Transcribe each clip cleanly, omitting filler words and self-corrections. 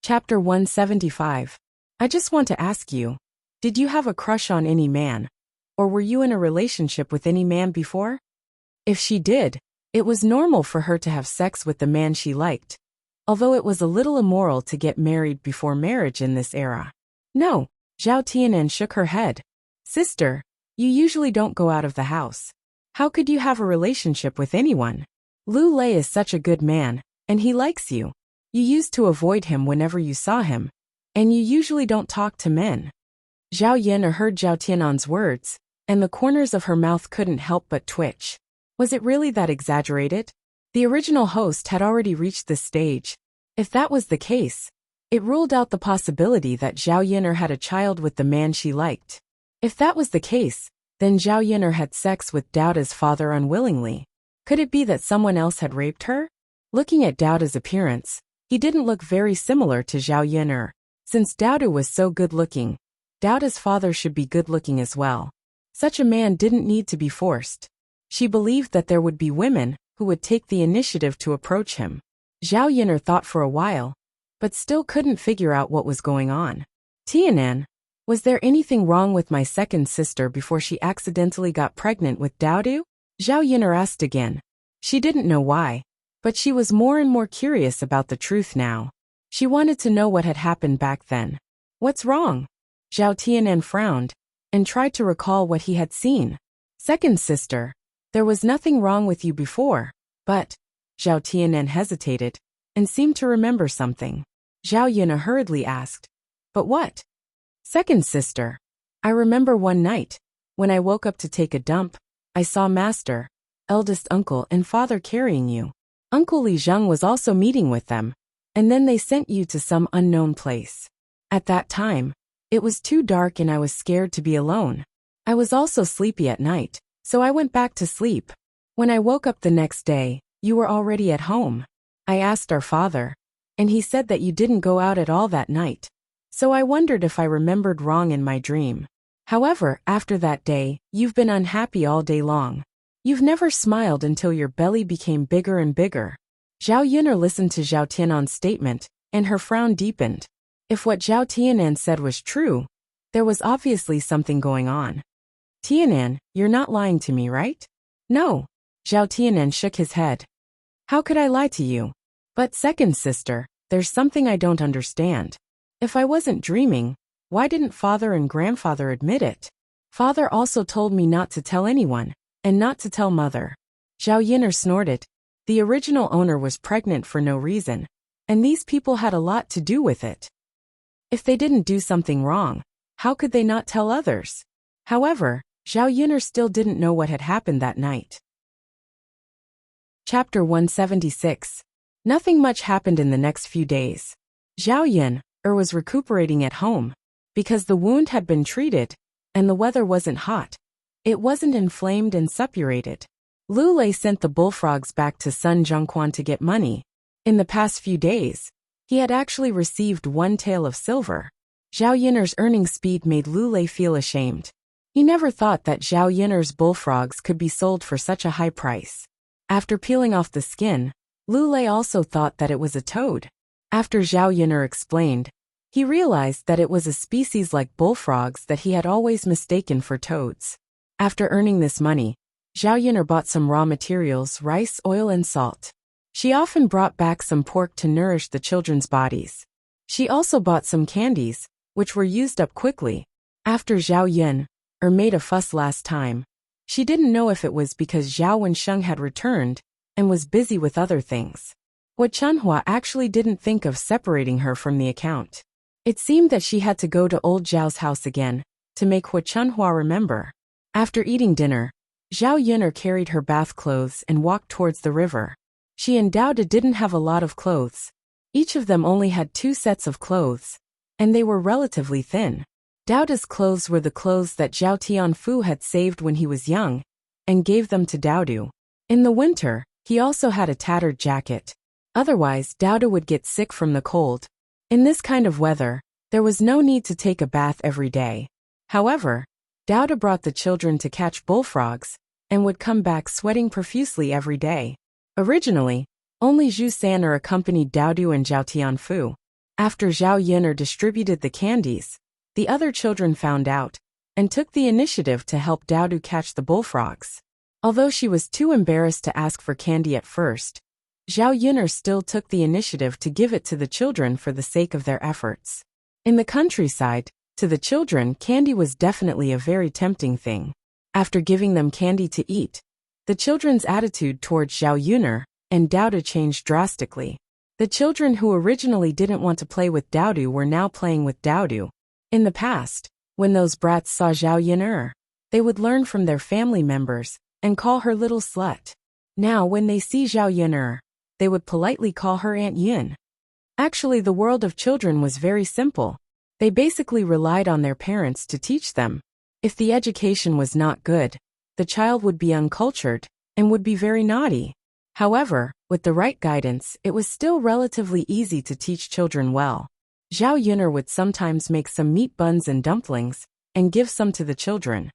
Chapter 175. I just want to ask you, did you have a crush on any man? Or were you in a relationship with any man before? If she did, it was normal for her to have sex with the man she liked, although it was a little immoral to get married before marriage in this era. No, Zhao Tianan shook her head. Sister, you usually don't go out of the house. How could you have a relationship with anyone? Lu Lei is such a good man, and he likes you. You used to avoid him whenever you saw him, and you usually don't talk to men. Zhao Yin heard Zhao Tianan's words, and the corners of her mouth couldn't help but twitch. Was it really that exaggerated? The original host had already reached this stage. If that was the case, it ruled out the possibility that Zhao Yin'er had a child with the man she liked. If that was the case, then Zhao Yin'er had sex with Daoda's father unwillingly. Could it be that someone else had raped her? Looking at Daoda's appearance, he didn't look very similar to Zhao Yin'er. Since Daoda was so good-looking, Daoda's father should be good-looking as well. Such a man didn't need to be forced. She believed that there would be women who would take the initiative to approach him. Zhao Yin'er thought for a while, but still couldn't figure out what was going on. Tianan, was there anything wrong with my second sister before she accidentally got pregnant with Daodu? Zhao Yin'er asked again. She didn't know why, but she was more and more curious about the truth now. She wanted to know what had happened back then. What's wrong? Zhao Tianan frowned and tried to recall what he had seen. Second sister, there was nothing wrong with you before, but Zhao Tianan hesitated and seemed to remember something. Zhao Yin'er hurriedly asked, but what? Second sister, I remember one night, when I woke up to take a dump, I saw master, eldest uncle and father carrying you. Uncle Li Zheng was also meeting with them, and then they sent you to some unknown place. At that time, it was too dark and I was scared to be alone. I was also sleepy at night, so I went back to sleep. When I woke up the next day, you were already at home. I asked our father, and he said that you didn't go out at all that night. So I wondered if I remembered wrong in my dream. However, after that day, you've been unhappy all day long. You've never smiled until your belly became bigger and bigger. Zhao Yin'er listened to Zhao Tianan's statement, and her frown deepened. If what Zhao Tianan said was true, there was obviously something going on. Tianan, you're not lying to me, right? No. Zhao Tianan shook his head. How could I lie to you? But second sister, there's something I don't understand. If I wasn't dreaming, why didn't father and grandfather admit it? Father also told me not to tell anyone, and not to tell mother. Zhao Yin'er snorted. The original owner was pregnant for no reason, and these people had a lot to do with it. If they didn't do something wrong, how could they not tell others? However, Zhao Yin'er still didn't know what had happened that night. Chapter 176. Nothing much happened in the next few days. Zhao Yin'er was recuperating at home. Because the wound had been treated, and the weather wasn't hot. It wasn't inflamed and suppurated. Lu Lei sent the bullfrogs back to Sun Zhongquan to get money. In the past few days, he had actually received 1 tael of silver. Zhao Yin'er's earning speed made Lu Lei feel ashamed. He never thought that Zhao Yin'er's bullfrogs could be sold for such a high price. After peeling off the skin, Lu Lei also thought that it was a toad. After Zhao Yin'er explained, he realized that it was a species like bullfrogs that he had always mistaken for toads. After earning this money, Zhao Yin'er bought some raw materials, rice, oil and salt. She often brought back some pork to nourish the children's bodies. She also bought some candies, which were used up quickly. After Zhao Yin'er made a fuss last time, she didn't know if it was because Zhao Wensheng had returned and was busy with other things. Hua Chunhua actually didn't think of separating her from the account. It seemed that she had to go to old Zhao's house again, to make Hua Chunhua remember. After eating dinner, Zhao Yin'er carried her bath clothes and walked towards the river. She and Daoda didn't have a lot of clothes. Each of them only had 2 sets of clothes, and they were relatively thin. Daoda's clothes were the clothes that Zhao Tianfu had saved when he was young, and gave them to Daodu. In the winter, he also had a tattered jacket. Otherwise, Daoda would get sick from the cold. In this kind of weather, there was no need to take a bath every day. However, Daoda brought the children to catch bullfrogs, and would come back sweating profusely every day. Originally, only Zhu San'er accompanied Daodu and Zhao Tianfu. After Zhao Yun'er distributed the candies, the other children found out and took the initiative to help Daodu catch the bullfrogs. Although she was too embarrassed to ask for candy at first, Zhao Yun'er still took the initiative to give it to the children for the sake of their efforts. In the countryside, to the children, candy was definitely a very tempting thing. After giving them candy to eat, the children's attitude towards Zhao Yun'er and Daodu changed drastically. The children who originally didn't want to play with Daodu were now playing with Daodu. In the past, when those brats saw Zhao Yun'er, they would learn from their family members and call her little slut. Now when they see Zhao Yun'er, they would politely call her Aunt Yun. Actually, the world of children was very simple. They basically relied on their parents to teach them. If the education was not good, the child would be uncultured and would be very naughty. However, with the right guidance, it was still relatively easy to teach children well. Zhao Yun'er would sometimes make some meat buns and dumplings and give some to the children.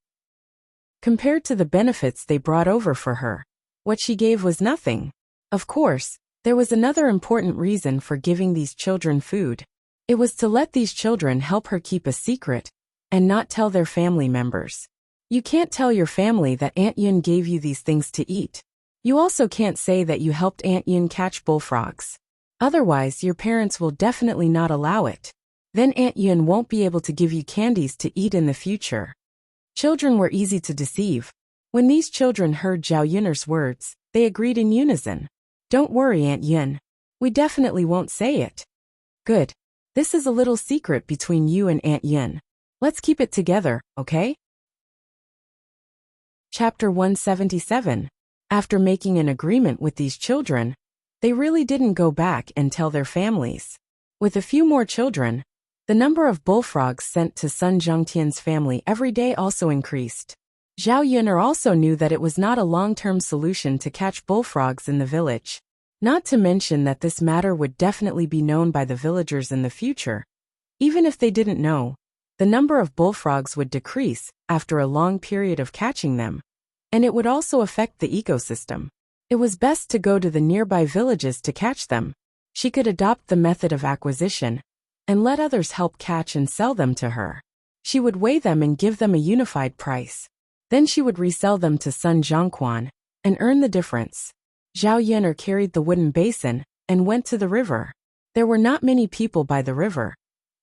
Compared to the benefits they brought over for her, what she gave was nothing. Of course, there was another important reason for giving these children food. It was to let these children help her keep a secret and not tell their family members. You can't tell your family that Aunt Yun gave you these things to eat. You also can't say that you helped Aunt Yun catch bullfrogs. Otherwise, your parents will definitely not allow it. Then Aunt Yun won't be able to give you candies to eat in the future. Children were easy to deceive. When these children heard Zhao Yun'er's words, they agreed in unison. Don't worry, Aunt Yun. We definitely won't say it. Good. This is a little secret between you and Aunt Yun. Let's keep it together, okay? Chapter 177. After making an agreement with these children, they really didn't go back and tell their families. With a few more children, the number of bullfrogs sent to Sun Zhongtian's family every day also increased. Zhao Yun'er also knew that it was not a long-term solution to catch bullfrogs in the village. Not to mention that this matter would definitely be known by the villagers in the future. Even if they didn't know, the number of bullfrogs would decrease after a long period of catching them, and it would also affect the ecosystem. It was best to go to the nearby villages to catch them. She could adopt the method of acquisition and let others help catch and sell them to her. She would weigh them and give them a unified price. Then she would resell them to Sun Zhongquan and earn the difference. Zhao Yun'er carried the wooden basin and went to the river. There were not many people by the river,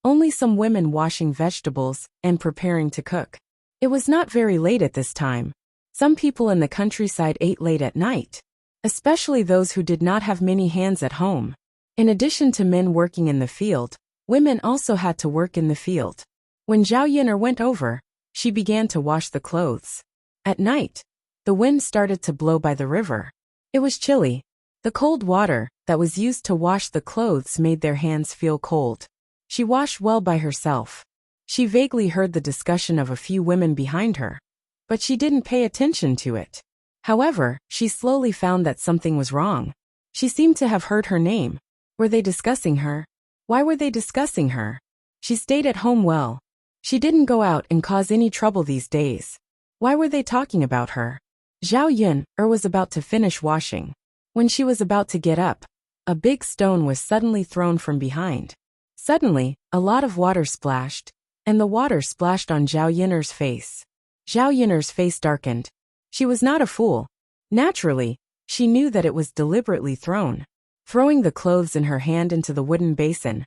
only some women washing vegetables and preparing to cook. It was not very late at this time. Some people in the countryside ate late at night, especially those who did not have many hands at home. In addition to men working in the field, women also had to work in the field. When Zhao Yun'er went over, she began to wash the clothes. At night, the wind started to blow by the river. It was chilly. The cold water that was used to wash the clothes made their hands feel cold. She washed well by herself. She vaguely heard the discussion of a few women behind her, but she didn't pay attention to it. However, she slowly found that something was wrong. She seemed to have heard her name. Were they discussing her? Why were they discussing her? She stayed at home well. She didn't go out and cause any trouble these days. Why were they talking about her? Zhao Yun'er was about to finish washing. When she was about to get up, a big stone was suddenly thrown from behind. Suddenly, a lot of water splashed, and the water splashed on Zhao Yun'er's face. Zhao Yun'er's face darkened. She was not a fool. Naturally, she knew that it was deliberately thrown. Throwing the clothes in her hand into the wooden basin,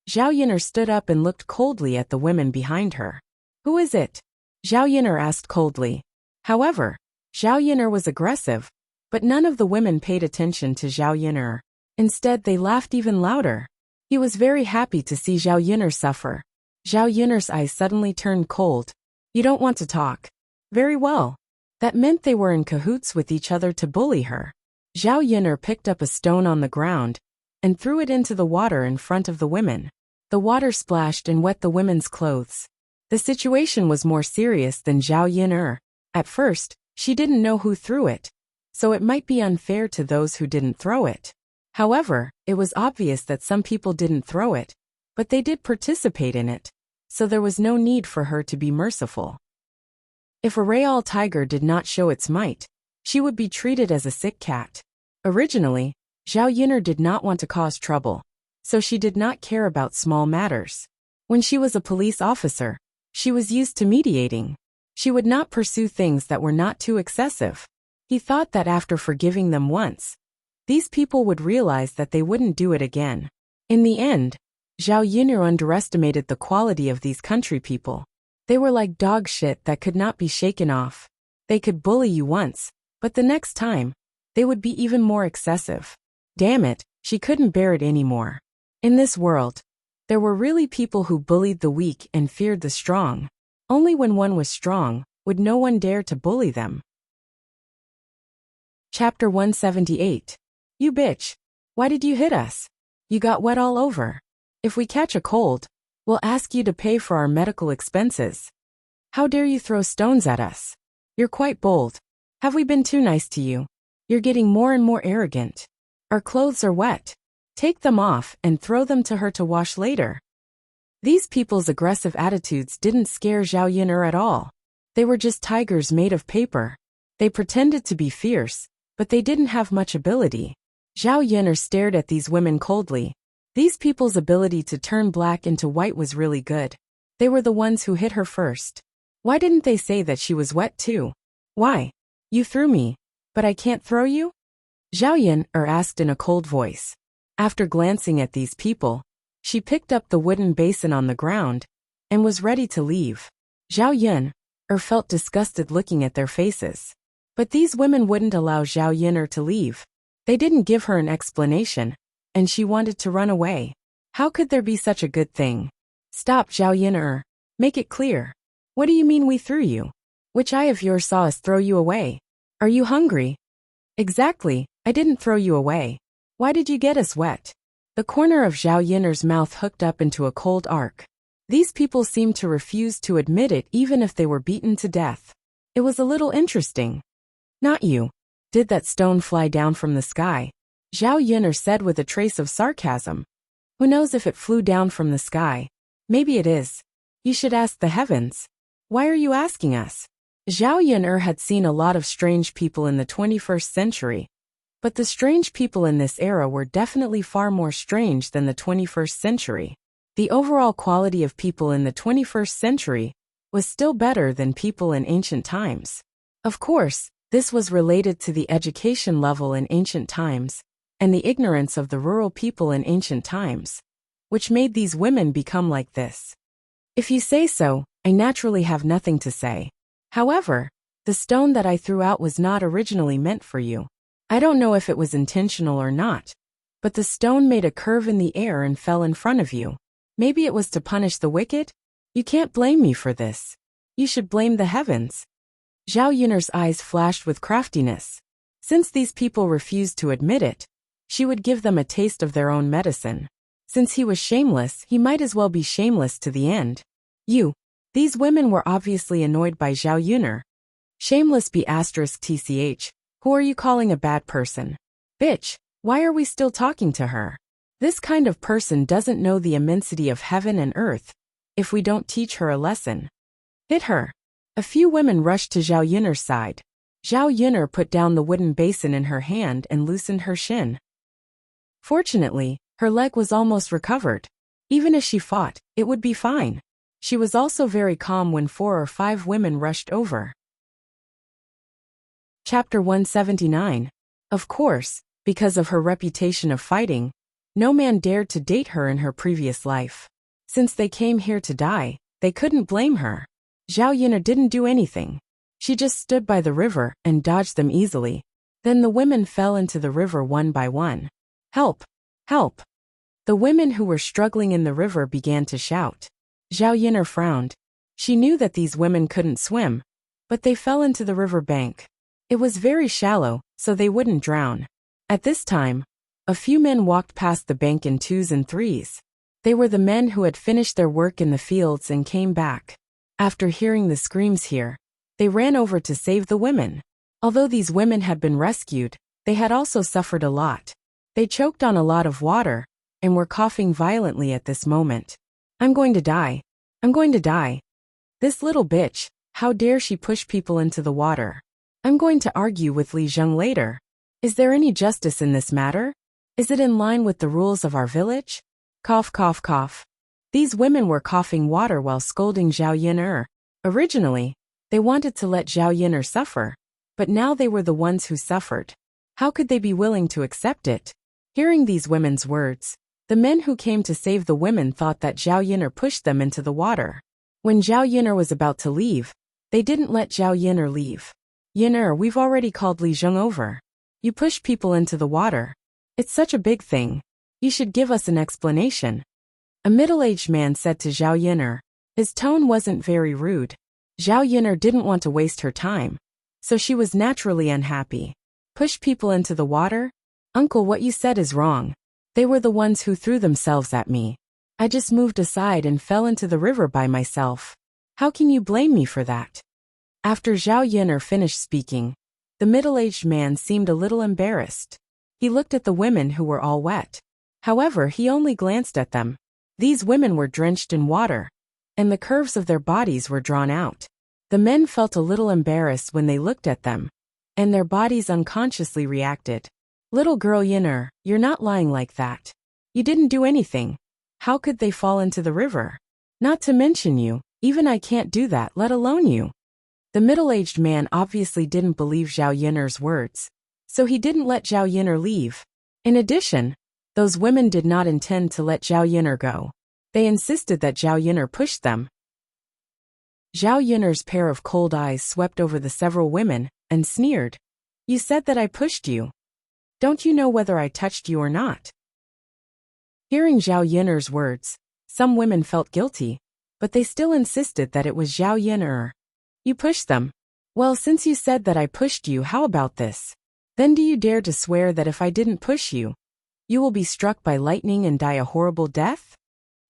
Zhao Yun'er stood up and looked coldly at the women behind her. Who is it? Zhao Yun'er asked coldly. However, Zhao Yun'er was aggressive, but none of the women paid attention to Zhao Yun'er. Instead, they laughed even louder. He was very happy to see Zhao Yun'er suffer. Zhao Yun'er's eyes suddenly turned cold. You don't want to talk. Very well. That meant they were in cahoots with each other to bully her. Zhao Yun'er picked up a stone on the ground and threw it into the water in front of the women. The water splashed and wet the women's clothes. The situation was more serious than Zhao Yun'er. At first, she didn't know who threw it, so it might be unfair to those who didn't throw it. However, it was obvious that some people didn't throw it, but they did participate in it, so there was no need for her to be merciful. If a real tiger did not show its might, she would be treated as a sick cat. Originally, Zhao Yun'er did not want to cause trouble, so she did not care about small matters. When she was a police officer, she was used to mediating. She would not pursue things that were not too excessive. He thought that after forgiving them once, these people would realize that they wouldn't do it again. In the end, Zhao Yun'er underestimated the quality of these country people. They were like dog shit that could not be shaken off. They could bully you once, but the next time, they would be even more excessive. Damn it, she couldn't bear it anymore. In this world, there were really people who bullied the weak and feared the strong. Only when one was strong, would no one dare to bully them. Chapter 178. You bitch. Why did you hit us? You got wet all over. If we catch a cold, we'll ask you to pay for our medical expenses. How dare you throw stones at us? You're quite bold. Have we been too nice to you? You're getting more and more arrogant. Our clothes are wet. Take them off and throw them to her to wash later. These people's aggressive attitudes didn't scare Zhao Yun'er at all. They were just tigers made of paper. They pretended to be fierce, but they didn't have much ability. Zhao Yun'er stared at these women coldly. These people's ability to turn black into white was really good. They were the ones who hit her first. Why didn't they say that she was wet too? Why? You threw me, but I can't throw you? Zhao Yun'er asked in a cold voice. After glancing at these people, she picked up the wooden basin on the ground and was ready to leave. Zhao Yun'er felt disgusted looking at their faces. But these women wouldn't allow Zhao Yun'er to leave. They didn't give her an explanation, and she wanted to run away. How could there be such a good thing? Stop, Zhao Yun'er. Make it clear. What do you mean we threw you? Which eye of yours saw us throw you away? Are you hungry? Exactly, I didn't throw you away. Why did you get us wet? The corner of Zhao Yun'er's mouth hooked up into a cold arc. These people seemed to refuse to admit it even if they were beaten to death. It was a little interesting. Not you. Did that stone fly down from the sky? Zhao Yun'er said with a trace of sarcasm. Who knows if it flew down from the sky? Maybe it is. You should ask the heavens. Why are you asking us? Zhao Yun'er had seen a lot of strange people in the 21st century, but the strange people in this era were definitely far more strange than the 21st century. The overall quality of people in the 21st century was still better than people in ancient times. Of course, this was related to the education level in ancient times and the ignorance of the rural people in ancient times, which made these women become like this. If you say so, I naturally have nothing to say. However, the stone that I threw out was not originally meant for you. I don't know if it was intentional or not, but the stone made a curve in the air and fell in front of you. Maybe it was to punish the wicked? You can't blame me for this. You should blame the heavens. Zhao Yun'er's eyes flashed with craftiness. Since these people refused to admit it, she would give them a taste of their own medicine. Since he was shameless, he might as well be shameless to the end. These women were obviously annoyed by Zhao Yun'er. Shameless *tch. Who are you calling a bad person? Bitch, why are we still talking to her? This kind of person doesn't know the immensity of heaven and earth if we don't teach her a lesson. Hit her. A few women rushed to Zhao Yun'er's side. Zhao Yun'er put down the wooden basin in her hand and loosened her shin. Fortunately, her leg was almost recovered. Even if she fought, it would be fine. She was also very calm when 4 or 5 women rushed over. Chapter 179. Of course, because of her reputation of fighting, no man dared to date her in her previous life. Since they came here to die, they couldn't blame her. Zhao Yun'er didn't do anything. She just stood by the river and dodged them easily. Then the women fell into the river one by one. Help! Help! The women who were struggling in the river began to shout. Zhao Yun'er frowned. She knew that these women couldn't swim, but they fell into the river bank. It was very shallow, so they wouldn't drown. At this time, a few men walked past the bank in 2s and 3s. They were the men who had finished their work in the fields and came back. After hearing the screams here, they ran over to save the women. Although these women had been rescued, they had also suffered a lot. They choked on a lot of water and were coughing violently at this moment. I'm going to die. I'm going to die. This little bitch, how dare she push people into the water? I'm going to argue with Li Zheng later. Is there any justice in this matter? Is it in line with the rules of our village? Cough, cough, cough. These women were coughing water while scolding Zhao Yin'er. Originally, they wanted to let Zhao Yin'er suffer, but now they were the ones who suffered. How could they be willing to accept it? Hearing these women's words, the men who came to save the women thought that Zhao Yin'er pushed them into the water. When Zhao Yin'er was about to leave, they didn't let Zhao Yin'er leave. Yin'er, we've already called Li Zheng over. You push people into the water. It's such a big thing. You should give us an explanation. A middle-aged man said to Zhao Yin'er. His tone wasn't very rude. Zhao Yin'er didn't want to waste her time, so she was naturally unhappy. Push people into the water? Uncle, what you said is wrong. They were the ones who threw themselves at me. I just moved aside and fell into the river by myself. How can you blame me for that? After Zhao Yin'er finished speaking, the middle-aged man seemed a little embarrassed. He looked at the women who were all wet. However, he only glanced at them. These women were drenched in water, and the curves of their bodies were drawn out. The men felt a little embarrassed when they looked at them, and their bodies unconsciously reacted. Little girl Yin'er, you're not lying like that. You didn't do anything. How could they fall into the river? Not to mention you, even I can't do that, let alone you. The middle-aged man obviously didn't believe Zhao Yin'er's words, so he didn't let Zhao Yin'er leave. In addition, those women did not intend to let Zhao Yin'er go. They insisted that Zhao Yin'er pushed them. Zhao Yin'er's pair of cold eyes swept over the several women and sneered. You said that I pushed you. Don't you know whether I touched you or not? Hearing Zhao Yin'er's words, some women felt guilty, but they still insisted that it was Zhao Yin'er. You pushed them. Well, since you said that I pushed you, how about this? Then do you dare to swear that if I didn't push you, you will be struck by lightning and die a horrible death?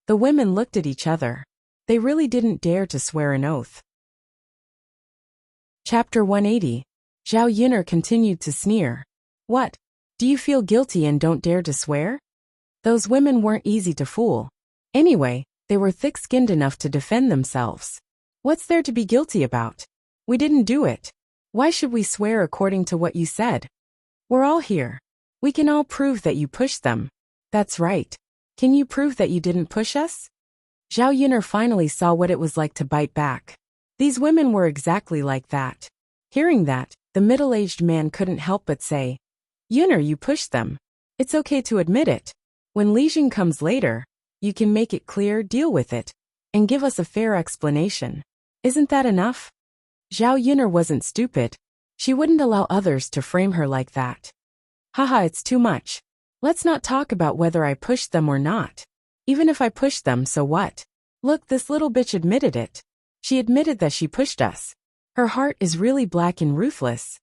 The women looked at each other. They really didn't dare to swear an oath. Chapter 180. Zhao Yin'er continued to sneer. What? Do you feel guilty and don't dare to swear? Those women weren't easy to fool. Anyway, they were thick-skinned enough to defend themselves. What's there to be guilty about? We didn't do it. Why should we swear according to what you said? We're all here. We can all prove that you pushed them. That's right. Can you prove that you didn't push us? Zhao Yin'er finally saw what it was like to bite back. These women were exactly like that. Hearing that, the middle-aged man couldn't help but say, Yin'er, you pushed them. It's okay to admit it. When Li Jing comes later, you can make it clear, deal with it, and give us a fair explanation. Isn't that enough? Zhao Yin'er wasn't stupid. She wouldn't allow others to frame her like that. Haha, it's too much. Let's not talk about whether I pushed them or not. Even if I pushed them, so what? Look, this little bitch admitted it. She admitted that she pushed us. Her heart is really black and ruthless.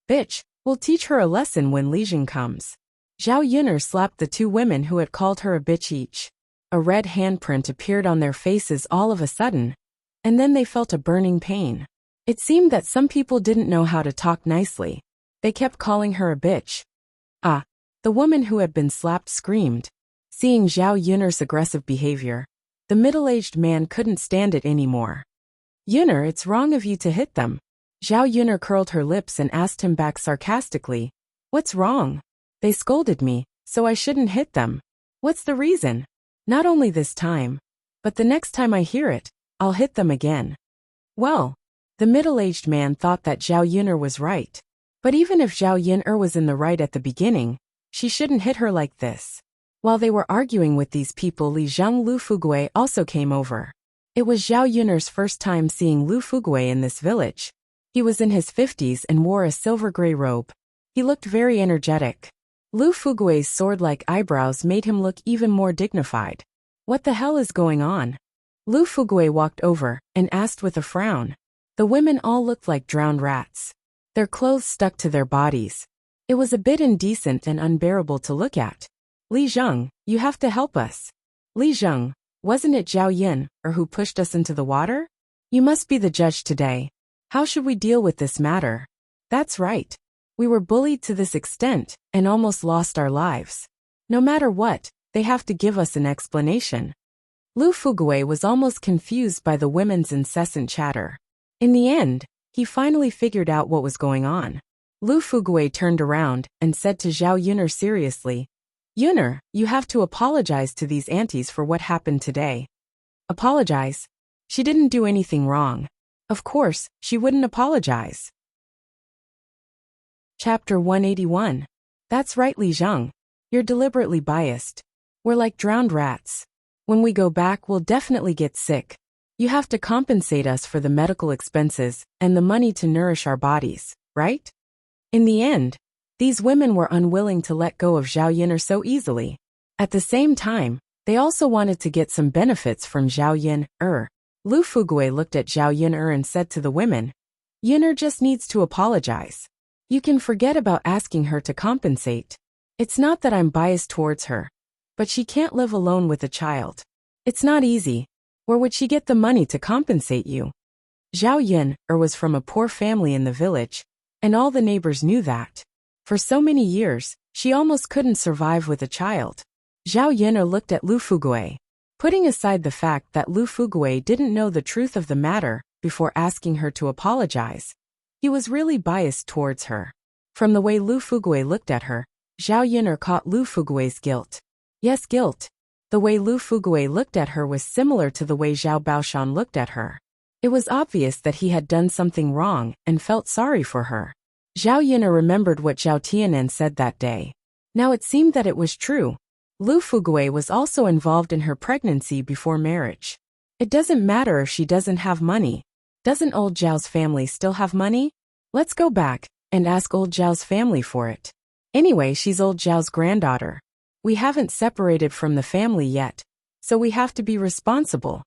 Bitch, we'll teach her a lesson when Li Jing comes. Zhao Yin'er slapped the two women who had called her a bitch each. A red handprint appeared on their faces all of a sudden, and then they felt a burning pain. It seemed that some people didn't know how to talk nicely. They kept calling her a bitch. Ah, the woman who had been slapped screamed. Seeing Zhao Yin'er's aggressive behavior, the middle-aged man couldn't stand it anymore. Yin'er, it's wrong of you to hit them. Zhao Yin'er curled her lips and asked him back sarcastically. What's wrong? They scolded me, so I shouldn't hit them. What's the reason? Not only this time, but the next time I hear it, I'll hit them again. Well, the middle-aged man thought that Zhao Yin'er was right. But even if Zhao Yin'er was in the right at the beginning, she shouldn't hit her like this. While they were arguing with these people, Li Zheng Lu Fugui also came over. It was Zhao Yin'er's first time seeing Lu Fugui in this village. He was in his 50s and wore a silver-gray robe. He looked very energetic. Lu Fugui's sword-like eyebrows made him look even more dignified. What the hell is going on? Lu Fugui walked over and asked with a frown. The women all looked like drowned rats. Their clothes stuck to their bodies. It was a bit indecent and unbearable to look at. Li Zheng, you have to help us. Li Zheng, wasn't it Zhao Yin'er who pushed us into the water? You must be the judge today. How should we deal with this matter? That's right. We were bullied to this extent and almost lost our lives. No matter what, they have to give us an explanation. Lu Fugui was almost confused by the women's incessant chatter. In the end, he finally figured out what was going on. Lu Fugui turned around and said to Zhao Yin'er seriously, Yuner, you have to apologize to these aunties for what happened today. Apologize? She didn't do anything wrong. Of course, she wouldn't apologize. Chapter 181. That's right, Li Zheng. You're deliberately biased. We're like drowned rats. When we go back, we'll definitely get sick. You have to compensate us for the medical expenses and the money to nourish our bodies, right? In the end, these women were unwilling to let go of Zhao Yuner so easily. At the same time, they also wanted to get some benefits from Zhao Yuner. Lu Fugui looked at Zhao Yuner and said to the women, Yuner just needs to apologize. You can forget about asking her to compensate. It's not that I'm biased towards her, but she can't live alone with a child. It's not easy. Where would she get the money to compensate you? Zhao Yuner was from a poor family in the village, and all the neighbors knew that. For so many years, she almost couldn't survive with a child. Zhao Yuner looked at Lu Fugui. Putting aside the fact that Lu Fugui didn't know the truth of the matter before asking her to apologize, he was really biased towards her. From the way Lu Fugui looked at her, Zhao Yuner caught Lu Fugui's guilt. Yes, guilt. The way Lu Fugui looked at her was similar to the way Zhao Baoshan looked at her. It was obvious that he had done something wrong and felt sorry for her. Zhao Yuner remembered what Zhao Tianan said that day. Now it seemed that it was true. Lu Fugui was also involved in her pregnancy before marriage. It doesn't matter if she doesn't have money. Doesn't old Zhao's family still have money? Let's go back and ask old Zhao's family for it. Anyway, she's old Zhao's granddaughter. We haven't separated from the family yet, so we have to be responsible.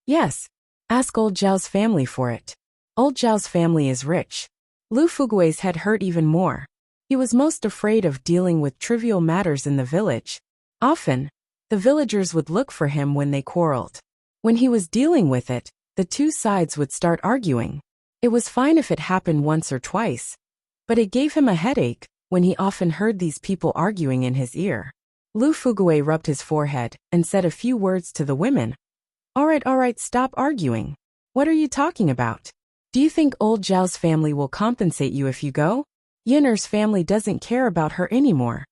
Yes, ask old Zhao's family for it. Old Zhao's family is rich. Lu Fugui's head hurt even more. He was most afraid of dealing with trivial matters in the village. Often, the villagers would look for him when they quarreled. When he was dealing with it, the two sides would start arguing. It was fine if it happened once or twice, but it gave him a headache when he often heard these people arguing in his ear. Lu Fugui rubbed his forehead and said a few words to the women. All right, stop arguing. What are you talking about? Do you think old Zhao's family will compensate you if you go? Yuner's family doesn't care about her anymore.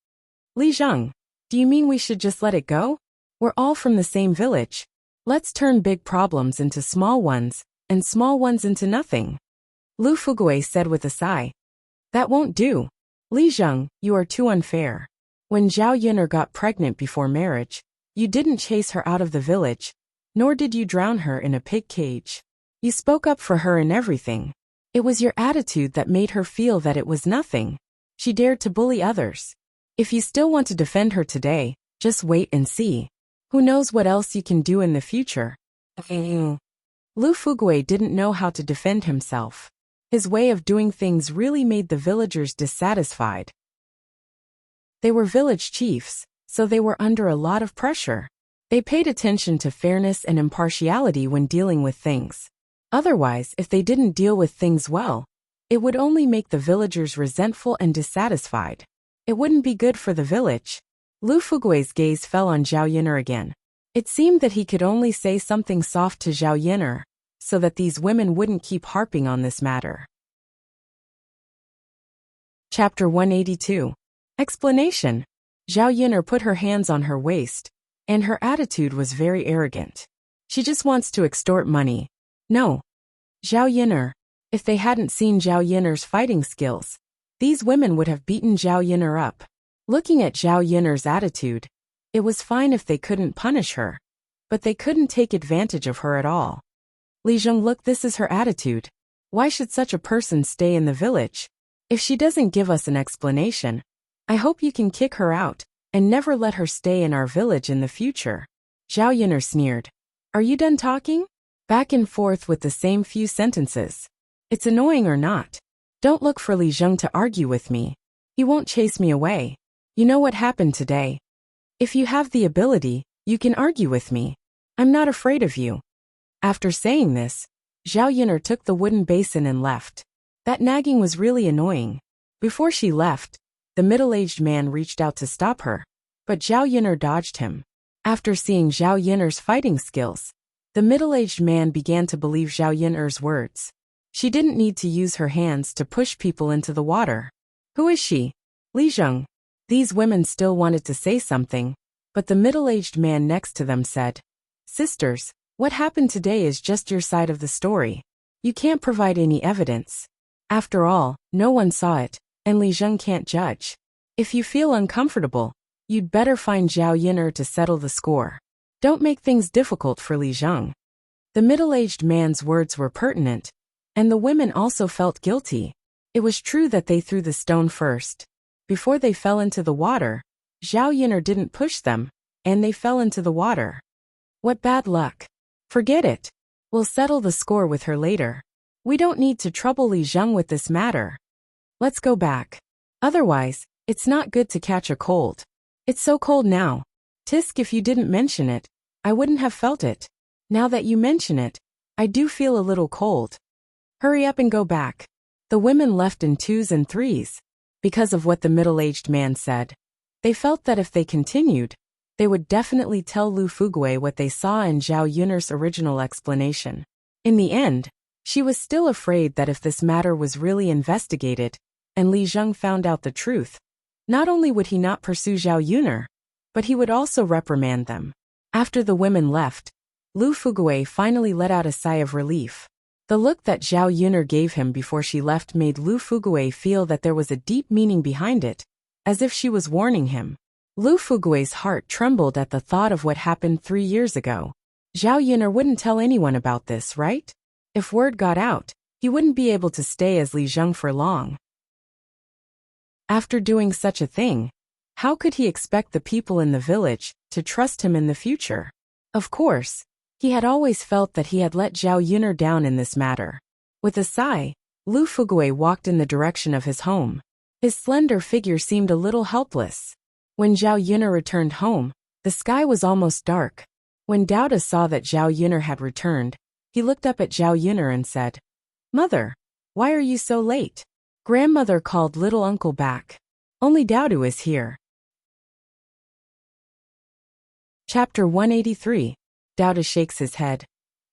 Li Zheng, do you mean we should just let it go? We're all from the same village. Let's turn big problems into small ones, and small ones into nothing. Lu Fugui said with a sigh. That won't do. Li Zheng, you are too unfair. When Zhao Yuner got pregnant before marriage, you didn't chase her out of the village, nor did you drown her in a pig cage. You spoke up for her in everything. It was your attitude that made her feel that it was nothing. She dared to bully others. If you still want to defend her today, just wait and see. Who knows what else you can do in the future? Lu Fugui didn't know how to defend himself. His way of doing things really made the villagers dissatisfied. They were village chiefs, so they were under a lot of pressure. They paid attention to fairness and impartiality when dealing with things. Otherwise, if they didn't deal with things well, it would only make the villagers resentful and dissatisfied. It wouldn't be good for the village. Lu Fugui's gaze fell on Zhao Yuner again. It seemed that he could only say something soft to Zhao Yuner, so that these women wouldn't keep harping on this matter. Chapter 182. Explanation. Zhao Yuner put her hands on her waist, and her attitude was very arrogant. She just wants to extort money. No. Zhao Yuner. If they hadn't seen Zhao Yuner's fighting skills, these women would have beaten Zhao Yuner up. Looking at Zhao Yuner's attitude, it was fine if they couldn't punish her, but they couldn't take advantage of her at all. Li Zheng, look, this is her attitude. Why should such a person stay in the village? If she doesn't give us an explanation, I hope you can kick her out and never let her stay in our village in the future. Zhao Yuner sneered. Are you done talking? Back and forth with the same few sentences. It's annoying or not. Don't look for Li Zheng to argue with me. He won't chase me away. You know what happened today. If you have the ability, you can argue with me. I'm not afraid of you. After saying this, Zhao Yuner took the wooden basin and left. That nagging was really annoying. Before she left, the middle-aged man reached out to stop her, but Zhao Yuner dodged him. After seeing Zhao Yuner's fighting skills, the middle-aged man began to believe Zhao Yuner's words. She didn't need to use her hands to push people into the water. Who is she? Li Zheng. These women still wanted to say something, but the middle-aged man next to them said, "Sisters, what happened today is just your side of the story. You can't provide any evidence. After all, no one saw it, and Li Zheng can't judge. If you feel uncomfortable, you'd better find Zhao Yin'er to settle the score. Don't make things difficult for Li Zheng." The middle-aged man's words were pertinent, and the women also felt guilty. It was true that they threw the stone first. Before they fell into the water, Zhao Yin'er didn't push them, and they fell into the water. What bad luck. Forget it. We'll settle the score with her later. We don't need to trouble Li Zheng with this matter. Let's go back. Otherwise, it's not good to catch a cold. It's so cold now. Tisk, if you didn't mention it, I wouldn't have felt it. Now that you mention it, I do feel a little cold. Hurry up and go back. The women left in twos and threes. Because of what the middle-aged man said, they felt that if they continued, they would definitely tell Lu Fugui what they saw in Zhao Yun'er's original explanation. In the end, she was still afraid that if this matter was really investigated, and Li Zheng found out the truth, not only would he not pursue Zhao Yun'er, but he would also reprimand them. After the women left, Lu Fugui finally let out a sigh of relief. The look that Zhao Yun'er gave him before she left made Lu Fugui feel that there was a deep meaning behind it, as if she was warning him. Lu Fugui's heart trembled at the thought of what happened 3 years ago. Zhao Yun'er wouldn't tell anyone about this, right? If word got out, he wouldn't be able to stay as Li Zheng for long. After doing such a thing, how could he expect the people in the village to trust him in the future? Of course, he had always felt that he had let Zhao Yun'er down in this matter. With a sigh, Lu Fugui walked in the direction of his home. His slender figure seemed a little helpless. When Zhao Yun'er returned home, the sky was almost dark. When Dauda saw that Zhao Yun'er had returned, he looked up at Zhao Yun'er and said, "Mother, why are you so late?" Grandmother called little uncle back. "Only Daudu is here." Chapter 183. Daudu shakes his head.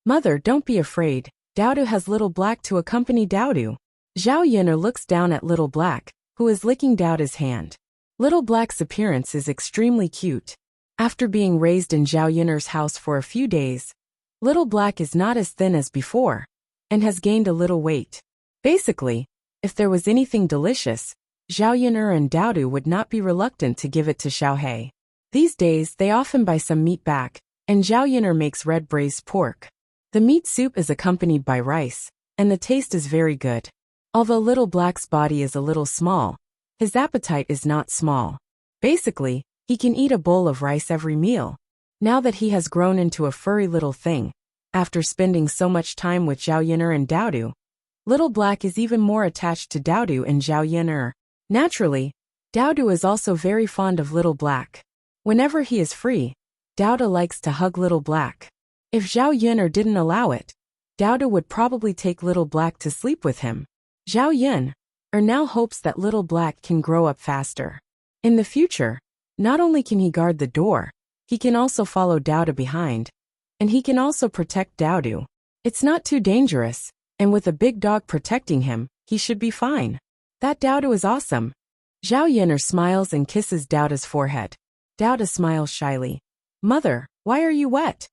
"Mother, don't be afraid. Daudu has Little Black to accompany Daudu." Zhao Yun'er looks down at Little Black, who is licking Daudu's hand. Little Black's appearance is extremely cute. After being raised in Zhao Yun'er's house for a few days, Little Black is not as thin as before, and has gained a little weight. Basically, if there was anything delicious, Zhao Yun'er and Daudu would not be reluctant to give it to Xiaohei. These days they often buy some meat back, and Zhao Yun'er makes red braised pork. The meat soup is accompanied by rice, and the taste is very good. Although Little Black's body is a little small, his appetite is not small. Basically, he can eat a bowl of rice every meal. Now that he has grown into a furry little thing, after spending so much time with Zhao Yun'er and Daudu, Little Black is even more attached to Daudu and Zhao Yun'er. Naturally, Daudu is also very fond of Little Black. Whenever he is free, Daudu likes to hug Little Black. If Zhao Yun'er didn't allow it, Daudu would probably take Little Black to sleep with him. Zhao Yun'er now hopes that Little Black can grow up faster. In the future, not only can he guard the door, he can also follow Daudu behind. And he can also protect Daudu. It's not too dangerous, and with a big dog protecting him, he should be fine. That Daudu is awesome. Zhao Yun'er smiles and kisses Daudu's forehead. Daudu smiles shyly. "Mother, why are you wet?"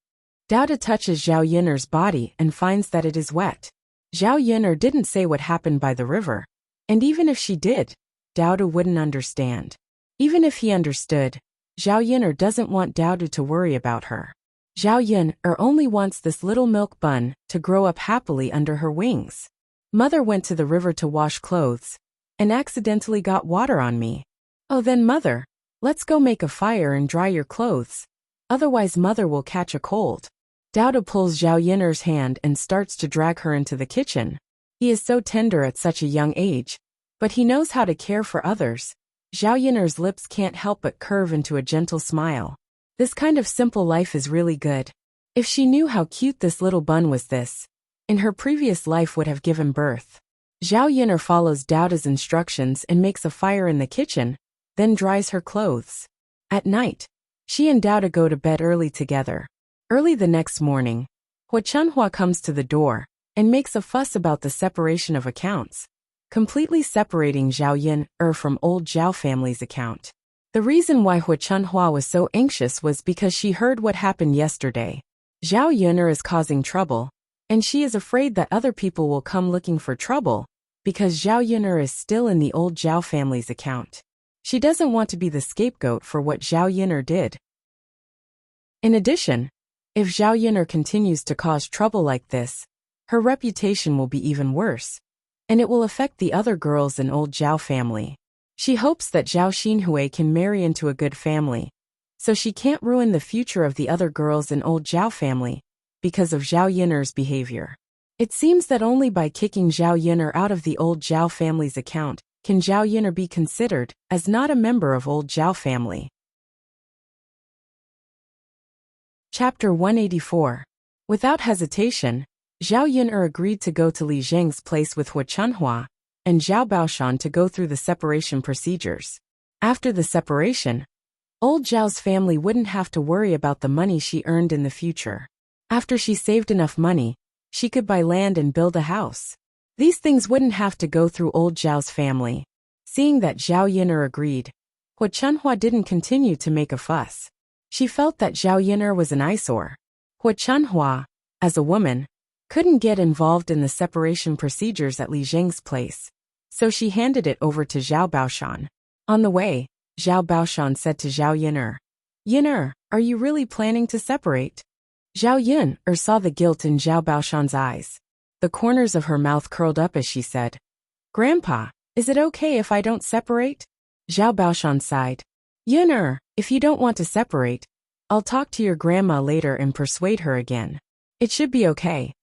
Daudu touches Zhao Yun'er's body and finds that it is wet. Zhao Yun'er didn't say what happened by the river. And even if she did, Daudu wouldn't understand. Even if he understood, Zhao Yun'er doesn't want Daudu to worry about her. Zhao Yun'er only wants this little milk bun to grow up happily under her wings. "Mother went to the river to wash clothes, and accidentally got water on me." "Oh then Mother, let's go make a fire and dry your clothes. Otherwise Mother will catch a cold." Daudu pulls Zhao Yun'er's hand and starts to drag her into the kitchen. He is so tender at such a young age, but he knows how to care for others. Zhao Yun'er's lips can't help but curve into a gentle smile. This kind of simple life is really good. If she knew how cute this little bun was, this, in her previous life, would have given birth. Zhao Yun'er follows Daudu's instructions and makes a fire in the kitchen, then dries her clothes. At night, she and Daudu go to bed early together. Early the next morning, Hua Chunhua comes to the door and makes a fuss about the separation of accounts, completely separating Zhao Yun'er from old Zhao family's account. The reason why Hu Chunhua was so anxious was because she heard what happened yesterday. Zhao Yun'er is causing trouble, and she is afraid that other people will come looking for trouble, because Zhao Yun'er is still in the old Zhao family's account. She doesn't want to be the scapegoat for what Zhao Yun'er did. In addition, if Zhao Yun'er continues to cause trouble like this, her reputation will be even worse, and it will affect the other girls in old Zhao family. She hopes that Zhao Xinhui can marry into a good family, so she can't ruin the future of the other girls in old Zhao family because of Zhao Yun'er's behavior. It seems that only by kicking Zhao Yun'er out of the old Zhao family's account can Zhao Yun'er be considered as not a member of old Zhao family. Chapter 184. Without hesitation, Zhao Yun'er agreed to go to Li Zheng's place with Hu Chunhua and Zhao Baoshan to go through the separation procedures. After the separation, old Zhao's family wouldn't have to worry about the money she earned in the future. After she saved enough money, she could buy land and build a house. These things wouldn't have to go through old Zhao's family. Seeing that Zhao Yun'er agreed, Hu Chunhua didn't continue to make a fuss. She felt that Zhao Yun'er was an eyesore. Hu Chunhua, as a woman, couldn't get involved in the separation procedures at Li Zheng's place, so she handed it over to Zhao Baoshan. On the way, Zhao Baoshan said to Zhao Yun'er, "Yun'er, are you really planning to separate?" Zhao Yun'er saw the guilt in Zhao Baoshan's eyes. The corners of her mouth curled up as she said, "Grandpa, is it okay if I don't separate?" Zhao Baoshan sighed. "Yun'er, if you don't want to separate, I'll talk to your grandma later and persuade her again. It should be okay."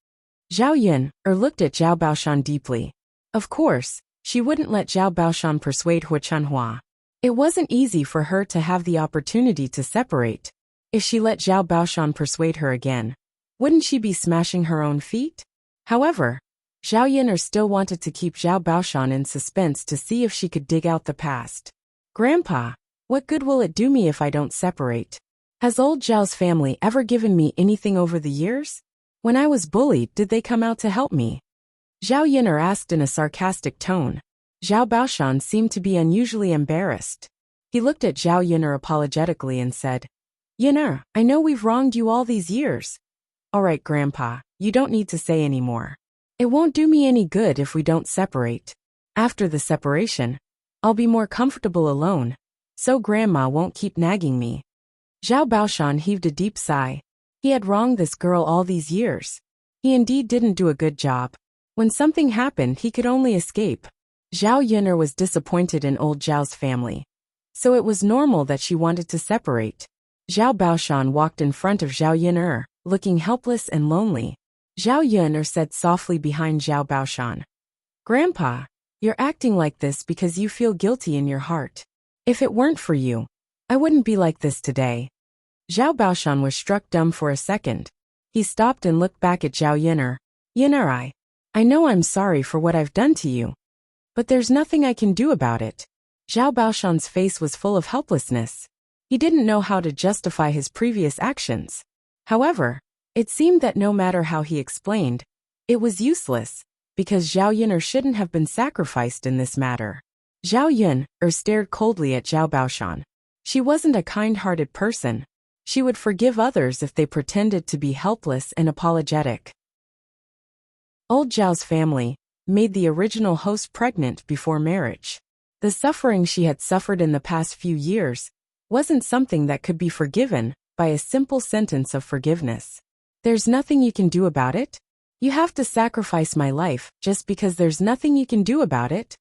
Zhao Yun'er looked at Zhao Baoshan deeply. Of course, she wouldn't let Zhao Baoshan persuade Hu Chunhua. It wasn't easy for her to have the opportunity to separate. If she let Zhao Baoshan persuade her again, wouldn't she be smashing her own feet? However, Zhao Yun'er still wanted to keep Zhao Baoshan in suspense to see if she could dig out the past. "Grandpa, what good will it do me if I don't separate? Has old Zhao's family ever given me anything over the years? When I was bullied, did they come out to help me?" Zhao Yun'er asked in a sarcastic tone. Zhao Baoshan seemed to be unusually embarrassed. He looked at Zhao Yun'er apologetically and said, "Yun'er, I know we've wronged you all these years. All right, Grandpa, you don't need to say any more. It won't do me any good if we don't separate. After the separation, I'll be more comfortable alone, so Grandma won't keep nagging me." Zhao Baoshan heaved a deep sigh. He had wronged this girl all these years. He indeed didn't do a good job. When something happened, he could only escape. Zhao Yun'er was disappointed in old Zhao's family, so it was normal that she wanted to separate. Zhao Baoshan walked in front of Zhao Yun'er, looking helpless and lonely. Zhao Yun'er said softly behind Zhao Baoshan, "Grandpa, you're acting like this because you feel guilty in your heart. If it weren't for you, I wouldn't be like this today." Zhao Baoshan was struck dumb for a second. He stopped and looked back at Zhao Yun'er. "Yun'er, I know I'm sorry for what I've done to you, but there's nothing I can do about it." Zhao Baoshan's face was full of helplessness. He didn't know how to justify his previous actions. However, it seemed that no matter how he explained, it was useless, because Zhao Yun'er shouldn't have been sacrificed in this matter. Zhao Yun'er stared coldly at Zhao Baoshan. She wasn't a kind-hearted person. She would forgive others if they pretended to be helpless and apologetic. Old Zhao's family made the original host pregnant before marriage. The suffering she had suffered in the past few years wasn't something that could be forgiven by a simple sentence of forgiveness. "There's nothing you can do about it? You have to sacrifice my life just because there's nothing you can do about it?"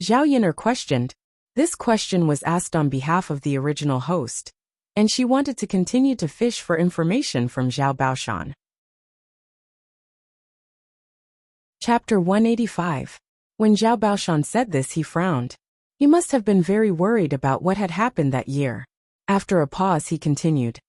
Zhao Yun'er questioned. This question was asked on behalf of the original host, and she wanted to continue to fish for information from Zhao Baoshan. Chapter 185. When Zhao Baoshan said this, he frowned. He must have been very worried about what had happened that year. After a pause, he continued.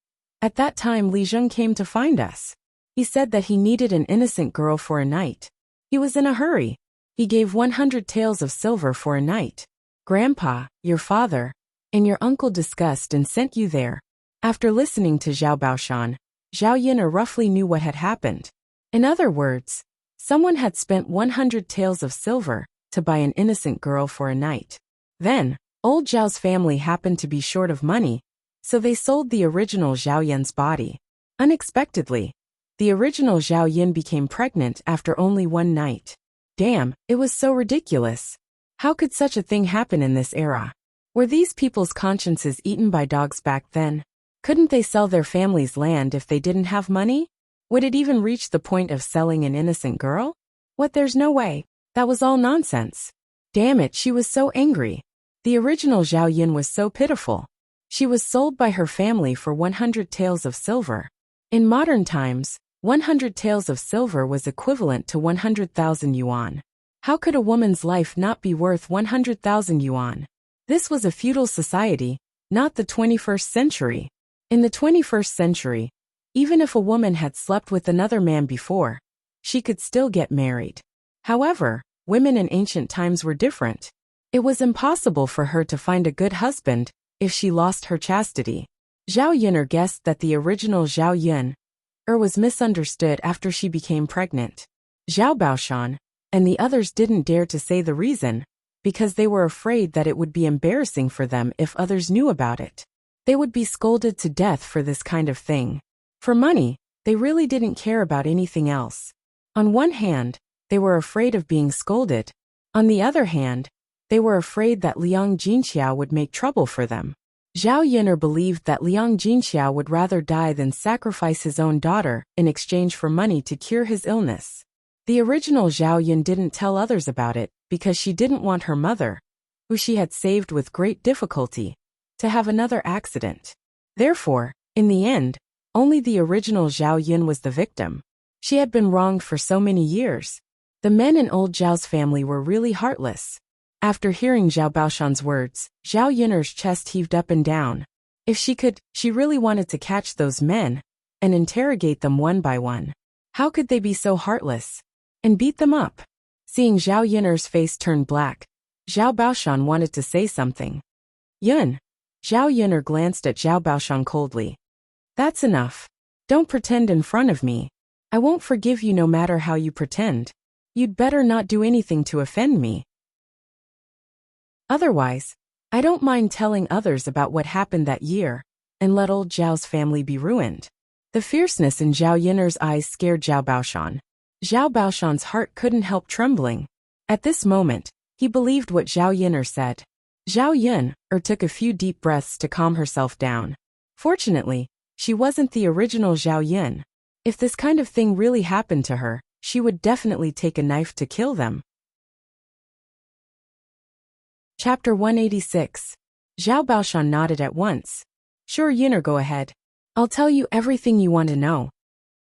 "At that time, Li Zheng came to find us. He said that he needed an innocent girl for a night. He was in a hurry. He gave 100 taels of silver for a night. Grandpa, your father, and your uncle discussed and sent you there." After listening to Zhao Baoshan, Zhao Yun'er roughly knew what had happened. In other words, someone had spent 100 taels of silver to buy an innocent girl for a night. Then, Old Zhao's family happened to be short of money, so they sold the original Zhao Yun's body. Unexpectedly, the original Zhao Yun became pregnant after only one night. Damn, it was so ridiculous. How could such a thing happen in this era? Were these people's consciences eaten by dogs back then? Couldn't they sell their family's land if they didn't have money? Would it even reach the point of selling an innocent girl? What, there's no way. That was all nonsense. Damn it, she was so angry. The original Zhao Yun was so pitiful. She was sold by her family for 100 taels of silver. In modern times, 100 taels of silver was equivalent to 100,000 yuan. How could a woman's life not be worth 100,000 yuan? This was a feudal society, not the 21st century. In the 21st century, even if a woman had slept with another man before, she could still get married. However, women in ancient times were different. It was impossible for her to find a good husband if she lost her chastity. Zhao Yun'er guessed that the original Zhao Yun was misunderstood after she became pregnant. Zhao Baoshan and the others didn't dare to say the reason, because they were afraid that it would be embarrassing for them if others knew about it. They would be scolded to death for this kind of thing. For money, they really didn't care about anything else. On one hand, they were afraid of being scolded. On the other hand, they were afraid that Liang Jinxiao would make trouble for them. Zhao Yun'er believed that Liang Jinxiao would rather die than sacrifice his own daughter in exchange for money to cure his illness. The original Zhao Yun didn't tell others about it because she didn't want her mother, who she had saved with great difficulty, to have another accident. Therefore, in the end, only the original Zhao Yun was the victim. She had been wronged for so many years. The men in old Zhao's family were really heartless. After hearing Zhao Baoshan's words, Zhao Yun'er's chest heaved up and down. If she could, she really wanted to catch those men and interrogate them one by one. How could they be so heartless? And beat them up? Seeing Zhao Yun'er's face turn black, Zhao Baoshan wanted to say something. Yun. Zhao Yun'er glanced at Zhao Baoshan coldly. That's enough. Don't pretend in front of me. I won't forgive you no matter how you pretend. You'd better not do anything to offend me. Otherwise, I don't mind telling others about what happened that year, and let old Zhao's family be ruined. The fierceness in Zhao Yun'er's eyes scared Zhao Baoshan. Zhao Baoshan's heart couldn't help trembling. At this moment, he believed what Zhao Yun'er said. Zhao Yun'er took a few deep breaths to calm herself down. Fortunately, she wasn't the original Zhao Yun. If this kind of thing really happened to her, she would definitely take a knife to kill them. Chapter 186. Zhao Baoshan nodded at once. Sure, Yun'er, go ahead. I'll tell you everything you want to know.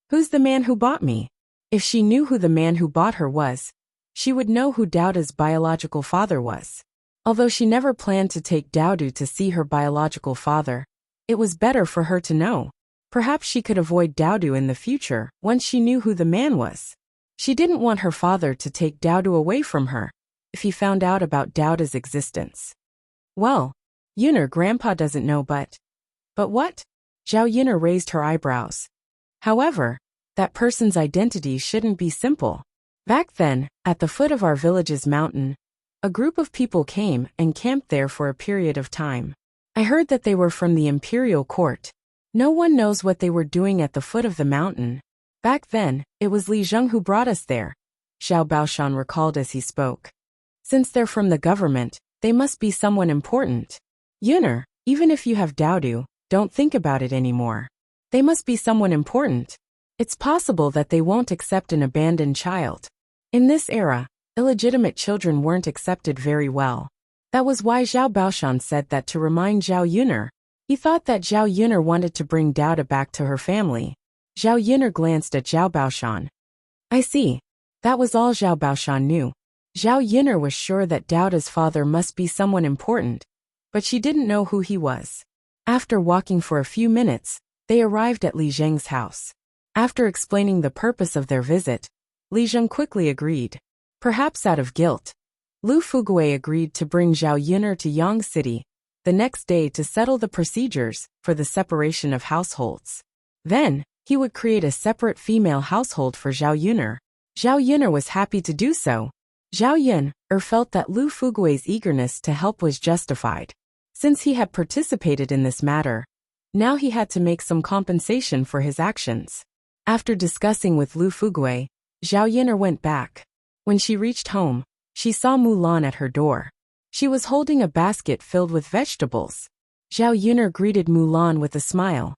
Who's the man who bought me? If she knew who the man who bought her was, she would know who Daoda's biological father was. Although she never planned to take Daodu to see her biological father, it was better for her to know. Perhaps she could avoid Daodu in the future once she knew who the man was. She didn't want her father to take Daodu away from her if he found out about Daoda's existence. Well, Yun'er, Grandpa doesn't know, but what? Zhao Yun'er raised her eyebrows. However, that person's identity shouldn't be simple. Back then, at the foot of our village's mountain, a group of people came and camped there for a period of time. I heard that they were from the imperial court. No one knows what they were doing at the foot of the mountain. Back then, it was Li Zheng who brought us there, Zhao Baoshan recalled as he spoke. Since they're from the government, they must be someone important. Yun'er, even if you have Daodu, don't think about it anymore. They must be someone important. It's possible that they won't accept an abandoned child. In this era, illegitimate children weren't accepted very well. That was why Zhao Baoshan said that to remind Zhao Yun'er. He thought that Zhao Yun'er wanted to bring Daoda back to her family. Zhao Yun'er glanced at Zhao Baoshan. I see. That was all Zhao Baoshan knew. Zhao Yun'er was sure that Daoda's father must be someone important, but she didn't know who he was. After walking for a few minutes, they arrived at Li Zheng's house. After explaining the purpose of their visit, Li Zheng quickly agreed. Perhaps out of guilt, Lu Fugui agreed to bring Zhao Yun'er to Yang City the next day to settle the procedures for the separation of households. Then, he would create a separate female household for Zhao Yun'er. Zhao Yun'er was happy to do so. Zhao Yun felt that Lu Fugui's eagerness to help was justified. Since he had participated in this matter, now he had to make some compensation for his actions. After discussing with Lu Fugui, Zhao Yun went back. When she reached home, she saw Mulan at her door. She was holding a basket filled with vegetables. Zhao Yun greeted Mulan with a smile.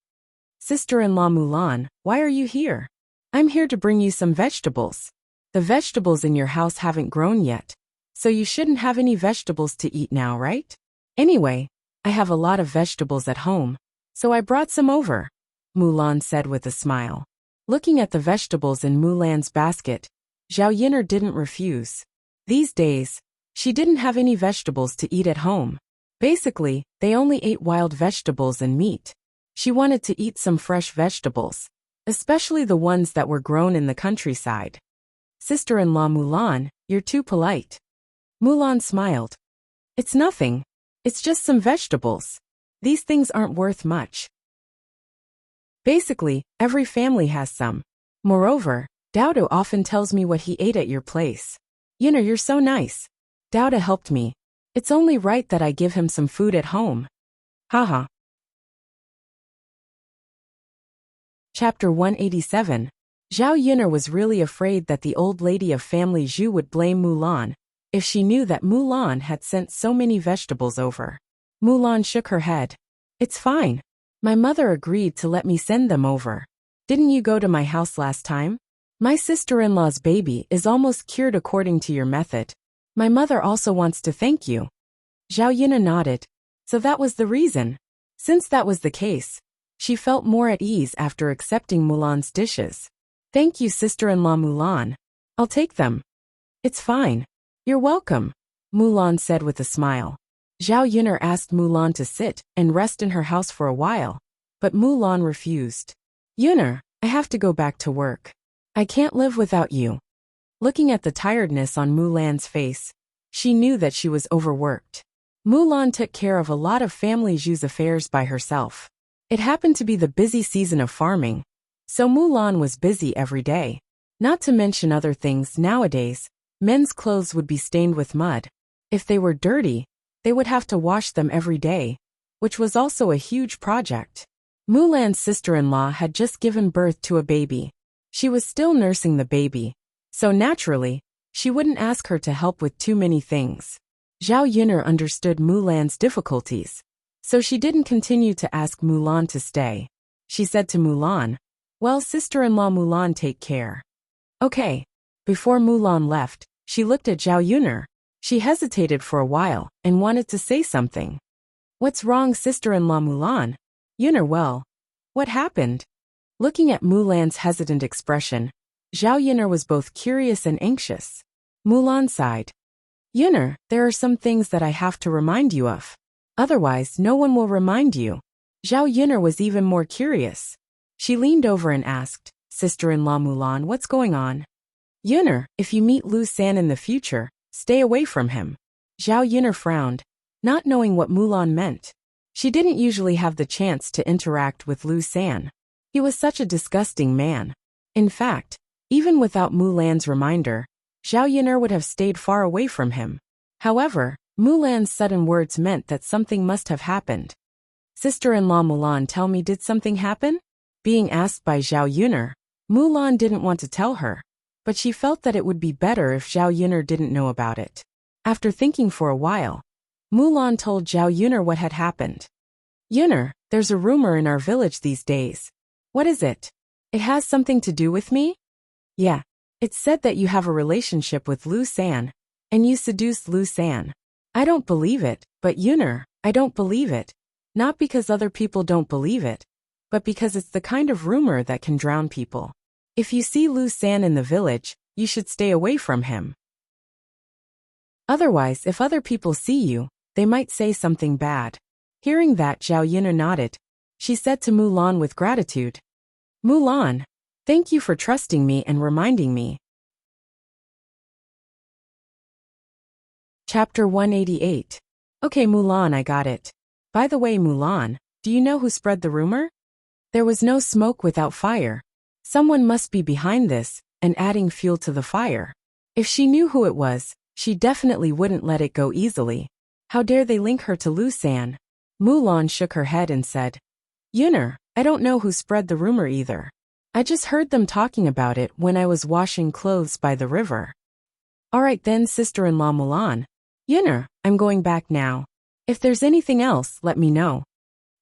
"Sister-in-law Mulan, why are you here?" "I'm here to bring you some vegetables. The vegetables in your house haven't grown yet, so you shouldn't have any vegetables to eat now, right? Anyway, I have a lot of vegetables at home, so I brought some over," Mulan said with a smile. Looking at the vegetables in Mulan's basket, Zhao Yun didn't refuse. These days, she didn't have any vegetables to eat at home. Basically, they only ate wild vegetables and meat. She wanted to eat some fresh vegetables, especially the ones that were grown in the countryside. "Sister-in-law Mulan, you're too polite." Mulan smiled. "It's nothing. It's just some vegetables. These things aren't worth much. Basically, every family has some. Moreover, Dauda often tells me what he ate at your place. You're so nice. Dauda helped me. It's only right that I give him some food at home." Haha. Chapter 187. Zhao Yun was really afraid that the old lady of family Zhu would blame Mulan if she knew that Mulan had sent so many vegetables over. Mulan shook her head. "It's fine. My mother agreed to let me send them over. Didn't you go to my house last time? My sister-in-law's baby is almost cured according to your method. My mother also wants to thank you." Zhao Yun nodded. So that was the reason. Since that was the case, she felt more at ease after accepting Mulan's dishes. "Thank you, sister-in-law Mulan. I'll take them." "It's fine. You're welcome," Mulan said with a smile. Zhao Yun asked Mulan to sit and rest in her house for a while, but Mulan refused. "Yun, I have to go back to work. I can't live without you." Looking at the tiredness on Mulan's face, she knew that she was overworked. Mulan took care of a lot of family Zhu's affairs by herself. It happened to be the busy season of farming, so Mulan was busy every day. Not to mention other things nowadays, men's clothes would be stained with mud. If they were dirty, they would have to wash them every day, which was also a huge project. Mulan's sister-in-law had just given birth to a baby. She was still nursing the baby, so naturally, she wouldn't ask her to help with too many things. Zhao Yun understood Mulan's difficulties, so she didn't continue to ask Mulan to stay. She said to Mulan, "Well, sister-in-law Mulan, take care." "Okay." Before Mulan left, she looked at Zhao Yun. She hesitated for a while and wanted to say something. "What's wrong, sister-in-law Mulan?" "Yun, well, what happened?" Looking at Mulan's hesitant expression, Zhao Yun was both curious and anxious. Mulan sighed. "Yun, there are some things that I have to remind you of. Otherwise, no one will remind you." Zhao Yun was even more curious. She leaned over and asked, "Sister-in-law Mulan, what's going on?" "Yun, if you meet Lu San in the future, stay away from him." Zhao Yun frowned, not knowing what Mulan meant. She didn't usually have the chance to interact with Lu San. He was such a disgusting man. In fact, even without Mulan's reminder, Zhao Yun would have stayed far away from him. However, Mulan's sudden words meant that something must have happened. "Sister-in-law Mulan, tell me, did something happen?" Being asked by Zhao Yun, Mulan didn't want to tell her, but she felt that it would be better if Zhao Yun didn't know about it. After thinking for a while, Mulan told Zhao Yun what had happened. "Yun, there's a rumor in our village these days." "What is it?" "It has something to do with me?" "Yeah. It's said that you have a relationship with Lu San, and you seduced Lu San." "I don't believe it, but Yun, I don't believe it. Not because other people don't believe it, but because it's the kind of rumor that can drown people. If you see Lu San in the village, you should stay away from him. Otherwise, if other people see you, they might say something bad." Hearing that, Zhao Yun nodded. She said to Mulan with gratitude, "Mulan, thank you for trusting me and reminding me." Chapter 188. "Okay, Mulan, I got it. By the way, Mulan, do you know who spread the rumor?" "There was no smoke without fire. Someone must be behind this and adding fuel to the fire. If she knew who it was, She definitely wouldn't let it go easily. How dare they link her to Lu-san? Mulan shook her head and said, Yuner, I don't know who spread the rumor either. I just heard them talking about it when I was washing clothes by the river. Alright then, sister-in-law Mulan. Yuner, I'm going back now. If there's anything else, let me know.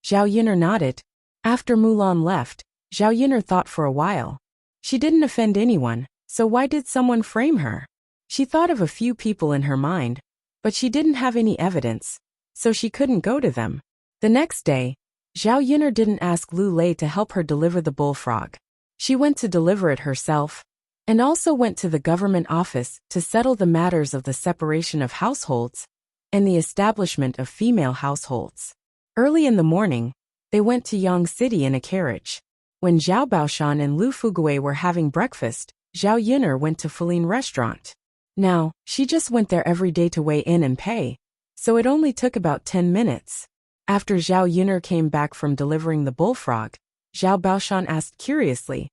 Zhao Yuner nodded. After Mulan left, Zhao Yuner thought for a while. She didn't offend anyone, so why did someone frame her? She thought of a few people in her mind, but she didn't have any evidence, so she couldn't go to them. The next day, Zhao Yuner didn't ask Lu Lei to help her deliver the bullfrog. She went to deliver it herself, and also went to the government office to settle the matters of the separation of households and the establishment of female households. Early in the morning, they went to Yang City in a carriage. When Zhao Baoshan and Lu Fugui were having breakfast, Zhao Yuner went to Feline restaurant. Now, she just went there every day to weigh in and pay, so it only took about 10 minutes. After Zhao Yuner came back from delivering the bullfrog, Zhao Baoshan asked curiously,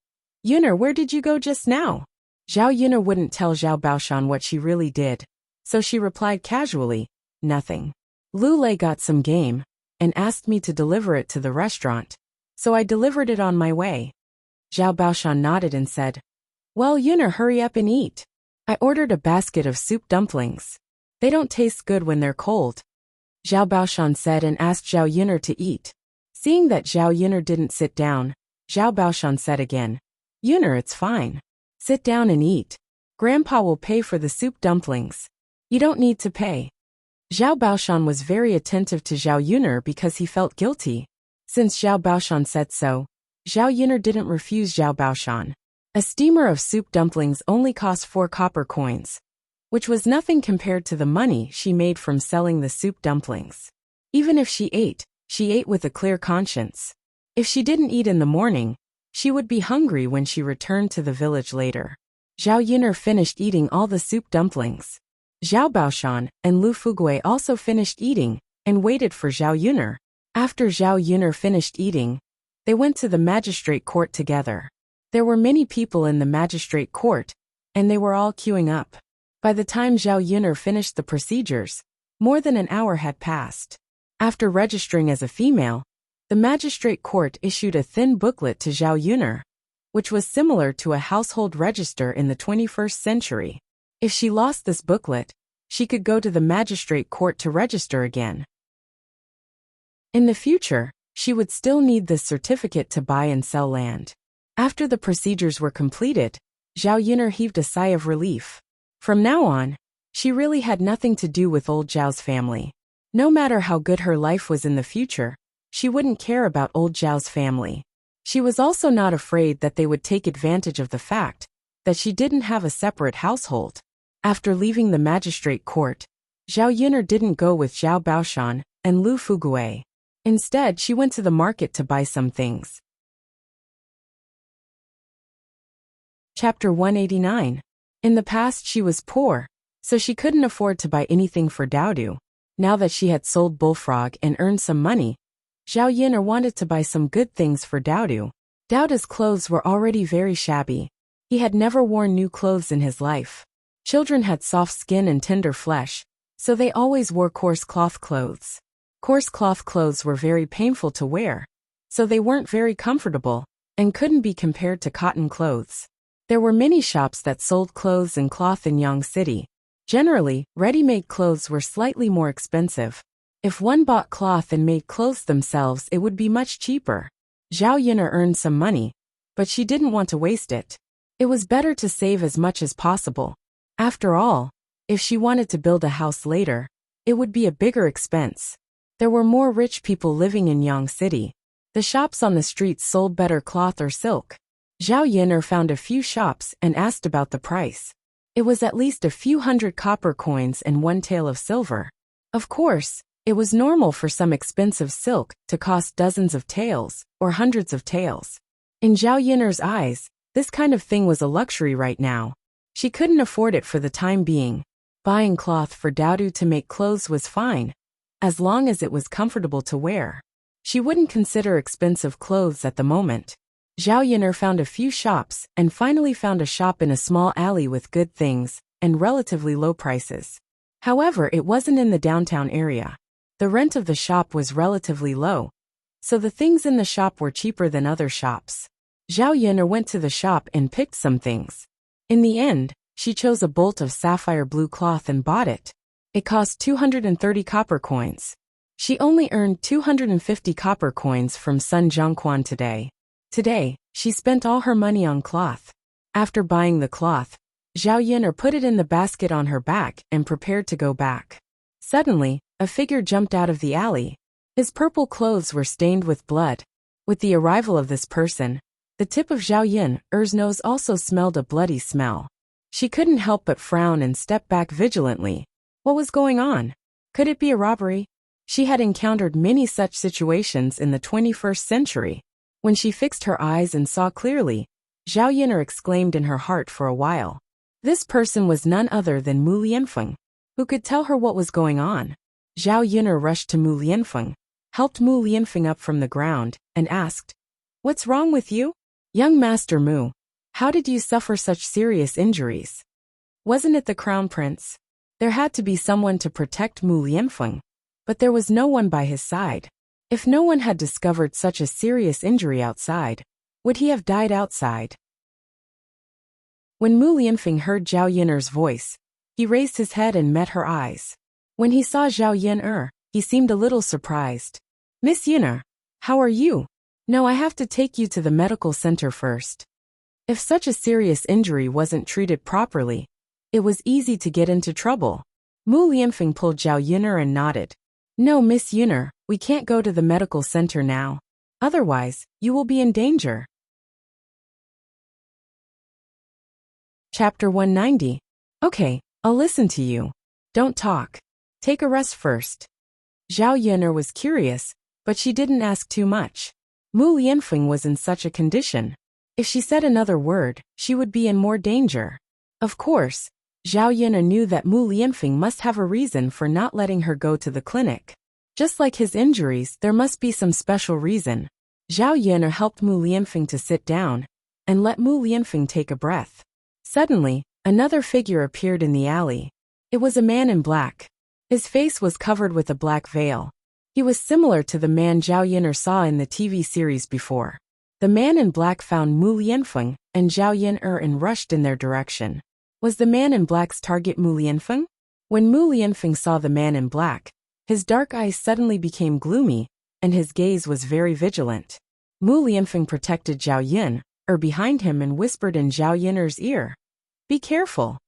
Yuner, where did you go just now? Zhao Yuner wouldn't tell Zhao Baoshan what she really did, so she replied casually, nothing. Lu Lei got some game and asked me to deliver it to the restaurant, so I delivered it on my way. Zhao Baoshan nodded and said, Well, Yuner, hurry up and eat. I ordered a basket of soup dumplings. They don't taste good when they're cold. Zhao Baoshan said and asked Zhao Yuner to eat. Seeing that Zhao Yuner didn't sit down, Zhao Baoshan said again, Yuner, it's fine. Sit down and eat. Grandpa will pay for the soup dumplings. You don't need to pay. Zhao Baoshan was very attentive to Zhao Yuner because he felt guilty. Since Zhao Baoshan said so, Zhao Yuner didn't refuse Zhao Baoshan. A steamer of soup dumplings only cost 4 copper coins, which was nothing compared to the money she made from selling the soup dumplings. Even if she ate with a clear conscience. If she didn't eat in the morning, she would be hungry when she returned to the village later. Zhao Yuner finished eating all the soup dumplings. Zhao Baoshan and Lu Fugui also finished eating and waited for Zhao Yuner. After Zhao Yuner finished eating, they went to the magistrate court together. There were many people in the magistrate court, and they were all queuing up. By the time Zhao Yuner finished the procedures, more than an hour had passed. After registering as a female, the magistrate court issued a thin booklet to Zhao Yuner, which was similar to a household register in the 21st century. If she lost this booklet, she could go to the magistrate court to register again. In the future, she would still need this certificate to buy and sell land. After the procedures were completed, Zhao Yuner heaved a sigh of relief. From now on, she really had nothing to do with old Zhao's family. No matter how good her life was in the future, she wouldn't care about old Zhao's family. She was also not afraid that they would take advantage of the fact that she didn't have a separate household. After leaving the magistrate court, Zhao Yuner didn't go with Zhao Baoshan and Lu Fugui. Instead, she went to the market to buy some things. Chapter 189. In the past she was poor, so she couldn't afford to buy anything for Daodu. Now that she had sold Bullfrog and earned some money, Zhao Yuner wanted to buy some good things for Daodu. Daodu's clothes were already very shabby. He had never worn new clothes in his life. Children had soft skin and tender flesh, so they always wore coarse cloth clothes. Coarse cloth clothes were very painful to wear, so they weren't very comfortable and couldn't be compared to cotton clothes. There were many shops that sold clothes and cloth in Yang City. Generally, ready-made clothes were slightly more expensive. If one bought cloth and made clothes themselves, it would be much cheaper. Zhao Yuner earned some money, but she didn't want to waste it. It was better to save as much as possible. After all, if she wanted to build a house later, it would be a bigger expense. There were more rich people living in Yang City. The shops on the streets sold better cloth or silk. Zhao Yuner found a few shops and asked about the price. It was at least a few hundred copper coins and 1 tael of silver. Of course, it was normal for some expensive silk to cost dozens of taels or hundreds of taels. In Zhao Yuner's eyes, this kind of thing was a luxury right now. She couldn't afford it for the time being. Buying cloth for Daodu to make clothes was fine, as long as it was comfortable to wear. She wouldn't consider expensive clothes at the moment. Zhao Yuner found a few shops and finally found a shop in a small alley with good things, and relatively low prices. However, it wasn't in the downtown area. The rent of the shop was relatively low, so the things in the shop were cheaper than other shops. Zhao Yun'er went to the shop and picked some things. In the end, she chose a bolt of sapphire blue cloth and bought it. It cost 230 copper coins. She only earned 250 copper coins from Sun Zhongquan today. Today, she spent all her money on cloth. After buying the cloth, Zhao Yun'er put it in the basket on her back and prepared to go back. Suddenly, a figure jumped out of the alley. His purple clothes were stained with blood. With the arrival of this person, the tip of Zhao Yun'er's nose also smelled a bloody smell. She couldn't help but frown and step back vigilantly. What was going on? Could it be a robbery? She had encountered many such situations in the 21st century. When she fixed her eyes and saw clearly, Zhao Yun'er exclaimed in her heart for a while. This person was none other than Mu Lianfeng, who could tell her what was going on. Zhao Yun'er rushed to Mu Lianfeng, helped Mu Lianfeng up from the ground, and asked, "What's wrong with you? Young Master Mu, how did you suffer such serious injuries? Wasn't it the crown prince?" There had to be someone to protect Mu Lianfeng, but there was no one by his side. If no one had discovered such a serious injury outside, would he have died outside? When Mu Lianfeng heard Zhao Yun'er's voice, he raised his head and met her eyes. When he saw Zhao Yun'er, he seemed a little surprised. "Miss Yun'er, how are you?" "No, I have to take you to the medical center first." If such a serious injury wasn't treated properly, it was easy to get into trouble. Mu Lianfeng pulled Zhao Yun'er and nodded. "No, Miss Yun'er, we can't go to the medical center now. Otherwise, you will be in danger." Chapter 190. Okay, I'll listen to you. Don't talk. Take a rest first. Zhao Yun'er was curious, but she didn't ask too much. Mu Lianfeng was in such a condition. If she said another word, she would be in more danger. Of course, Zhao Yun'er knew that Mu Lianfeng must have a reason for not letting her go to the clinic. Just like his injuries, there must be some special reason. Zhao Yun'er helped Mu Lianfeng to sit down and let Mu Lianfeng take a breath. Suddenly, another figure appeared in the alley. It was a man in black. His face was covered with a black veil. He was similar to the man Zhao Yun'er saw in the TV series before. The man in black found Mu Lianfeng and Zhao Yun'er and rushed in their direction. Was the man in black's target Mu Lianfeng? When Mu Lianfeng saw the man in black, his dark eyes suddenly became gloomy, and his gaze was very vigilant. Mu Lianfeng protected Zhao Yun'er behind him and whispered in Zhao Yun'er's ear, "Be careful."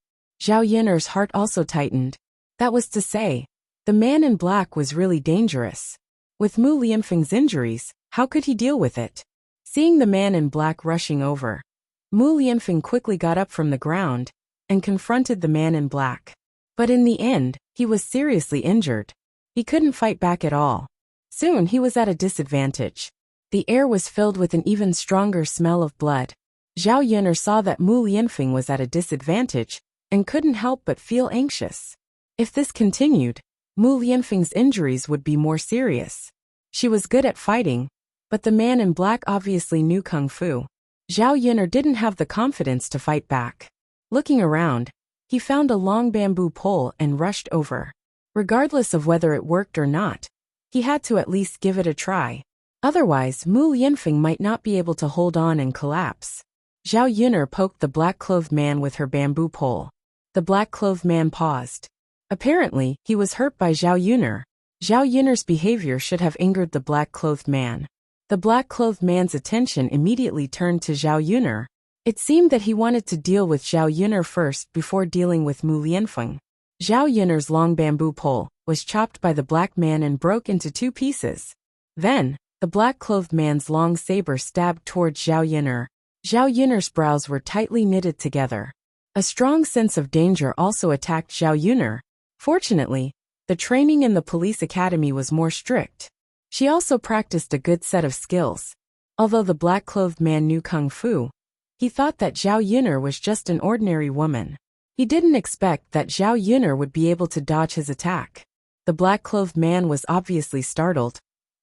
Zhao Yun'er's heart also tightened. That was to say, the man in black was really dangerous. With Mu Lianfeng's injuries, how could he deal with it? Seeing the man in black rushing over, Mu Lianfeng quickly got up from the ground and confronted the man in black. But in the end, he was seriously injured. He couldn't fight back at all. Soon he was at a disadvantage. The air was filled with an even stronger smell of blood. Zhao Yun'er saw that Mu Lianfeng was at a disadvantage and couldn't help but feel anxious. If this continued, Mu Lianfeng's injuries would be more serious. She was good at fighting, but the man in black obviously knew kung fu. Zhao Yun'er didn't have the confidence to fight back. Looking around, he found a long bamboo pole and rushed over. Regardless of whether it worked or not, he had to at least give it a try. Otherwise, Mu Lianfeng might not be able to hold on and collapse. Zhao Yun'er poked the black-clothed man with her bamboo pole. The black-clothed man paused. Apparently, he was hurt by Zhao Yun'er. Zhao Yun'er's behavior should have angered the black-clothed man. The black-clothed man's attention immediately turned to Zhao Yun'er. It seemed that he wanted to deal with Zhao Yun'er first before dealing with Mu Lianfeng. Zhao Yun'er's long bamboo pole was chopped by the black man and broke into 2 pieces. Then, the black-clothed man's long saber stabbed towards Zhao Yun'er. Zhao Yun'er's brows were tightly knitted together. A strong sense of danger also attacked Zhao Yun'er. Fortunately, the training in the police academy was more strict. She also practiced a good set of skills. Although the black-clothed man knew kung fu, he thought that Zhao Yun'er was just an ordinary woman. He didn't expect that Zhao Yun'er would be able to dodge his attack. The black-clothed man was obviously startled,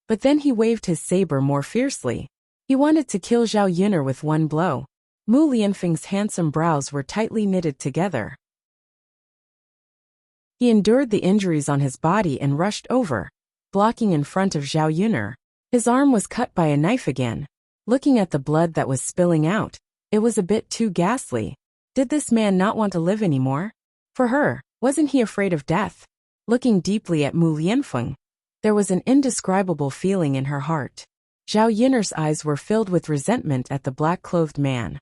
but then he waved his saber more fiercely. He wanted to kill Zhao Yun'er with one blow. Mu Lianfeng's handsome brows were tightly knitted together. He endured the injuries on his body and rushed over, blocking in front of Zhao Yun'er. His arm was cut by a knife again. Looking at the blood that was spilling out, it was a bit too ghastly. Did this man not want to live anymore? For her, wasn't he afraid of death? Looking deeply at Mu Lianfeng, there was an indescribable feeling in her heart. Zhao Yun'er's eyes were filled with resentment at the black-clothed man.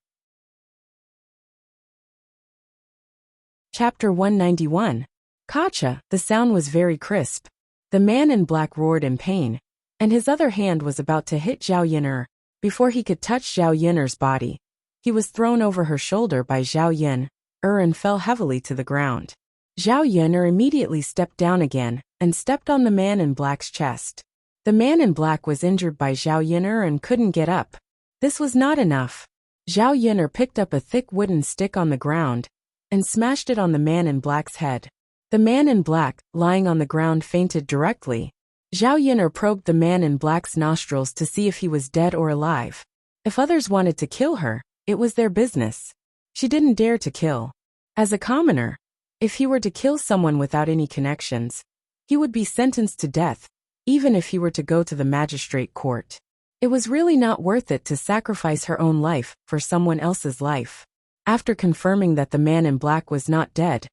Chapter 191. Kacha, the sound was very crisp. The man in black roared in pain, and his other hand was about to hit Zhao Yun'er. Before he could touch Zhao Yun'er's body, he was thrown over her shoulder by Zhao Yun'er and fell heavily to the ground. Zhao Yun'er immediately stepped down again and stepped on the man in black's chest. The man in black was injured by Zhao Yun'er and couldn't get up. This was not enough. Zhao Yun'er picked up a thick wooden stick on the ground and smashed it on the man in black's head. The man in black, lying on the ground, fainted directly. Zhao Yun'er probed the man in black's nostrils to see if he was dead or alive. If others wanted to kill her, it was their business. She didn't dare to kill. As a commoner, if he were to kill someone without any connections, he would be sentenced to death, even if he were to go to the magistrate court. It was really not worth it to sacrifice her own life for someone else's life. After confirming that the man in black was not dead,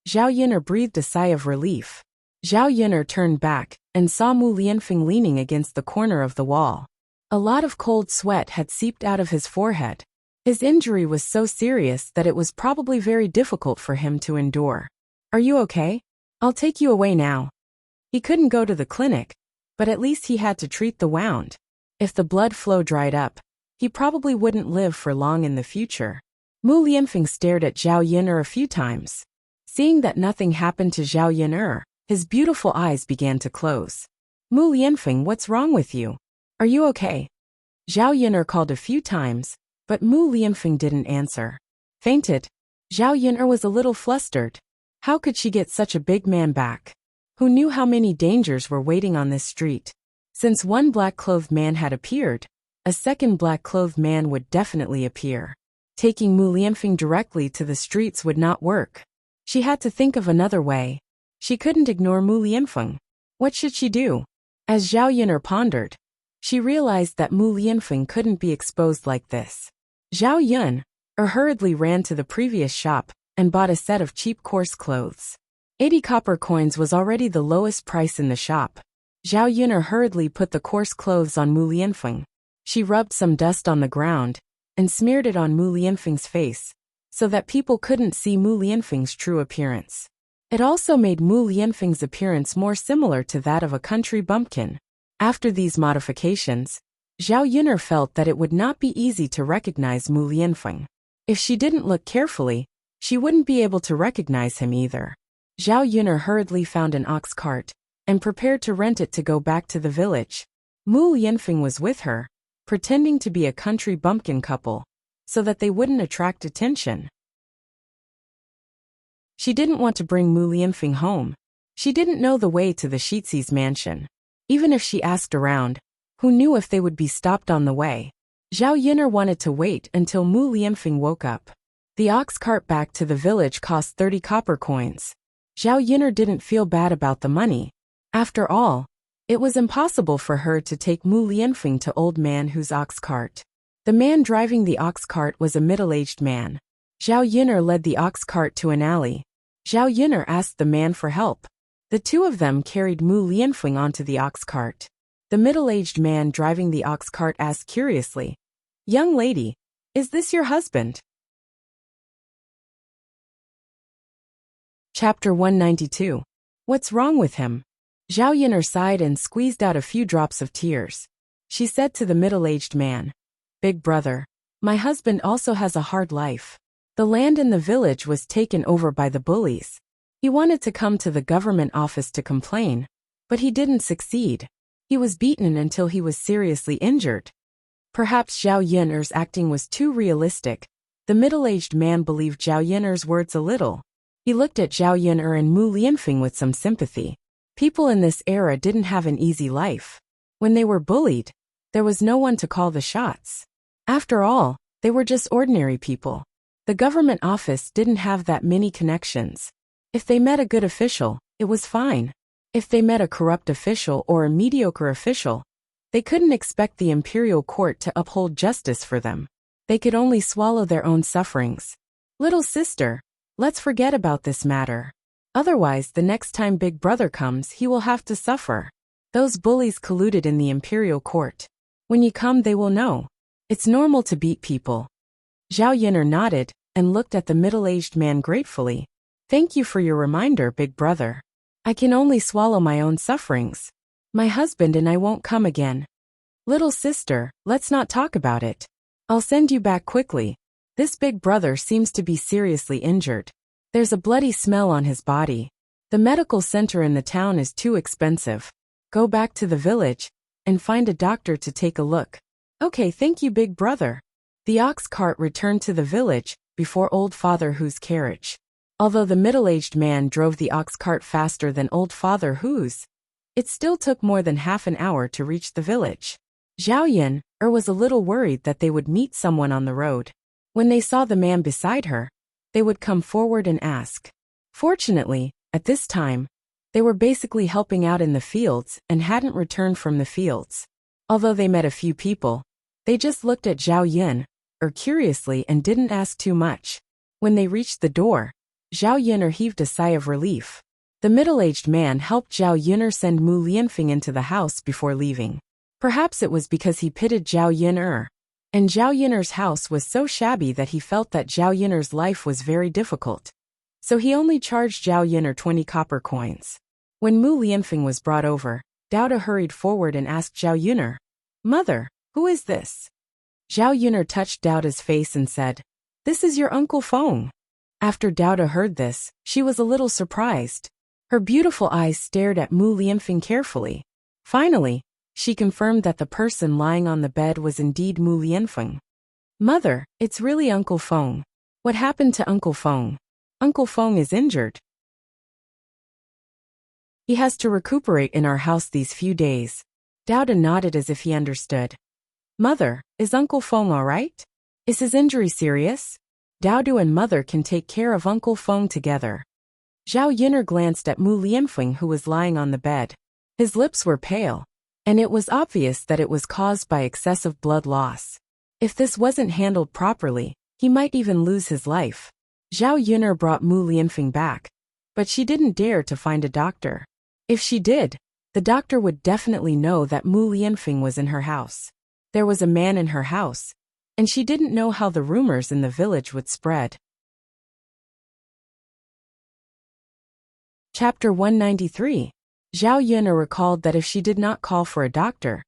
Zhao Yun'er breathed a sigh of relief. Zhao Yun'er turned back and saw Mu Lianfeng leaning against the corner of the wall. A lot of cold sweat had seeped out of his forehead. His injury was so serious that it was probably very difficult for him to endure. "Are you okay? I'll take you away now." He couldn't go to the clinic, but at least he had to treat the wound. If the blood flow dried up, he probably wouldn't live for long in the future. Mu Lianfeng stared at Zhao Yun'er a few times. Seeing that nothing happened to Zhao Yun'er, his beautiful eyes began to close. "Mu Lianfeng, what's wrong with you? Are you okay?" Zhao Yun'er called a few times, but Mu Lianfeng didn't answer. Fainted? Zhao Yun'er was a little flustered. How could she get such a big man back? Who knew how many dangers were waiting on this street? Since one black-clothed man had appeared, a second black-clothed man would definitely appear. Taking Mu Lianfeng directly to the streets would not work. She had to think of another way. She couldn't ignore Mu Lianfeng. What should she do? As Zhao Yun'er pondered, she realized that Mu Lianfeng couldn't be exposed like this. Zhao Yun'er hurriedly ran to the previous shop and bought a set of cheap coarse clothes. 80 copper coins was already the lowest price in the shop. Zhao Yun'er hurriedly put the coarse clothes on Mu Lianfeng. She rubbed some dust on the ground and smeared it on Mu Lianfeng's face, so that people couldn't see Mu Lianfeng's true appearance. It also made Mu Lianfeng's appearance more similar to that of a country bumpkin. After these modifications, Zhao Yun'er felt that it would not be easy to recognize Mu Lianfeng. If she didn't look carefully, she wouldn't be able to recognize him either. Zhao Yun'er hurriedly found an ox cart and prepared to rent it to go back to the village. Mu Lianfeng was with her, pretending to be a country bumpkin couple, so that they wouldn't attract attention. She didn't want to bring Mu Lianfeng home. She didn't know the way to the Shizi's mansion. Even if she asked around, who knew if they would be stopped on the way? Zhao Yun'er wanted to wait until Mu Lianfeng woke up. The ox cart back to the village cost 30 copper coins. Zhao Yun'er didn't feel bad about the money. After all, it was impossible for her to take Mu Lianfeng to old man whose ox cart. The man driving the ox cart was a middle-aged man. Zhao Yun'er led the ox cart to an alley. Zhao Yun'er asked the man for help. The two of them carried Mu Lianfeng onto the ox cart. The middle-aged man driving the ox cart asked curiously, "Young lady, is this your husband?" Chapter 192. What's wrong with him? Zhao Yun'er sighed and squeezed out a few drops of tears. She said to the middle-aged man, "Big brother, my husband also has a hard life. The land in the village was taken over by the bullies. He wanted to come to the government office to complain, but he didn't succeed. He was beaten until he was seriously injured." Perhaps Zhao Yun'er's acting was too realistic. The middle-aged man believed Zhao Yun'er's words a little. He looked at Zhao Yun'er and Mu Lianfeng with some sympathy. People in this era didn't have an easy life. When they were bullied, there was no one to call the shots. After all, they were just ordinary people. The government office didn't have that many connections. If they met a good official, it was fine. If they met a corrupt official or a mediocre official, they couldn't expect the imperial court to uphold justice for them. They could only swallow their own sufferings. Little sister, let's forget about this matter. Otherwise, the next time Big Brother comes, he will have to suffer. Those bullies colluded in the imperial court. When you come, they will know. It's normal to beat people. Zhao Yin'er nodded and looked at the middle-aged man gratefully. Thank you for your reminder, Big Brother. I can only swallow my own sufferings. My husband and I won't come again. Little sister, let's not talk about it. I'll send you back quickly. This Big Brother seems to be seriously injured. There's a bloody smell on his body. The medical center in the town is too expensive. Go back to the village and find a doctor to take a look. Okay, thank you, Big Brother. The ox cart returned to the village before Old Father Hu's carriage. Although the middle-aged man drove the ox cart faster than Old Father Hu's, it still took more than half an hour to reach the village. Zhao Yin'er was a little worried that they would meet someone on the road. When they saw the man beside her, they would come forward and ask. Fortunately, at this time, they were basically helping out in the fields and hadn't returned from the fields. Although they met a few people, they just looked at Zhao Yin'er curiously and didn't ask too much. When they reached the door, Zhao Yin'er heaved a sigh of relief. The middle-aged man helped Zhao Yin'er send Mu Lianfeng into the house before leaving. Perhaps it was because he pitied Zhao Yin'er, and Zhao Yin'er's house was so shabby that he felt that Zhao Yin'er's life was very difficult. So he only charged Zhao Yin'er 20 copper coins. When Mu Lianfeng was brought over, Dao hurried forward and asked Zhao Yin'er, Mother, who is this? Zhao Yin'er touched Dao's face and said, This is your Uncle Feng. After Dao heard this, she was a little surprised. Her beautiful eyes stared at Mu Lianfeng carefully. Finally, she confirmed that the person lying on the bed was indeed Mu Lianfeng. Mother, it's really Uncle Feng. What happened to Uncle Feng? Uncle Feng is injured. He has to recuperate in our house these few days. Dao nodded as if he understood. Mother, is Uncle Feng all right? Is his injury serious? Dao and Mother can take care of Uncle Feng together. Zhao Yin'er glanced at Mu Lianfeng, who was lying on the bed. His lips were pale, and it was obvious that it was caused by excessive blood loss. If this wasn't handled properly, he might even lose his life. Zhao Yin'er brought Mu Lianfeng back, but she didn't dare to find a doctor. If she did, the doctor would definitely know that Mu Lianfeng was in her house. There was a man in her house, and she didn't know how the rumors in the village would spread. Chapter 193. Zhao Yin'er recalled that if she did not call for a doctor,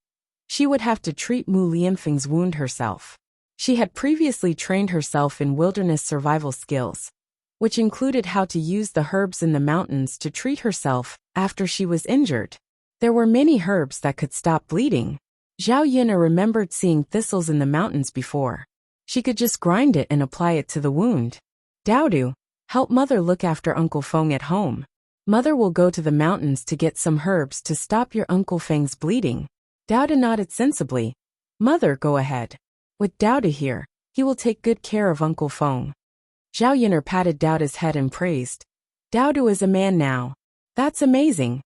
she would have to treat Mu Lianfeng's wound herself. She had previously trained herself in wilderness survival skills, which included how to use the herbs in the mountains to treat herself after she was injured. There were many herbs that could stop bleeding. Zhao Yin'er remembered seeing thistles in the mountains before. She could just grind it and apply it to the wound. Dao, help Mother look after Uncle Feng at home. Mother will go to the mountains to get some herbs to stop your Uncle Feng's bleeding. Dao nodded sensibly. Mother, go ahead. With Dao here, he will take good care of Uncle Feng. Zhao Yin'er patted Dao's head and praised. Dao is a man now. That's amazing.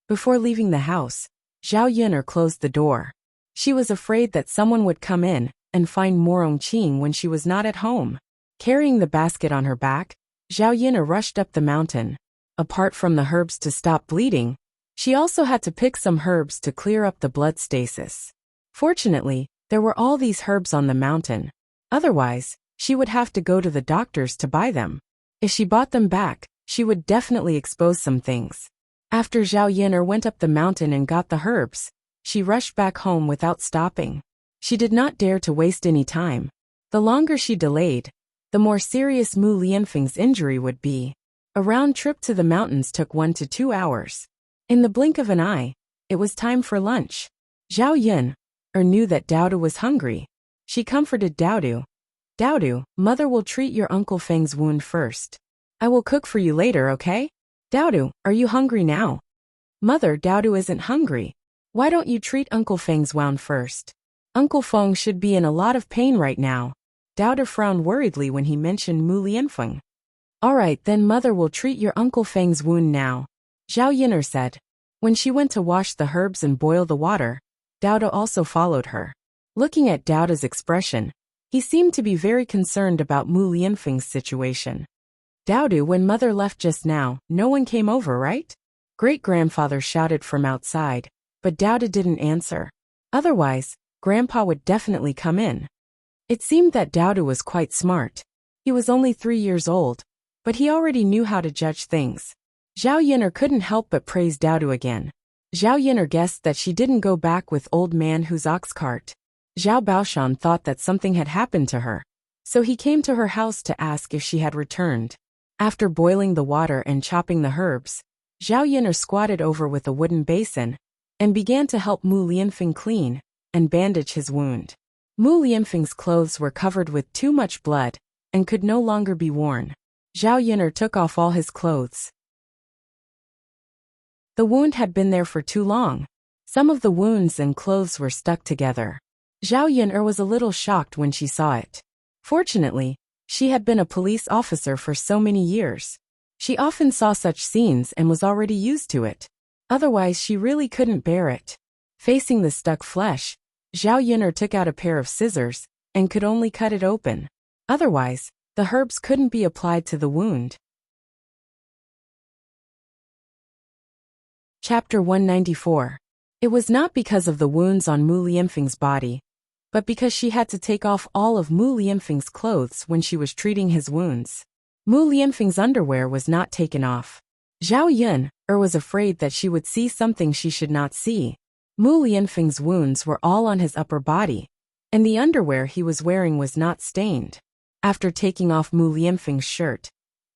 Before leaving the house, Zhao Yin'er closed the door. She was afraid that someone would come in and find Morong Qing when she was not at home. Carrying the basket on her back, Zhao Yin'er rushed up the mountain. Apart from the herbs to stop bleeding, she also had to pick some herbs to clear up the blood stasis. Fortunately, there were all these herbs on the mountain. Otherwise, she would have to go to the doctors to buy them. If she bought them back, she would definitely expose some things. After Zhao Yin'er went up the mountain and got the herbs, she rushed back home without stopping. She did not dare to waste any time. The longer she delayed, the more serious Mu Lianfeng's injury would be. A round trip to the mountains took 1 to 2 hours. In the blink of an eye, it was time for lunch. Zhao Yin'er knew that Dao was hungry. She comforted Dao. Dao, Mother will treat your Uncle Feng's wound first. I will cook for you later, okay? Dao, are you hungry now? Mother, Dao isn't hungry. Why don't you treat Uncle Feng's wound first? Uncle Feng should be in a lot of pain right now. Dao frowned worriedly when he mentioned Mu Lianfeng. Alright, then mother will treat your Uncle Feng's wound now, Zhao Yin'er said. When she went to wash the herbs and boil the water, Dowda also followed her. Looking at Dowda's expression, he seemed to be very concerned about Mu Lianfeng's situation. Dowda, when mother left just now, no one came over, right? Great-grandfather shouted from outside, but Dowda didn't answer. Otherwise, Grandpa would definitely come in. It seemed that Dowda was quite smart. He was only 3 years old, but he already knew how to judge things. Zhao Yin'er couldn't help but praise Dowda again. Zhao Yin'er guessed that she didn't go back with old man whose ox cart. Zhao Baoshan thought that something had happened to her, so he came to her house to ask if she had returned. After boiling the water and chopping the herbs, Zhao Yin'er squatted over with a wooden basin and began to help Mu Lianfeng clean and bandage his wound. Mu Lianfeng's clothes were covered with too much blood and could no longer be worn. Zhao Yin'er took off all his clothes. The wound had been there for too long. Some of the wounds and clothes were stuck together. Zhao Yin'er was a little shocked when she saw it. Fortunately, she had been a police officer for so many years. She often saw such scenes and was already used to it. Otherwise, she really couldn't bear it. Facing the stuck flesh, Zhao Yin'er took out a pair of scissors and could only cut it open. Otherwise, the herbs couldn't be applied to the wound. Chapter 194. It was not because of the wounds on Mu Lianfeng's body, but because she had to take off all of Mu Lianfeng's clothes when she was treating his wounds. Mu Lianfeng's underwear was not taken off. Zhao Yin'er was afraid that she would see something she should not see. Mu Lianfeng's wounds were all on his upper body, and the underwear he was wearing was not stained. After taking off Mu Lianfeng's shirt,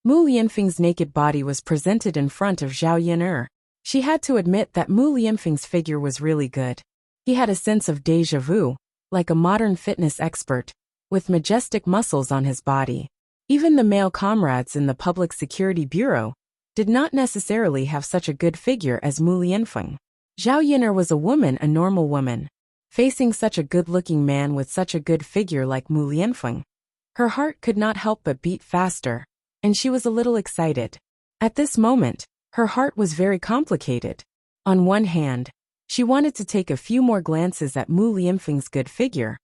Mu Lianfeng's naked body was presented in front of Zhao Yin'er. She had to admit that Mu Lianfeng's figure was really good. He had a sense of déjà vu, like a modern fitness expert, with majestic muscles on his body. Even the male comrades in the Public Security Bureau did not necessarily have such a good figure as Mu Lianfeng. Zhao Yin'er was a woman, a normal woman. Facing such a good-looking man with such a good figure like Mu Lianfeng, her heart could not help but beat faster, and she was a little excited. At this moment, her heart was very complicated. On one hand, she wanted to take a few more glances at Mu Lianfeng's good figure,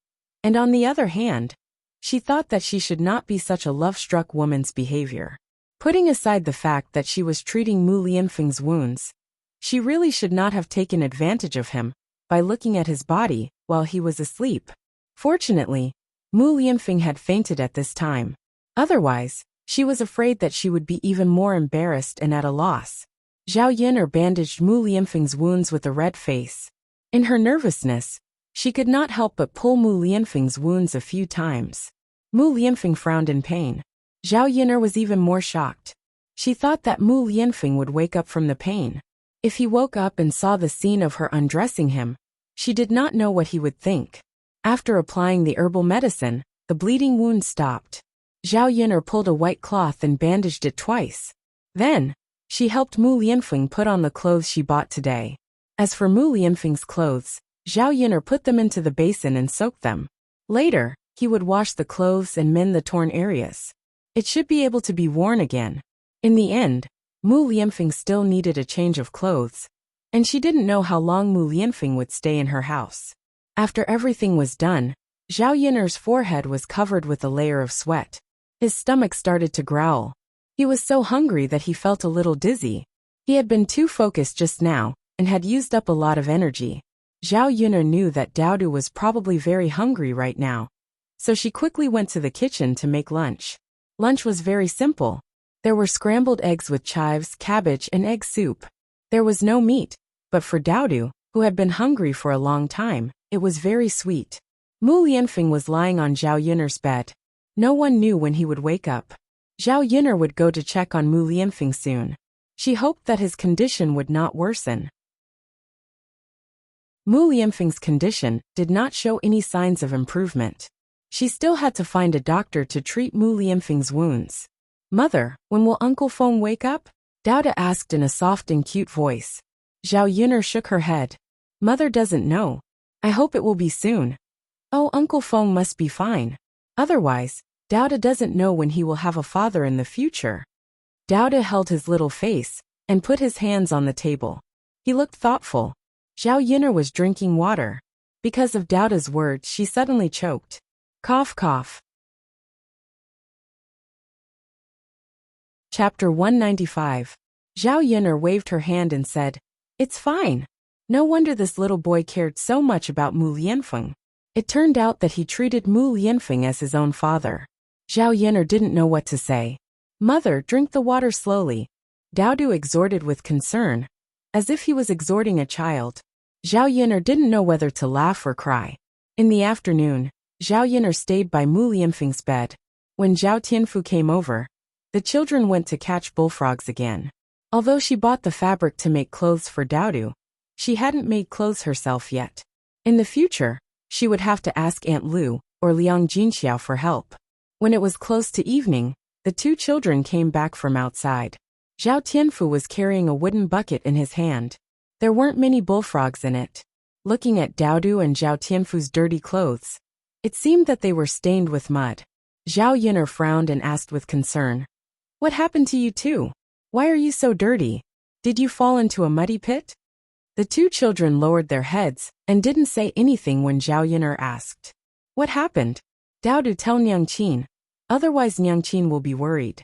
and on the other hand, she thought that she should not be such a love-struck woman's behavior. Putting aside the fact that she was treating Mu Lianfeng's wounds, she really should not have taken advantage of him by looking at his body while he was asleep. Fortunately, Mu Lianfeng had fainted at this time. Otherwise, she was afraid that she would be even more embarrassed and at a loss. Zhao Yin'er bandaged Mu Lianfeng's wounds with a red face. In her nervousness, she could not help but pull Mu Lianfeng's wounds a few times. Mu Lianfeng frowned in pain. Zhao Yin'er was even more shocked. She thought that Mu Lianfeng would wake up from the pain. If he woke up and saw the scene of her undressing him, she did not know what he would think. After applying the herbal medicine, the bleeding wound stopped. Zhao Yin'er pulled a white cloth and bandaged it twice. Then, she helped Mu Lianfeng put on the clothes she bought today. As for Mu Lianfeng's clothes, Zhao Yin'er put them into the basin and soaked them. Later, he would wash the clothes and mend the torn areas. It should be able to be worn again. In the end, Mu Lianfeng still needed a change of clothes, and she didn't know how long Mu Lianfeng would stay in her house. After everything was done, Zhao Yin'er's forehead was covered with a layer of sweat. His stomach started to growl. He was so hungry that he felt a little dizzy. He had been too focused just now, and had used up a lot of energy. Zhao Yin'er knew that Dowda was probably very hungry right now, so she quickly went to the kitchen to make lunch. Lunch was very simple. There were scrambled eggs with chives, cabbage, and egg soup. There was no meat, but for Dowda, who had been hungry for a long time, it was very sweet. Mu Lianfeng was lying on Zhao Yin'er's bed. No one knew when he would wake up. Zhao Yin'er would go to check on Mu Lianfeng soon. She hoped that his condition would not worsen. Mu Lianfeng's condition did not show any signs of improvement. She still had to find a doctor to treat Mu Lianfeng's wounds. "Mother, when will Uncle Feng wake up?" Dowda asked in a soft and cute voice. Zhao Yin'er shook her head. "Mother doesn't know. I hope it will be soon." "Oh, Uncle Feng must be fine. Otherwise, Dowda doesn't know when he will have a father in the future." Dowda held his little face and put his hands on the table. He looked thoughtful. Zhao Yin'er was drinking water. Because of Dowda's words, she suddenly choked. Cough, cough. Chapter 195. Zhao Yin'er waved her hand and said, "It's fine." No wonder this little boy cared so much about Mu Lianfeng. It turned out that he treated Mu Lianfeng as his own father. Zhao Yin'er didn't know what to say. "Mother, drink the water slowly," Daodu exhorted with concern, as if he was exhorting a child. Zhao Yin'er didn't know whether to laugh or cry. In the afternoon, Zhao Yin'er stayed by Mu Lianfeng's bed. When Zhao Tianfu came over, the children went to catch bullfrogs again. Although she bought the fabric to make clothes for Daodu, she hadn't made clothes herself yet. In the future, she would have to ask Aunt Lu or Liang Jinxiao for help. When it was close to evening, the two children came back from outside. Zhao Tianfu was carrying a wooden bucket in his hand. There weren't many bullfrogs in it. Looking at Daodu and Zhao Tianfu's dirty clothes, it seemed that they were stained with mud. Zhao Yin'er frowned and asked with concern, "What happened to you two? Why are you so dirty? Did you fall into a muddy pit?" The two children lowered their heads and didn't say anything when Zhao Yin'er asked, "What happened? Daodu, tell Nyangqin. Otherwise Nyangqin will be worried."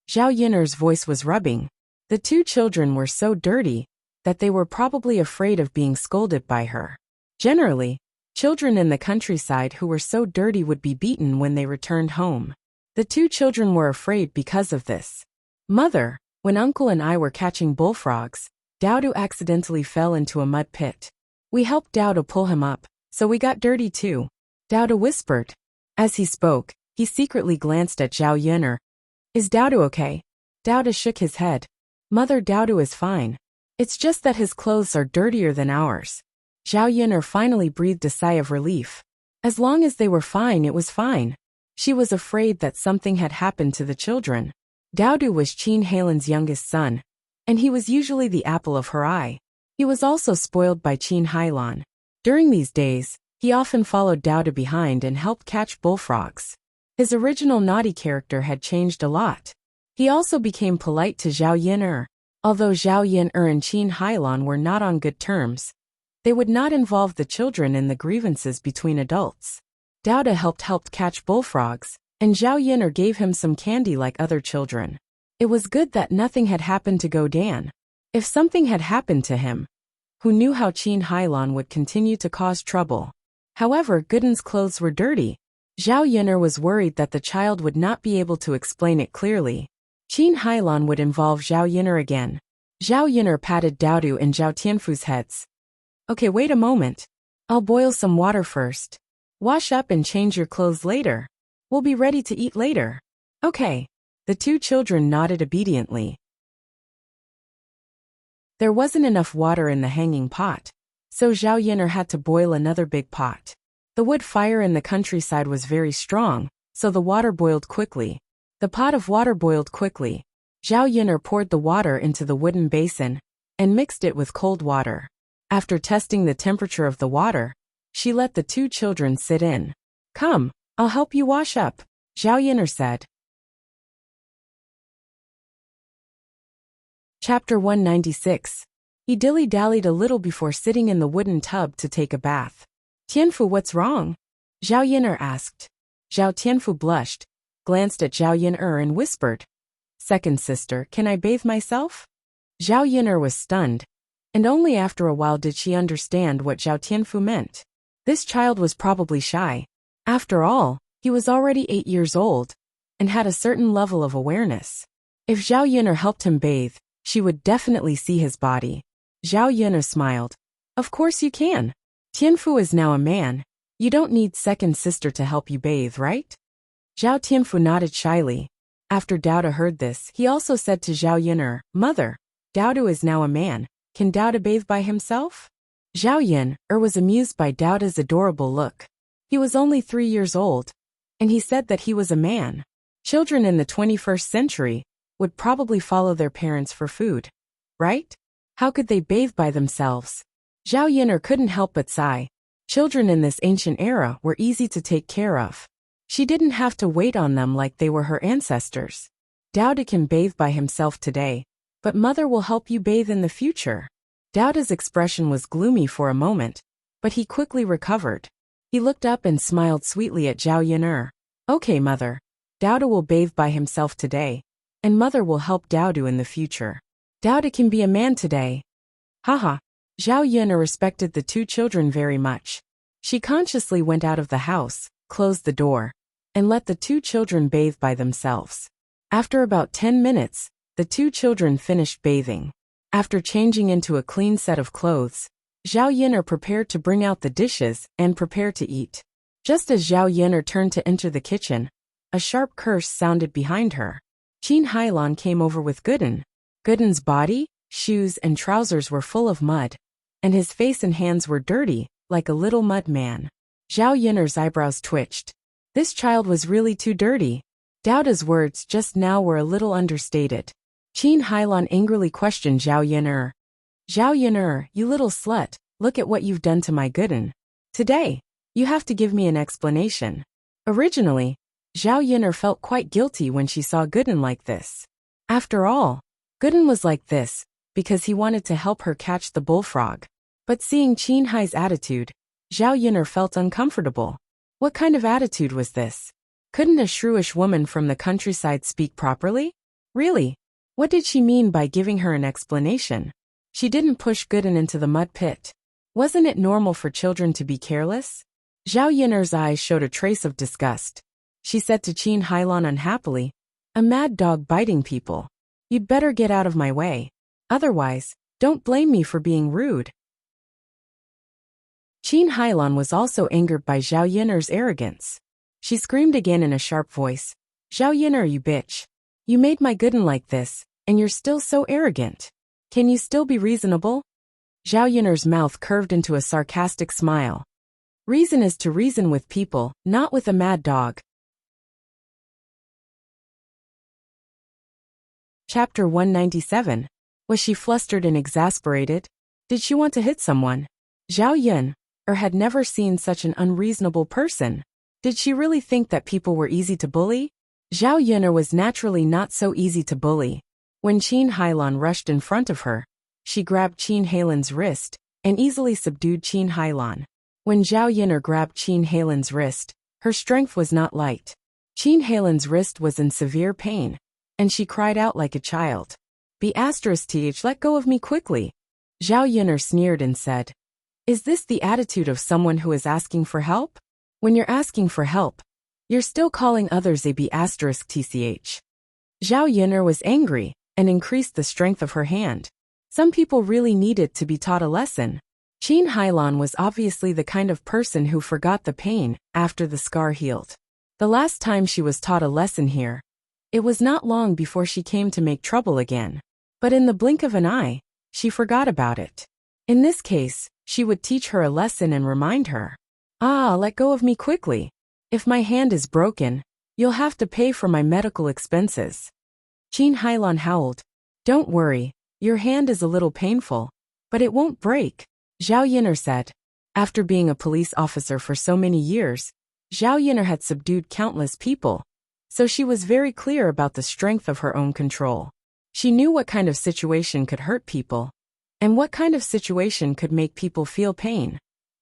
Zhao Yin'er's voice was rubbing. The two children were so dirty that they were probably afraid of being scolded by her. Generally, children in the countryside who were so dirty would be beaten when they returned home. The two children were afraid because of this. "Mother, when Uncle and I were catching bullfrogs, Daodu accidentally fell into a mud pit. We helped Daodu pull him up, so we got dirty too," Daodu whispered. As he spoke, he secretly glanced at Zhao Yin'er. "Is Daodu okay?" Daodu shook his head. "Mother, Daodu is fine. It's just that his clothes are dirtier than ours." Zhao Yin'er finally breathed a sigh of relief. As long as they were fine, it was fine. She was afraid that something had happened to the children. Daodu was Qin Heilan's youngest son, and he was usually the apple of her eye. He was also spoiled by Qin Heilan. During these days, he often followed Daodu behind and helped catch bullfrogs. His original naughty character had changed a lot. He also became polite to Zhao Yin'er. Although Zhao Yin'er and Qin Heilan were not on good terms, they would not involve the children in the grievances between adults. Daodu helped catch bullfrogs, and Zhao Yin'er gave him some candy like other children. It was good that nothing had happened to Godan. If something had happened to him, who knew how Qin Heilan would continue to cause trouble. However, Godan's clothes were dirty. Zhao Yin'er was worried that the child would not be able to explain it clearly. Qin Heilan would involve Zhao Yin'er again. Zhao Yin'er patted Daodu and Zhao Tianfu's heads. "Okay, wait a moment. I'll boil some water first. Wash up and change your clothes later. We'll be ready to eat later." "Okay." The two children nodded obediently. There wasn't enough water in the hanging pot, so Zhao Yin'er had to boil another big pot. The wood fire in the countryside was very strong, so the water boiled quickly. The pot of water boiled quickly. Zhao Yin'er poured the water into the wooden basin and mixed it with cold water. After testing the temperature of the water, she let the two children sit in. "Come, I'll help you wash up," Zhao Yin'er said. Chapter 196. He dilly-dallied a little before sitting in the wooden tub to take a bath. "Tianfu, what's wrong?" Zhao Yin'er asked. Zhao Tianfu blushed, glanced at Zhao Yin'er and whispered, "Second sister, can I bathe myself?" Zhao Yin'er was stunned, and only after a while did she understand what Zhao Tianfu meant. This child was probably shy. After all, he was already 8 years old, and had a certain level of awareness. If Zhao Yin'er helped him bathe, she would definitely see his body. Zhao Yin'er smiled. "Of course you can. Tianfu is now a man. You don't need second sister to help you bathe, right?" Zhao Tianfu nodded shyly. After Daodu heard this, he also said to Zhao Yin'er, "Mother, Daodu is now a man. Can Daodu bathe by himself?" Zhao Yin'er was amused by Daodu's adorable look. He was only 3 years old, and he said that he was a man. Children in the 21st century would probably follow their parents for food, right? How could they bathe by themselves? Zhao Yin'er couldn't help but sigh. Children in this ancient era were easy to take care of. She didn't have to wait on them like they were her ancestors. Dowda can bathe by himself today, but mother will help you bathe in the future. Dowda's expression was gloomy for a moment, but he quickly recovered. He looked up and smiled sweetly at Zhao Yun'er. Okay, mother. Dowda will bathe by himself today, and mother will help Dowda in the future. Dowda can be a man today. Haha. Zhao Yun'er respected the two children very much. She consciously went out of the house, closed the door, and let the two children bathe by themselves. After about 10 minutes, the two children finished bathing. After changing into a clean set of clothes, Zhao Yun'er prepared to bring out the dishes and prepare to eat. Just as Zhao Yun'er turned to enter the kitchen, a sharp curse sounded behind her. Qin Hailan came over with Gooden. Gooden's body, shoes and trousers were full of mud, and his face and hands were dirty, like a little mud man. Zhao Yun'er's eyebrows twitched. This child was really too dirty. Dowda's words just now were a little understated. Qin Hailan angrily questioned Zhao Yun'er. Zhao Yun'er, you little slut, look at what you've done to my Gooden. Today, you have to give me an explanation. Originally, Zhao Yun'er felt quite guilty when she saw Gooden like this. After all, Gooden was like this because he wanted to help her catch the bullfrog. But seeing Qin Hai's attitude, Zhao Yun'er felt uncomfortable. What kind of attitude was this? Couldn't a shrewish woman from the countryside speak properly? Really? What did she mean by giving her an explanation? She didn't push Gooden into the mud pit. Wasn't it normal for children to be careless? Zhao Yun'er's eyes showed a trace of disgust. She said to Qin Hailan unhappily, a mad dog biting people. You'd better get out of my way. Otherwise, don't blame me for being rude. Qin Hailan was also angered by Zhao Yun'er's arrogance. She screamed again in a sharp voice, Zhao Yun'er, you bitch. You made my Gooden like this, and you're still so arrogant. Can you still be reasonable? Zhao Yun'er's mouth curved into a sarcastic smile. Reason is to reason with people, not with a mad dog. Chapter 197. Was she flustered and exasperated? Did she want to hit someone? Zhao Yun'er had never seen such an unreasonable person. Did she really think that people were easy to bully? Zhao Yun'er was naturally not so easy to bully. When Qin Hailan rushed in front of her, she grabbed Qin Hailan's wrist and easily subdued Qin Hailan. When Zhao Yun'er grabbed Qin Hailan's wrist, her strength was not light. Qin Hailan's wrist was in severe pain, and she cried out like a child. Th, let go of me quickly. Zhao Yun'er sneered and said, is this the attitude of someone who is asking for help? When you're asking for help, you're still calling others a b*****. Zhao Yun'er was angry and increased the strength of her hand. Some people really needed to be taught a lesson. Qin Hailan was obviously the kind of person who forgot the pain after the scar healed. The last time she was taught a lesson here, it was not long before she came to make trouble again. But in the blink of an eye, she forgot about it. In this case, she would teach her a lesson and remind her. Let go of me quickly. If my hand is broken, you'll have to pay for my medical expenses. Qin Hailan howled. Don't worry, your hand is a little painful, but it won't break, Zhao Yun'er said. After being a police officer for so many years, Zhao Yun'er had subdued countless people, so she was very clear about the strength of her own control. She knew what kind of situation could hurt people, and what kind of situation could make people feel pain,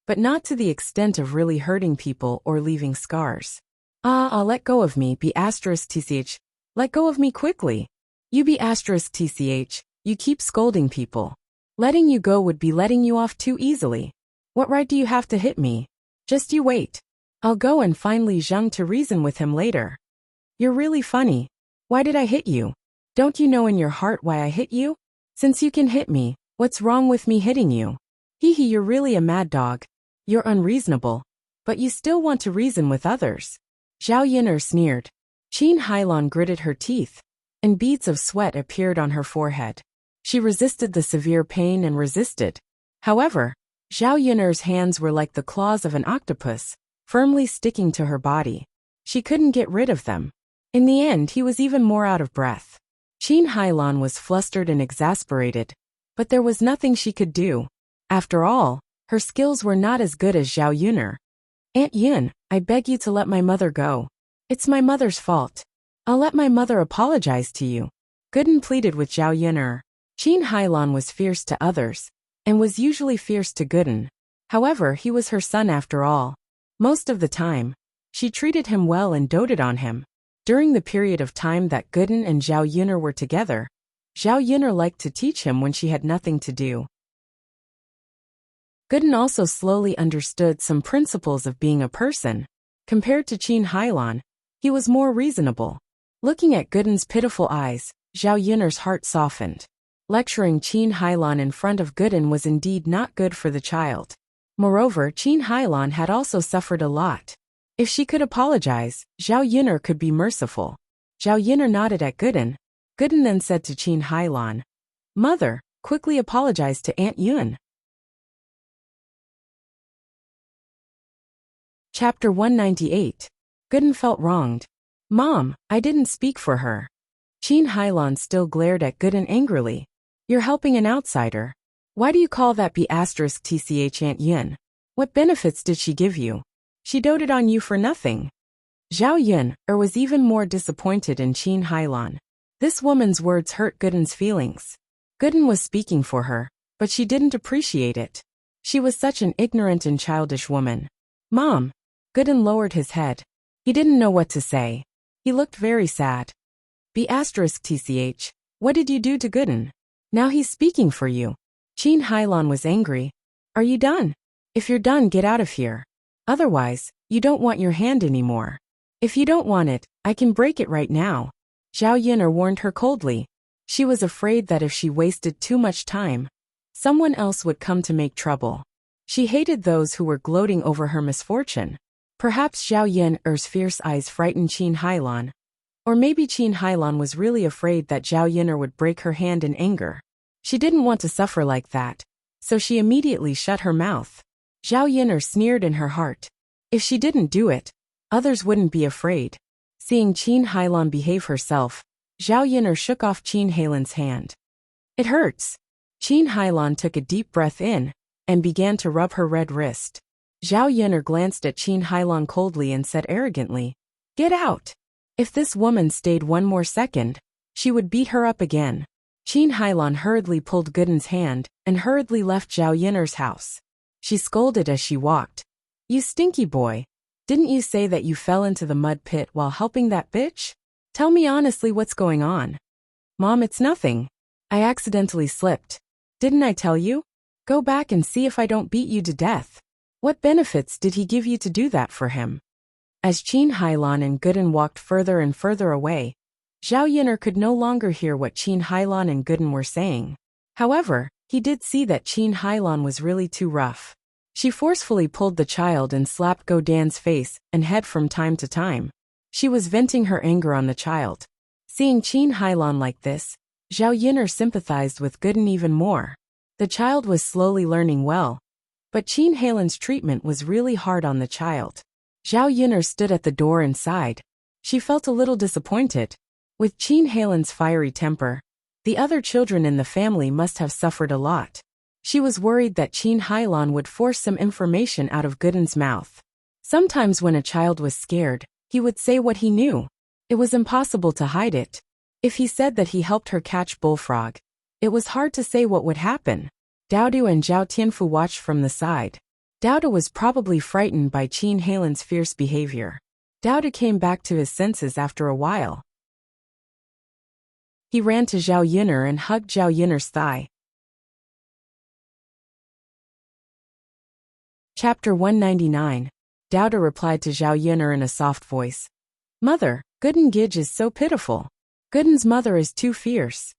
but not to the extent of really hurting people or leaving scars. Let go of me, b****tch. Let go of me quickly. You b****tch, you keep scolding people. Letting you go would be letting you off too easily. What right do you have to hit me? Just you wait. I'll go and find Li Zheng to reason with him later. You're really funny. Why did I hit you? Don't you know in your heart why I hit you? Since you can hit me, what's wrong with me hitting you? You're really a mad dog. You're unreasonable, but you still want to reason with others. Zhao Yun'er sneered. Qin Hailan gritted her teeth, and beads of sweat appeared on her forehead. She resisted the severe pain and resisted. However, Zhao Yun'er's hands were like the claws of an octopus, firmly sticking to her body. She couldn't get rid of them. In the end, he was even more out of breath. Qin Hailan was flustered and exasperated, but there was nothing she could do. After all, her skills were not as good as Zhao Yun'er. Aunt Yun, I beg you to let my mother go. It's my mother's fault. I'll let my mother apologize to you, Gooden pleaded with Zhao Yun'er. Qin Hailan was fierce to others, and was usually fierce to Gooden. However, he was her son after all. Most of the time, she treated him well and doted on him. During the period of time that Gooden and Zhao Yun'er were together, Zhao Yun'er liked to teach him when she had nothing to do. Gooden also slowly understood some principles of being a person. Compared to Qin Hailan, he was more reasonable. Looking at Gooden's pitiful eyes, Zhao Yun'er's heart softened. Lecturing Qin Hailan in front of Gooden was indeed not good for the child. Moreover, Qin Hailan had also suffered a lot. If she could apologize, Zhao Yun'er could be merciful. Zhao Yun'er nodded at Gooden. Gooden then said to Qin Hailan, "Mother, quickly apologize to Aunt Yun." Chapter 198. Gooden felt wronged. Mom, I didn't speak for her. Qin Hailan still glared at Gooden angrily. You're helping an outsider. Why do you call that B**tch Aunt Yun? What benefits did she give you? She doted on you for nothing. Zhao Yun'er was even more disappointed in Qin Hailan. This woman's words hurt Gooden's feelings. Gooden was speaking for her, but she didn't appreciate it. She was such an ignorant and childish woman. Mom. Gooden lowered his head. He didn't know what to say. He looked very sad. B**tch, what did you do to Gooden? Now he's speaking for you. Qin Hailan was angry. Are you done? If you're done, get out of here. Otherwise, you don't want your hand anymore. If you don't want it, I can break it right now. Zhao Yun'er warned her coldly. She was afraid that if she wasted too much time, someone else would come to make trouble. She hated those who were gloating over her misfortune. Perhaps Zhao Yun'er's fierce eyes frightened Qin Hailan. Or maybe Qin Hailan was really afraid that Zhao Yun'er would break her hand in anger. She didn't want to suffer like that, so she immediately shut her mouth. Zhao Yun'er sneered in her heart. If she didn't do it, others wouldn't be afraid. Seeing Qin Hailan behave herself, Zhao Yun'er shook off Qin Hailan's hand. It hurts. Qin Hailan took a deep breath in, and began to rub her red wrist. Zhao Yun'er glanced at Qin Hailan coldly and said arrogantly, "Get out." If this woman stayed one more second, she would beat her up again. Qin Hailan hurriedly pulled Gooden's hand and hurriedly left Zhao Yun'er's house. She scolded as she walked. You stinky boy. Didn't you say that you fell into the mud pit while helping that bitch? Tell me honestly what's going on. Mom, it's nothing. I accidentally slipped. Didn't I tell you? Go back and see if I don't beat you to death. What benefits did he give you to do that for him? As Qin Hailan and Gooden walked further and further away, Zhao Yun'er could no longer hear what Qin Hailan and Gooden were saying. However, he did see that Qin Hailan was really too rough. She forcefully pulled the child and slapped Gooden's face and head from time to time. She was venting her anger on the child. Seeing Qin Hailan like this, Zhao Yun'er sympathized with Gooden even more. The child was slowly learning well, but Qin Hailan's treatment was really hard on the child. Zhao Yun'er stood at the door and sighed. She felt a little disappointed. With Qin Hailan's fiery temper, the other children in the family must have suffered a lot. She was worried that Qin Hailan would force some information out of Gooden's mouth. Sometimes when a child was scared, he would say what he knew. It was impossible to hide it. If he said that he helped her catch bullfrog, it was hard to say what would happen. Daodu and Zhao Tianfu watched from the side. Daodu was probably frightened by Qin Hailan's fierce behavior. Daodu came back to his senses after a while. He ran to Zhao Yun'er and hugged Zhao Yun'er's thigh. Chapter 199. Daodu replied to Zhao Yun'er in a soft voice. Mother, Gooden Gij is so pitiful. Gooden's mother is too fierce.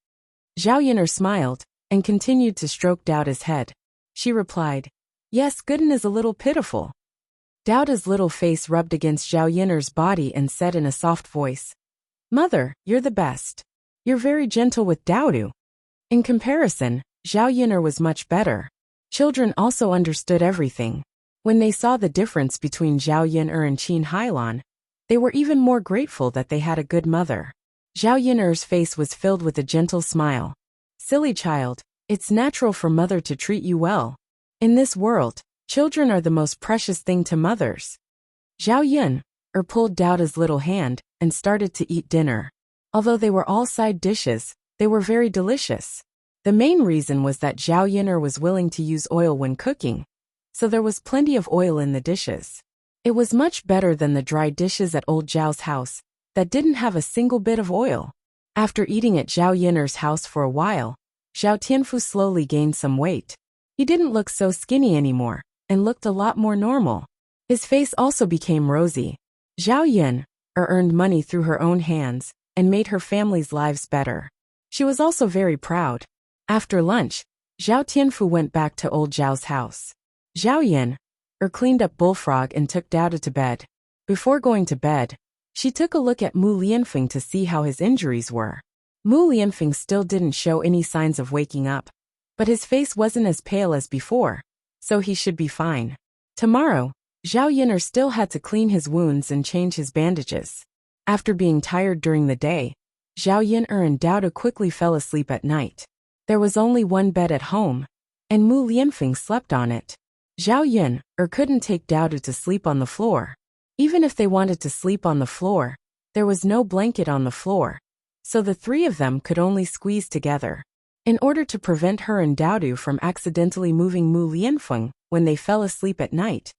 Zhao Yun'er smiled, and continued to stroke Daodu's head. She replied, Yes, Gooden is a little pitiful. Daodu's little face rubbed against Zhao Yun'er's body and said in a soft voice, Mother, you're the best. You're very gentle with Daodu. In comparison, Zhao Yun'er was much better. Children also understood everything. When they saw the difference between Zhao Yun'er and Qin Hailan, they were even more grateful that they had a good mother. Zhao Yun'er's face was filled with a gentle smile. Silly child, it's natural for mother to treat you well. In this world, children are the most precious thing to mothers. Zhao Yun'er pulled Daodu's little hand and started to eat dinner. Although they were all side dishes, they were very delicious. The main reason was that Zhao Yin'er was willing to use oil when cooking, so there was plenty of oil in the dishes. It was much better than the dry dishes at old Zhao's house that didn't have a single bit of oil. After eating at Zhao Yin'er's house for a while, Zhao Tianfu slowly gained some weight. He didn't look so skinny anymore and looked a lot more normal. His face also became rosy. Zhao Yin'er earned money through her own hands and made her family's lives better. She was also very proud. After lunch, Zhao Tianfu went back to old Zhao's house. Zhao Yin'er cleaned up Bullfrog and took Dada to bed. Before going to bed, she took a look at Mu Lianfeng to see how his injuries were. Mu Lianfeng still didn't show any signs of waking up, but his face wasn't as pale as before, so he should be fine. Tomorrow, Zhao Yin'er still had to clean his wounds and change his bandages. After being tired during the day, Zhao Yin'er and Dada quickly fell asleep at night. There was only one bed at home, and Mu Lianfeng slept on it. Zhao Yin'er couldn't take Dada to sleep on the floor. Even if they wanted to sleep on the floor, there was no blanket on the floor, so the three of them could only squeeze together. In order to prevent her and Dada from accidentally moving Mu Lianfeng when they fell asleep at night,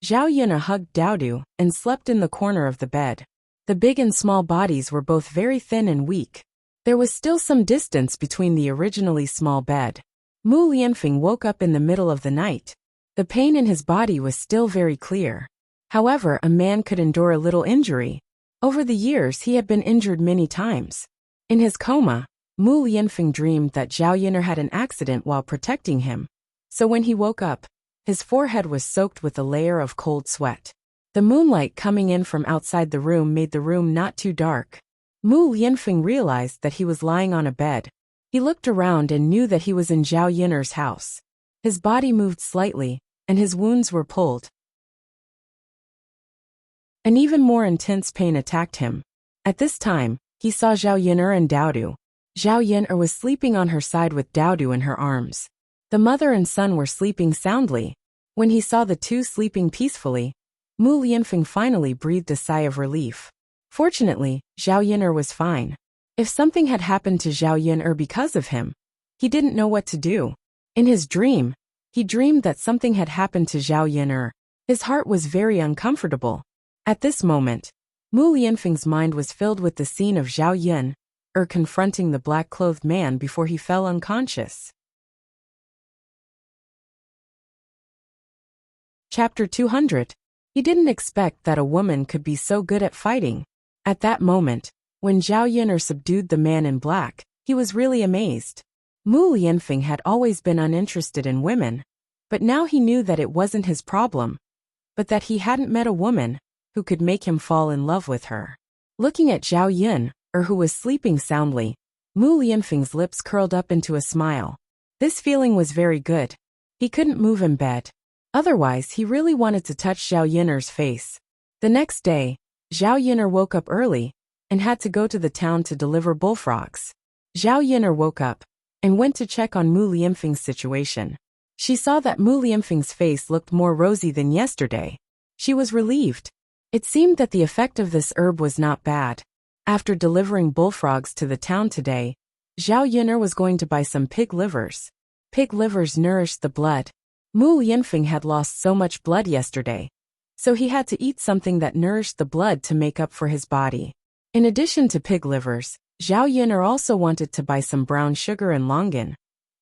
Zhao Yin'er hugged Dada and slept in the corner of the bed. The big and small bodies were both very thin and weak. There was still some distance between the originally small bed. Mu Lianfeng woke up in the middle of the night. The pain in his body was still very clear. However, a man could endure a little injury. Over the years he had been injured many times. In his coma, Mu Lianfeng dreamed that Zhao Yin'er had an accident while protecting him. So when he woke up, his forehead was soaked with a layer of cold sweat. The moonlight coming in from outside the room made the room not too dark. Mu Lianfeng realized that he was lying on a bed. He looked around and knew that he was in Zhao Yin'er's house. His body moved slightly, and his wounds were pulled. An even more intense pain attacked him. At this time, he saw Zhao Yin'er and Dada. Zhao Yin'er was sleeping on her side with Dada in her arms. The mother and son were sleeping soundly. When he saw the two sleeping peacefully, Mu Lianfeng finally breathed a sigh of relief. Fortunately, Zhao Yin'er was fine. If something had happened to Zhao Yin'er because of him, he didn't know what to do. In his dream, he dreamed that something had happened to Zhao Yin'er. His heart was very uncomfortable. At this moment, Mu Lianfeng's mind was filled with the scene of Zhao Yin'er confronting the black-clothed man before he fell unconscious. Chapter 200. He didn't expect that a woman could be so good at fighting. At that moment, when Zhao Yin'er subdued the man in black, he was really amazed. Mu Lianfeng had always been uninterested in women, but now he knew that it wasn't his problem, but that he hadn't met a woman who could make him fall in love with her. Looking at Zhao Yin'er, who was sleeping soundly, Mu Lianfeng's lips curled up into a smile. This feeling was very good. He couldn't move in bed. Otherwise, he really wanted to touch Zhao Yin'er's face. The next day, Zhao Yin'er woke up early and had to go to the town to deliver bullfrogs. Zhao Yin'er woke up and went to check on Mu Lianfeng's situation. She saw that Mu Lianfeng's face looked more rosy than yesterday. She was relieved. It seemed that the effect of this herb was not bad. After delivering bullfrogs to the town today, Zhao Yin'er was going to buy some pig livers. Pig livers nourished the blood. Mu Lianfeng had lost so much blood yesterday, so he had to eat something that nourished the blood to make up for his body. In addition to pig livers, Zhao Yin'er also wanted to buy some brown sugar and longan,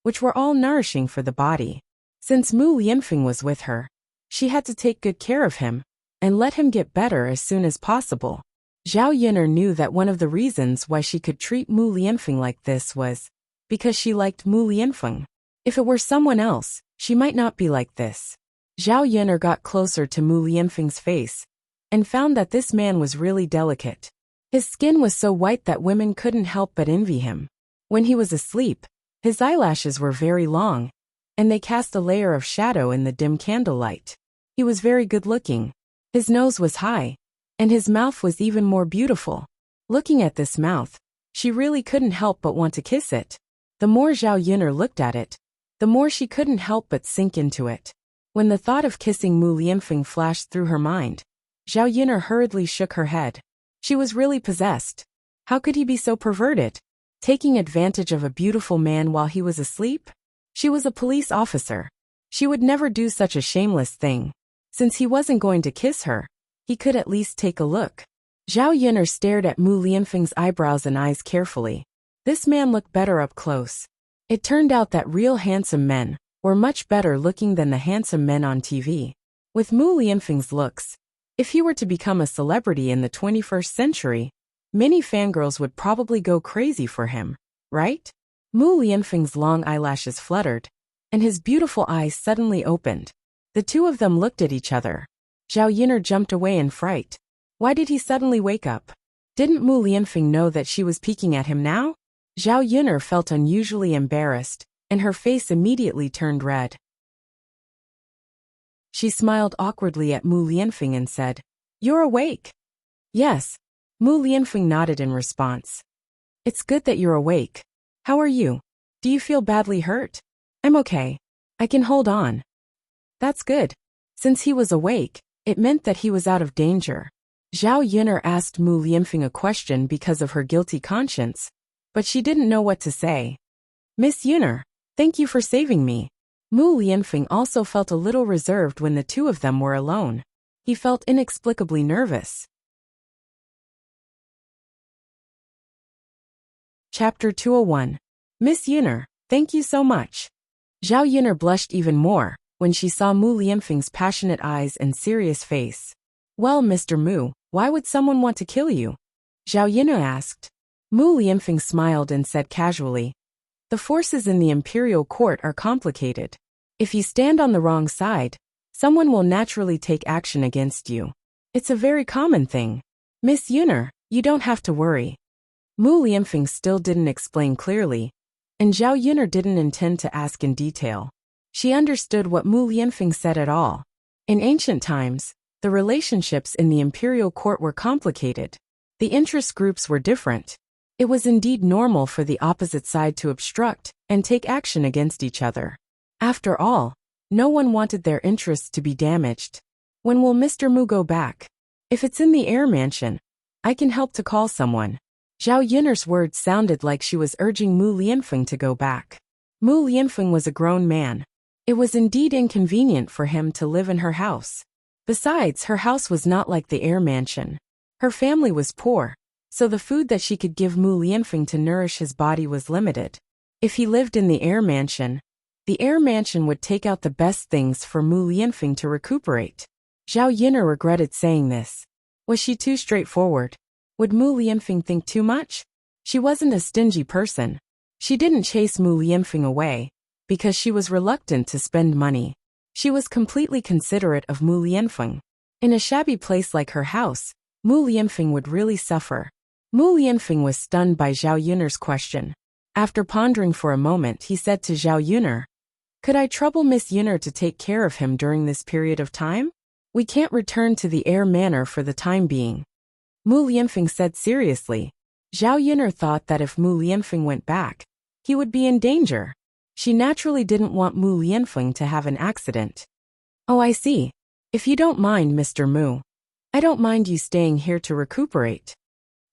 which were all nourishing for the body. Since Mu Lianfeng was with her, she had to take good care of him and let him get better as soon as possible. Zhao Yin'er knew that one of the reasons why she could treat Mu Lianfeng like this was because she liked Mu Lianfeng. If it were someone else, she might not be like this. Zhao Yin'er got closer to Mu Lianfeng's face and found that this man was really delicate. His skin was so white that women couldn't help but envy him. When he was asleep, his eyelashes were very long, and they cast a layer of shadow in the dim candlelight. He was very good-looking. His nose was high, and his mouth was even more beautiful. Looking at this mouth, she really couldn't help but want to kiss it. The more Zhao Yin'er looked at it, the more she couldn't help but sink into it. When the thought of kissing Mu Lianfeng flashed through her mind, Zhao Yin'er hurriedly shook her head. She was really possessed. How could he be so perverted? Taking advantage of a beautiful man while he was asleep? She was a police officer. She would never do such a shameless thing. Since he wasn't going to kiss her, he could at least take a look. Zhao Yun'er stared at Mu Lianfeng's eyebrows and eyes carefully. This man looked better up close. It turned out that real handsome men were much better looking than the handsome men on TV. With Mu Lianfeng's looks, if he were to become a celebrity in the 21st century, many fangirls would probably go crazy for him, right? Mu Lianfeng's long eyelashes fluttered, and his beautiful eyes suddenly opened. The two of them looked at each other. Zhao Yun'er jumped away in fright. Why did he suddenly wake up? Didn't Mu Lianfeng know that she was peeking at him now? Zhao Yun'er felt unusually embarrassed, and her face immediately turned red. She smiled awkwardly at Mu Lianfeng and said, "You're awake." "Yes." Mu Lianfeng nodded in response. "It's good that you're awake. How are you? Do you feel badly hurt?" "I'm okay. I can hold on." "That's good." Since he was awake, it meant that he was out of danger. Zhao Yun'er asked Mu Lianfeng a question because of her guilty conscience, but she didn't know what to say. "Miss Yun'er, thank you for saving me." Mu Lianfeng also felt a little reserved when the two of them were alone. He felt inexplicably nervous. Chapter 201. Miss Yun'er, thank you so much. Zhao Yun'er blushed even more when she saw Mu Lianfeng's passionate eyes and serious face. "Well, Mr. Mu, why would someone want to kill you?" Zhao Yun'er asked. Mu Lianfeng smiled and said casually, "The forces in the imperial court are complicated. If you stand on the wrong side, someone will naturally take action against you. It's a very common thing. Miss Yun'er, you don't have to worry." Mu Lianfeng still didn't explain clearly, and Zhao Yun'er didn't intend to ask in detail. She understood what Mu Lianfeng said at all. In ancient times, the relationships in the imperial court were complicated. The interest groups were different. It was indeed normal for the opposite side to obstruct and take action against each other. After all, no one wanted their interests to be damaged. "When will Mr. Mu go back?" "If it's in the air mansion, I can help to call someone." Zhao Yun'er's words sounded like she was urging Mu Lianfeng to go back. Mu Lianfeng was a grown man. It was indeed inconvenient for him to live in her house. Besides, her house was not like the air mansion. Her family was poor, so the food that she could give Mu Lianfeng to nourish his body was limited. If he lived in the air mansion would take out the best things for Mu Lianfeng to recuperate. Zhao Yun'er regretted saying this. Was she too straightforward? Would Mu Lianfeng think too much? She wasn't a stingy person. She didn't chase Mu Lianfeng away because she was reluctant to spend money. She was completely considerate of Mu Lianfeng. In a shabby place like her house, Mu Lianfeng would really suffer. Mu Lianfeng was stunned by Zhao Yun'er's question. After pondering for a moment, he said to Zhao Yun'er, "Could I trouble Miss Yun'er to take care of him during this period of time? We can't return to the air manor for the time being." Mu Lianfeng said seriously. Zhao Yun'er thought that if Mu Lianfeng went back, he would be in danger. She naturally didn't want Mu Lianfeng to have an accident. "Oh, I see. If you don't mind, Mr. Mu, I don't mind you staying here to recuperate."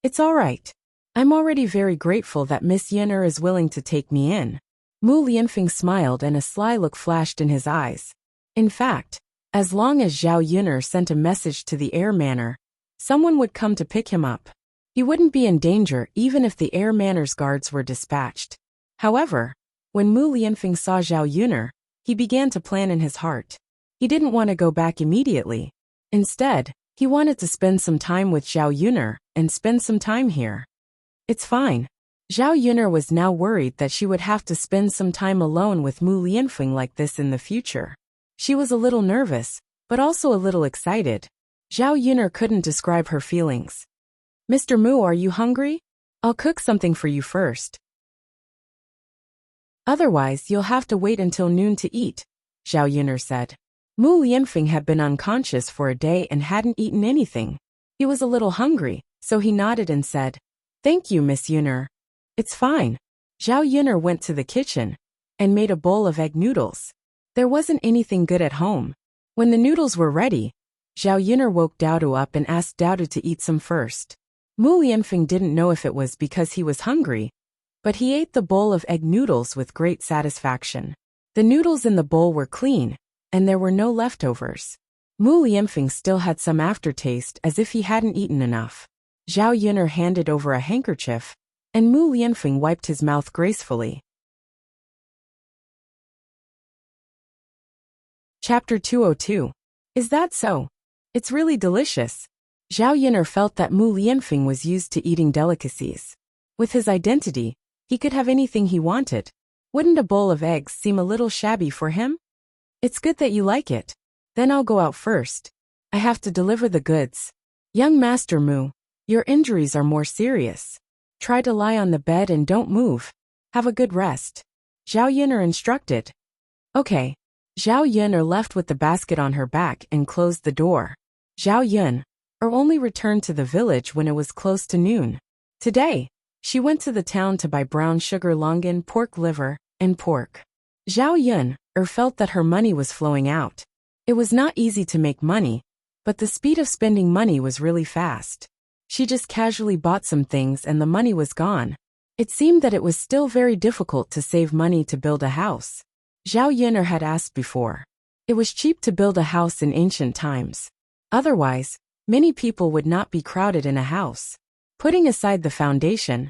"It's all right. I'm already very grateful that Miss Yun'er is willing to take me in." Mu Lianfeng smiled and a sly look flashed in his eyes. In fact, as long as Zhao Yun'er sent a message to the air manor, someone would come to pick him up. He wouldn't be in danger even if the air manor's guards were dispatched. However, when Mu Lianfeng saw Zhao Yun'er, he began to plan in his heart. He didn't want to go back immediately. Instead, he wanted to spend some time with Zhao Yun'er and spend some time here. "It's fine." Zhao Yun'er was now worried that she would have to spend some time alone with Mu Lianfeng like this in the future. She was a little nervous, but also a little excited. Zhao Yun'er couldn't describe her feelings. "Mr. Mu, are you hungry? I'll cook something for you first. Otherwise, you'll have to wait until noon to eat," Zhao Yun'er said. Mu Lianfeng had been unconscious for a day and hadn't eaten anything. He was a little hungry, so he nodded and said, "Thank you, Miss Yun'er. It's fine." Zhao Yun'er went to the kitchen and made a bowl of egg noodles. There wasn't anything good at home. When the noodles were ready, Zhao Yun'er woke Daodu up and asked Daodu to eat some first. Mu Lianfeng didn't know if it was because he was hungry, but he ate the bowl of egg noodles with great satisfaction. The noodles in the bowl were clean, and there were no leftovers. Mu Lianfeng still had some aftertaste as if he hadn't eaten enough. Zhao Yun'er handed over a handkerchief, and Mu Lianfeng wiped his mouth gracefully. Chapter 202. Is that so? It's really delicious. Zhao Yun'er felt that Mu Lianfeng was used to eating delicacies. With his identity, he could have anything he wanted. Wouldn't a bowl of eggs seem a little shabby for him? It's good that you like it. Then I'll go out first. I have to deliver the goods. Young Master Mu, your injuries are more serious. Try to lie on the bed and don't move. Have a good rest. Zhao Yun'er instructed. Okay. Zhao Yun'er left with the basket on her back and closed the door. Zhao Yun'er only returned to the village when it was close to noon. Today, she went to the town to buy brown sugar longan, pork liver, and pork. Zhao Yun'er felt that her money was flowing out. It was not easy to make money, but the speed of spending money was really fast. She just casually bought some things and the money was gone. It seemed that it was still very difficult to save money to build a house. Zhao Yun'er had asked before. It was cheap to build a house in ancient times. Otherwise, many people would not be crowded in a house. Putting aside the foundation,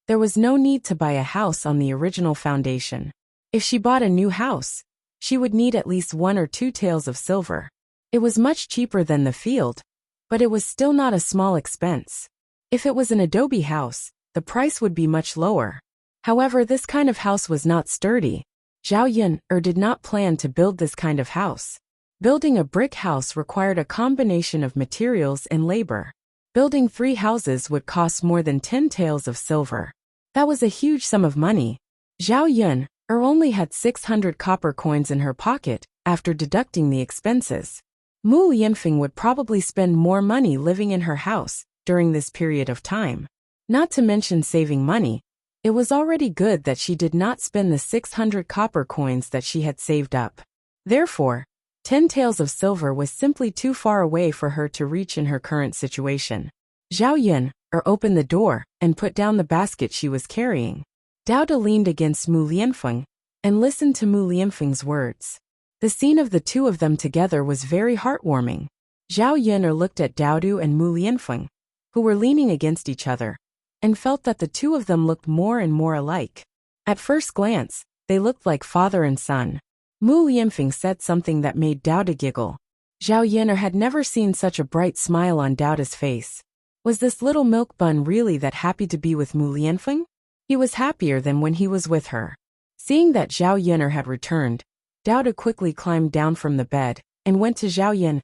there was no need to buy a house on the original foundation. If she bought a new house, she would need at least 1 or 2 taels of silver. It was much cheaper than the field, but it was still not a small expense. If it was an adobe house, the price would be much lower. However, this kind of house was not sturdy. Zhao Yun'er did not plan to build this kind of house. Building a brick house required a combination of materials and labor. Building 3 houses would cost more than 10 taels of silver. That was a huge sum of money. Zhao Yun'er only had 600 copper coins in her pocket after deducting the expenses. Mu Lianfeng would probably spend more money living in her house during this period of time. Not to mention saving money, it was already good that she did not spend the 600 copper coins that she had saved up. Therefore, 10 taels of silver was simply too far away for her to reach in her current situation. Zhao Yun'er opened the door and put down the basket she was carrying. Dao De leaned against Mu Lianfeng and listened to Mu Lianfeng's words. The scene of the two of them together was very heartwarming. Zhao Yun'er looked at Dao De and Mu Lianfeng, who were leaning against each other, and felt that the two of them looked more and more alike. At first glance, they looked like father and son. Mu Lianfeng said something that made Dao De giggle. Zhao Yun'er had never seen such a bright smile on Dao De's face. Was this little milk bun really that happy to be with Mu Lianfeng? He was happier than when he was with her. Seeing that Zhao Yun'er had returned, Dao De quickly climbed down from the bed and went to Zhao Yun.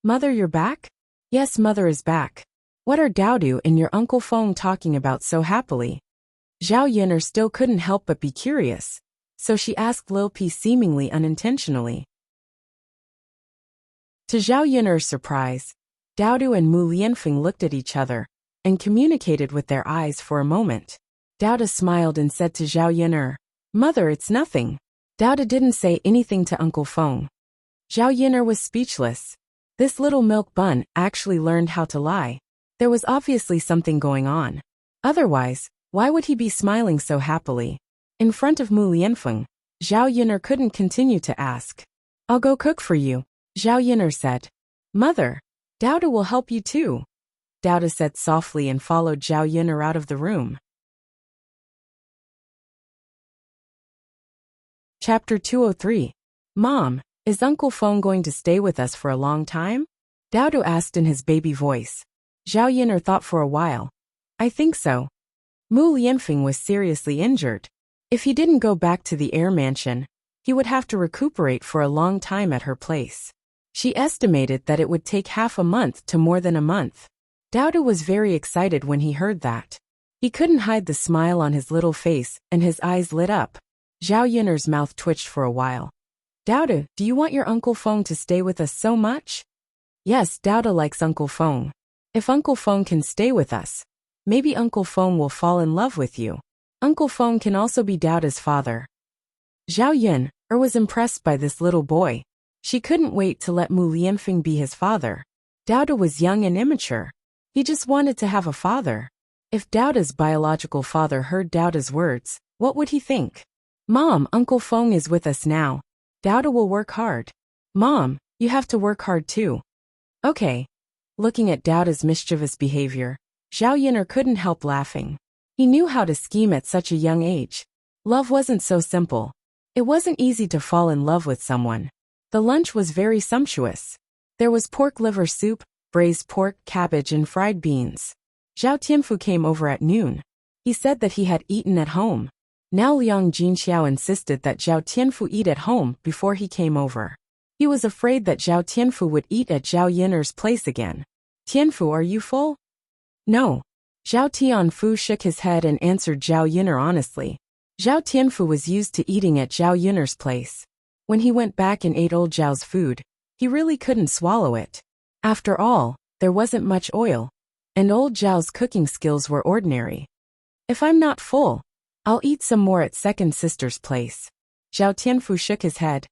Mother, you're back? Yes, mother is back. What are Dao De and your Uncle Feng talking about so happily? Zhao Yun'er still couldn't help but be curious, so she asked Lil Pi seemingly unintentionally. To Zhao Yun'er's surprise, Dao De and Mu Lianfeng looked at each other and communicated with their eyes for a moment. Dao De smiled and said to Zhao Yun'er, Mother, it's nothing. Dao De didn't say anything to Uncle Feng. Zhao Yun'er was speechless. This little milk bun actually learned how to lie. There was obviously something going on. Otherwise, why would he be smiling so happily? In front of Mu Lianfeng, Zhao Yun'er couldn't continue to ask. I'll go cook for you, Zhao Yun'er said. Mother, Dao De will help you too. Dao De said softly and followed Zhao Yun'er out of the room. Chapter 203. Mom, is Uncle Feng going to stay with us for a long time? Dao De asked in his baby voice. Zhao Yun'er thought for a while. I think so. Mu Lianfeng was seriously injured. If he didn't go back to the air mansion, he would have to recuperate for a long time at her place. She estimated that it would take half a month to more than a month. Dao De was very excited when he heard that. He couldn't hide the smile on his little face and his eyes lit up. Zhao Yun'er's mouth twitched for a while. Dao De, do you want your Uncle Feng to stay with us so much? Yes, Dao De likes Uncle Feng. If Uncle Feng can stay with us, maybe Uncle Feng will fall in love with you. Uncle Feng can also be Dao De's father. Zhao Yun'er was impressed by this little boy. She couldn't wait to let Mu Lianfeng be his father. Dao De was young and immature. He just wanted to have a father. If Dauda's biological father heard Dauda's words, what would he think? Mom, Uncle Feng is with us now. Dauda will work hard. Mom, you have to work hard too. Okay. Looking at Dauda's mischievous behavior, Zhao Yin'er couldn't help laughing. He knew how to scheme at such a young age. Love wasn't so simple. It wasn't easy to fall in love with someone. The lunch was very sumptuous. There was pork liver soup, braised pork, cabbage and fried beans. Zhao Tianfu came over at noon. He said that he had eaten at home. Now Liang Jinxiao insisted that Zhao Tianfu eat at home before he came over. He was afraid that Zhao Tianfu would eat at Zhao Yin'er's place again. Tianfu, are you full? No. Zhao Tianfu shook his head and answered Zhao Yin'er honestly. Zhao Tianfu was used to eating at Zhao Yin'er's place. When he went back and ate old Zhao's food, he really couldn't swallow it. After all, there wasn't much oil, and old Zhao's cooking skills were ordinary. If I'm not full, I'll eat some more at second sister's place. Zhao Tianfu shook his head.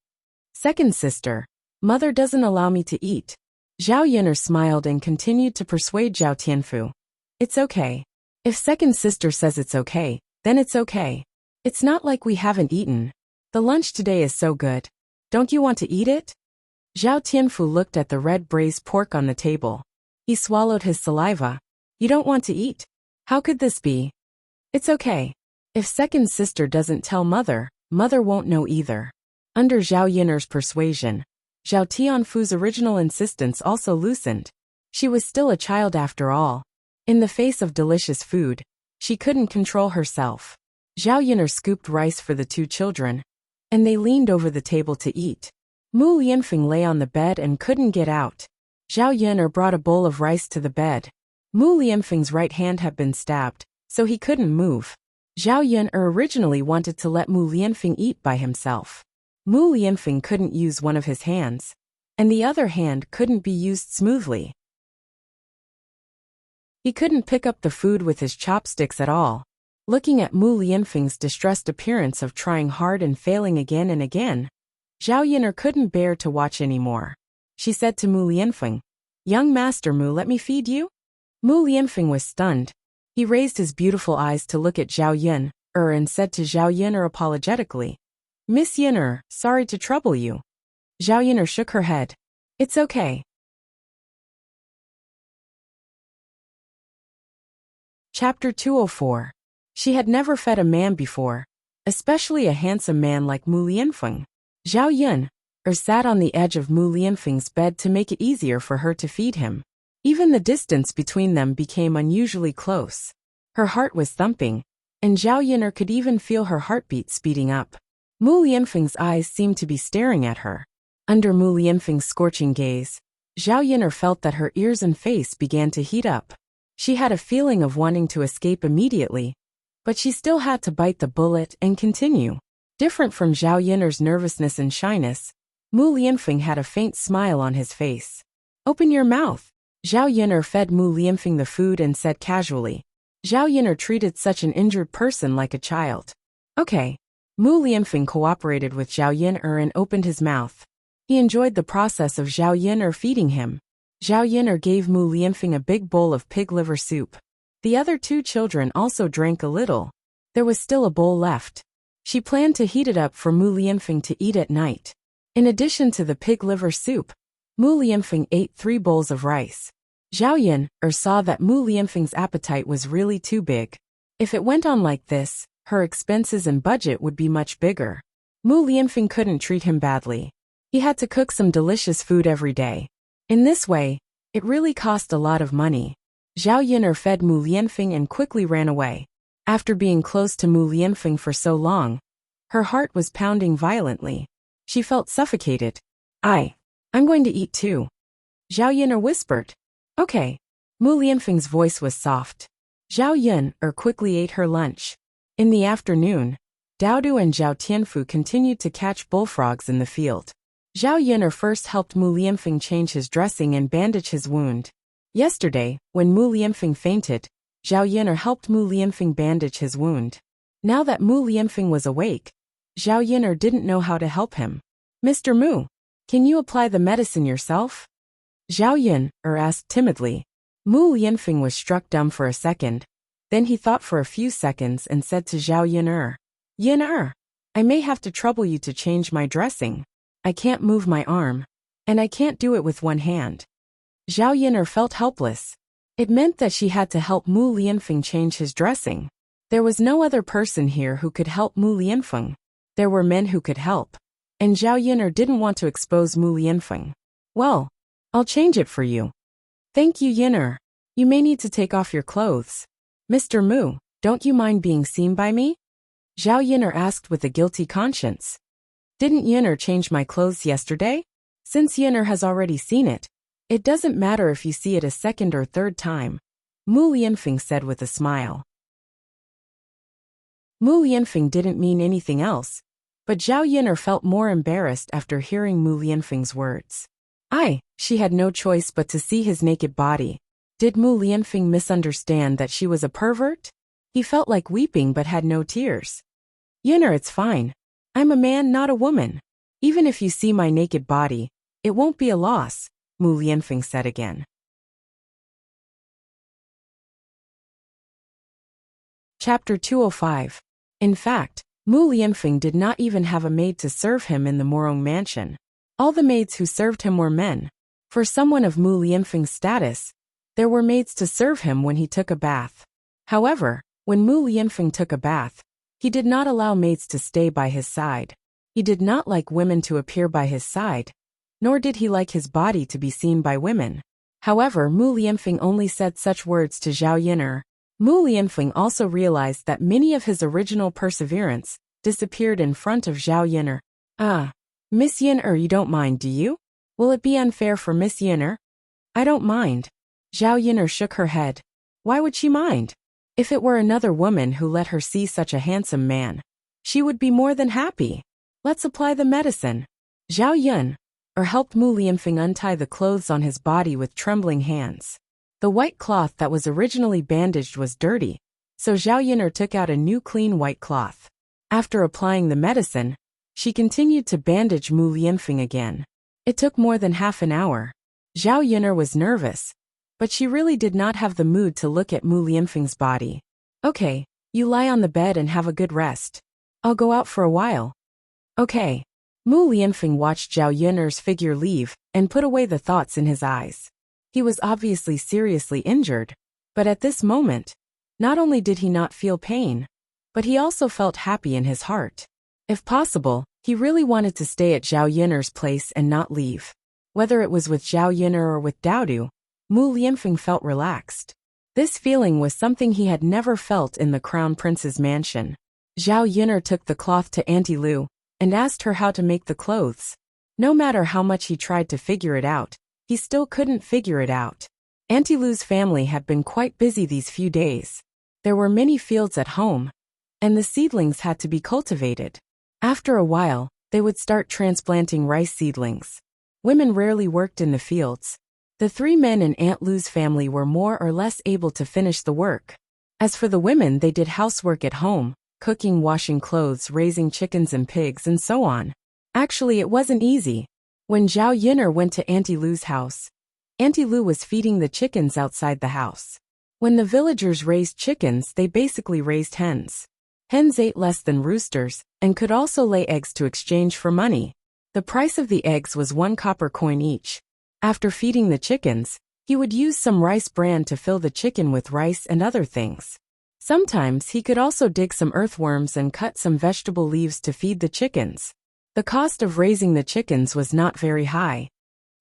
Second sister, mother doesn't allow me to eat. Zhao Yin'er smiled and continued to persuade Zhao Tianfu. It's okay. If second sister says it's okay, then it's okay. It's not like we haven't eaten. The lunch today is so good. Don't you want to eat it? Zhao Tianfu looked at the red braised pork on the table. He swallowed his saliva. You don't want to eat? How could this be? It's okay. If second sister doesn't tell mother, mother won't know either. Under Zhao Yin'er's persuasion, Zhao Tianfu's original insistence also loosened. She was still a child after all. In the face of delicious food, she couldn't control herself. Zhao Yin'er scooped rice for the two children, and they leaned over the table to eat. Mu Lianfeng lay on the bed and couldn't get out. Zhao Yin'er brought a bowl of rice to the bed. Mu Lianfeng's right hand had been stabbed, so he couldn't move. Zhao Yin'er originally wanted to let Mu Lianfeng eat by himself. Mu Lianfeng couldn't use one of his hands, and the other hand couldn't be used smoothly. He couldn't pick up the food with his chopsticks at all. Looking at Mu Lianfeng's distressed appearance of trying hard and failing again and again, Zhao Yin'er couldn't bear to watch anymore. She said to Mu Lianfeng, "Young master Mu, let me feed you?" Mu Lianfeng was stunned. He raised his beautiful eyes to look at Zhao Yin'er and said to Zhao Yin'er apologetically, "Miss Yin'er, sorry to trouble you." Zhao Yin'er shook her head. "It's okay." Chapter 204. She had never fed a man before, especially a handsome man like Mu Lianfeng. Zhao Yin'er sat on the edge of Mu Lianfeng's bed to make it easier for her to feed him. Even the distance between them became unusually close. Her heart was thumping, and Zhao Yin'er could even feel her heartbeat speeding up. Mu Lianfeng's eyes seemed to be staring at her. Under Mu Lianfeng's scorching gaze, Zhao Yin'er felt that her ears and face began to heat up. She had a feeling of wanting to escape immediately, but she still had to bite the bullet and continue. Different from Zhao Yin'er's nervousness and shyness, Mu Lianfeng had a faint smile on his face. "Open your mouth." Zhao Yin'er fed Mu Lianfeng the food and said casually. Zhao Yin'er treated such an injured person like a child. Okay. Mu Lianfeng cooperated with Zhao Yin'er and opened his mouth. He enjoyed the process of Zhao Yin'er feeding him. Zhao Yin'er gave Mu Lianfeng a big bowl of pig liver soup. The other two children also drank a little. There was still a bowl left. She planned to heat it up for Mu Lianfeng to eat at night. In addition to the pig liver soup, Mu Lianfeng ate 3 bowls of rice. Zhao Yin'er saw that Mu Lianfeng's appetite was really too big. If it went on like this, her expenses and budget would be much bigger. Mu Lianfeng couldn't treat him badly. He had to cook some delicious food every day. In this way, it really cost a lot of money. Zhao Yin'er fed Mu Lianfeng and quickly ran away. After being close to Mu Lianfeng for so long, her heart was pounding violently. She felt suffocated. I'm going to eat too. Zhao Yin'er whispered. Okay. Mu Lianfeng's voice was soft. Zhao Yin'er quickly ate her lunch. In the afternoon, Daodu and Zhao Tianfu continued to catch bullfrogs in the field. Zhao Yin'er first helped Mu Lianfeng change his dressing and bandage his wound. Yesterday, when Mu Lianfeng fainted, Zhao Yin'er helped Mu Lianfeng bandage his wound. Now that Mu Lianfeng was awake, Zhao Yin'er didn't know how to help him. "Mr. Mu, can you apply the medicine yourself?" Zhao Yin'er asked timidly. Mu Lianfeng was struck dumb for a second. Then he thought for a few seconds and said to Zhao Yin'er, Yin'er, I may have to trouble you to change my dressing. I can't move my arm. And I can't do it with one hand. Zhao Yin'er felt helpless. It meant that she had to help Mu Lianfeng change his dressing. There was no other person here who could help Mu Lianfeng. There were men who could help. And Zhao Yin'er didn't want to expose Mu Lianfeng. Well, I'll change it for you. Thank you, Yin'er. You may need to take off your clothes. Mr. Mu, don't you mind being seen by me? Zhao Yin'er asked with a guilty conscience. Didn't Yin'er change my clothes yesterday? Since Yin'er has already seen it, it doesn't matter if you see it a second or third time, Mu Lianfeng said with a smile. Mu Lianfeng didn't mean anything else, but Zhao Yin'er felt more embarrassed after hearing Mu Lianfeng's words. She had no choice but to see his naked body. Did Mu Lianfeng misunderstand that she was a pervert? He felt like weeping but had no tears. Yin'er, it's fine. I'm a man, not a woman. Even if you see my naked body, it won't be a loss, Mu Lianfeng said again. Chapter 205. In fact, Mu Lianfeng did not even have a maid to serve him in the Morong mansion. All the maids who served him were men. For someone of Mu Lianfeng's status, there were maids to serve him when he took a bath. However, when Mu Lianfeng took a bath, he did not allow maids to stay by his side. He did not like women to appear by his side, nor did he like his body to be seen by women. However, Mu Lianfeng only said such words to Zhao Yin'er. Mu Lianfeng also realized that many of his original perseverance disappeared in front of Zhao Yin'er. Miss Yin'er, you don't mind, do you? Will it be unfair for Miss Yin'er? I don't mind. Zhao Yin'er shook her head. Why would she mind? If it were another woman who let her see such a handsome man, she would be more than happy. Let's apply the medicine. Zhao Yin'er helped Mu Lianfeng untie the clothes on his body with trembling hands. The white cloth that was originally bandaged was dirty, so Zhao Yin'er took out a new clean white cloth. After applying the medicine, she continued to bandage Mu Lianfeng again. It took more than half an hour. Zhao Yin'er was nervous, but she really did not have the mood to look at Mu Lianfeng's body. Okay, you lie on the bed and have a good rest. I'll go out for a while. Okay. Mu Lianfeng watched Zhao Yin'er's figure leave and put away the thoughts in his eyes. He was obviously seriously injured, but at this moment, not only did he not feel pain, but he also felt happy in his heart. If possible, he really wanted to stay at Zhao Yin'er's place and not leave. Whether it was with Zhao Yin'er or with Daodu, Mu Lianfeng felt relaxed. This feeling was something he had never felt in the Crown Prince's mansion. Zhao Yin'er took the cloth to Auntie Lu and asked her how to make the clothes. No matter how much he tried to figure it out, he still couldn't figure it out. Auntie Lu's family had been quite busy these few days. There were many fields at home, and the seedlings had to be cultivated. After a while, they would start transplanting rice seedlings. Women rarely worked in the fields. The three men in Aunt Lu's family were more or less able to finish the work. As for the women, they did housework at home, cooking, washing clothes, raising chickens and pigs, and so on. Actually, it wasn't easy. When Zhao Yin'er went to Auntie Lu's house, Auntie Lu was feeding the chickens outside the house. When the villagers raised chickens, they basically raised hens. Hens ate less than roosters, and could also lay eggs to exchange for money. The price of the eggs was 1 copper coin each. After feeding the chickens, he would use some rice bran to fill the chicken with rice and other things. Sometimes he could also dig some earthworms and cut some vegetable leaves to feed the chickens. The cost of raising the chickens was not very high.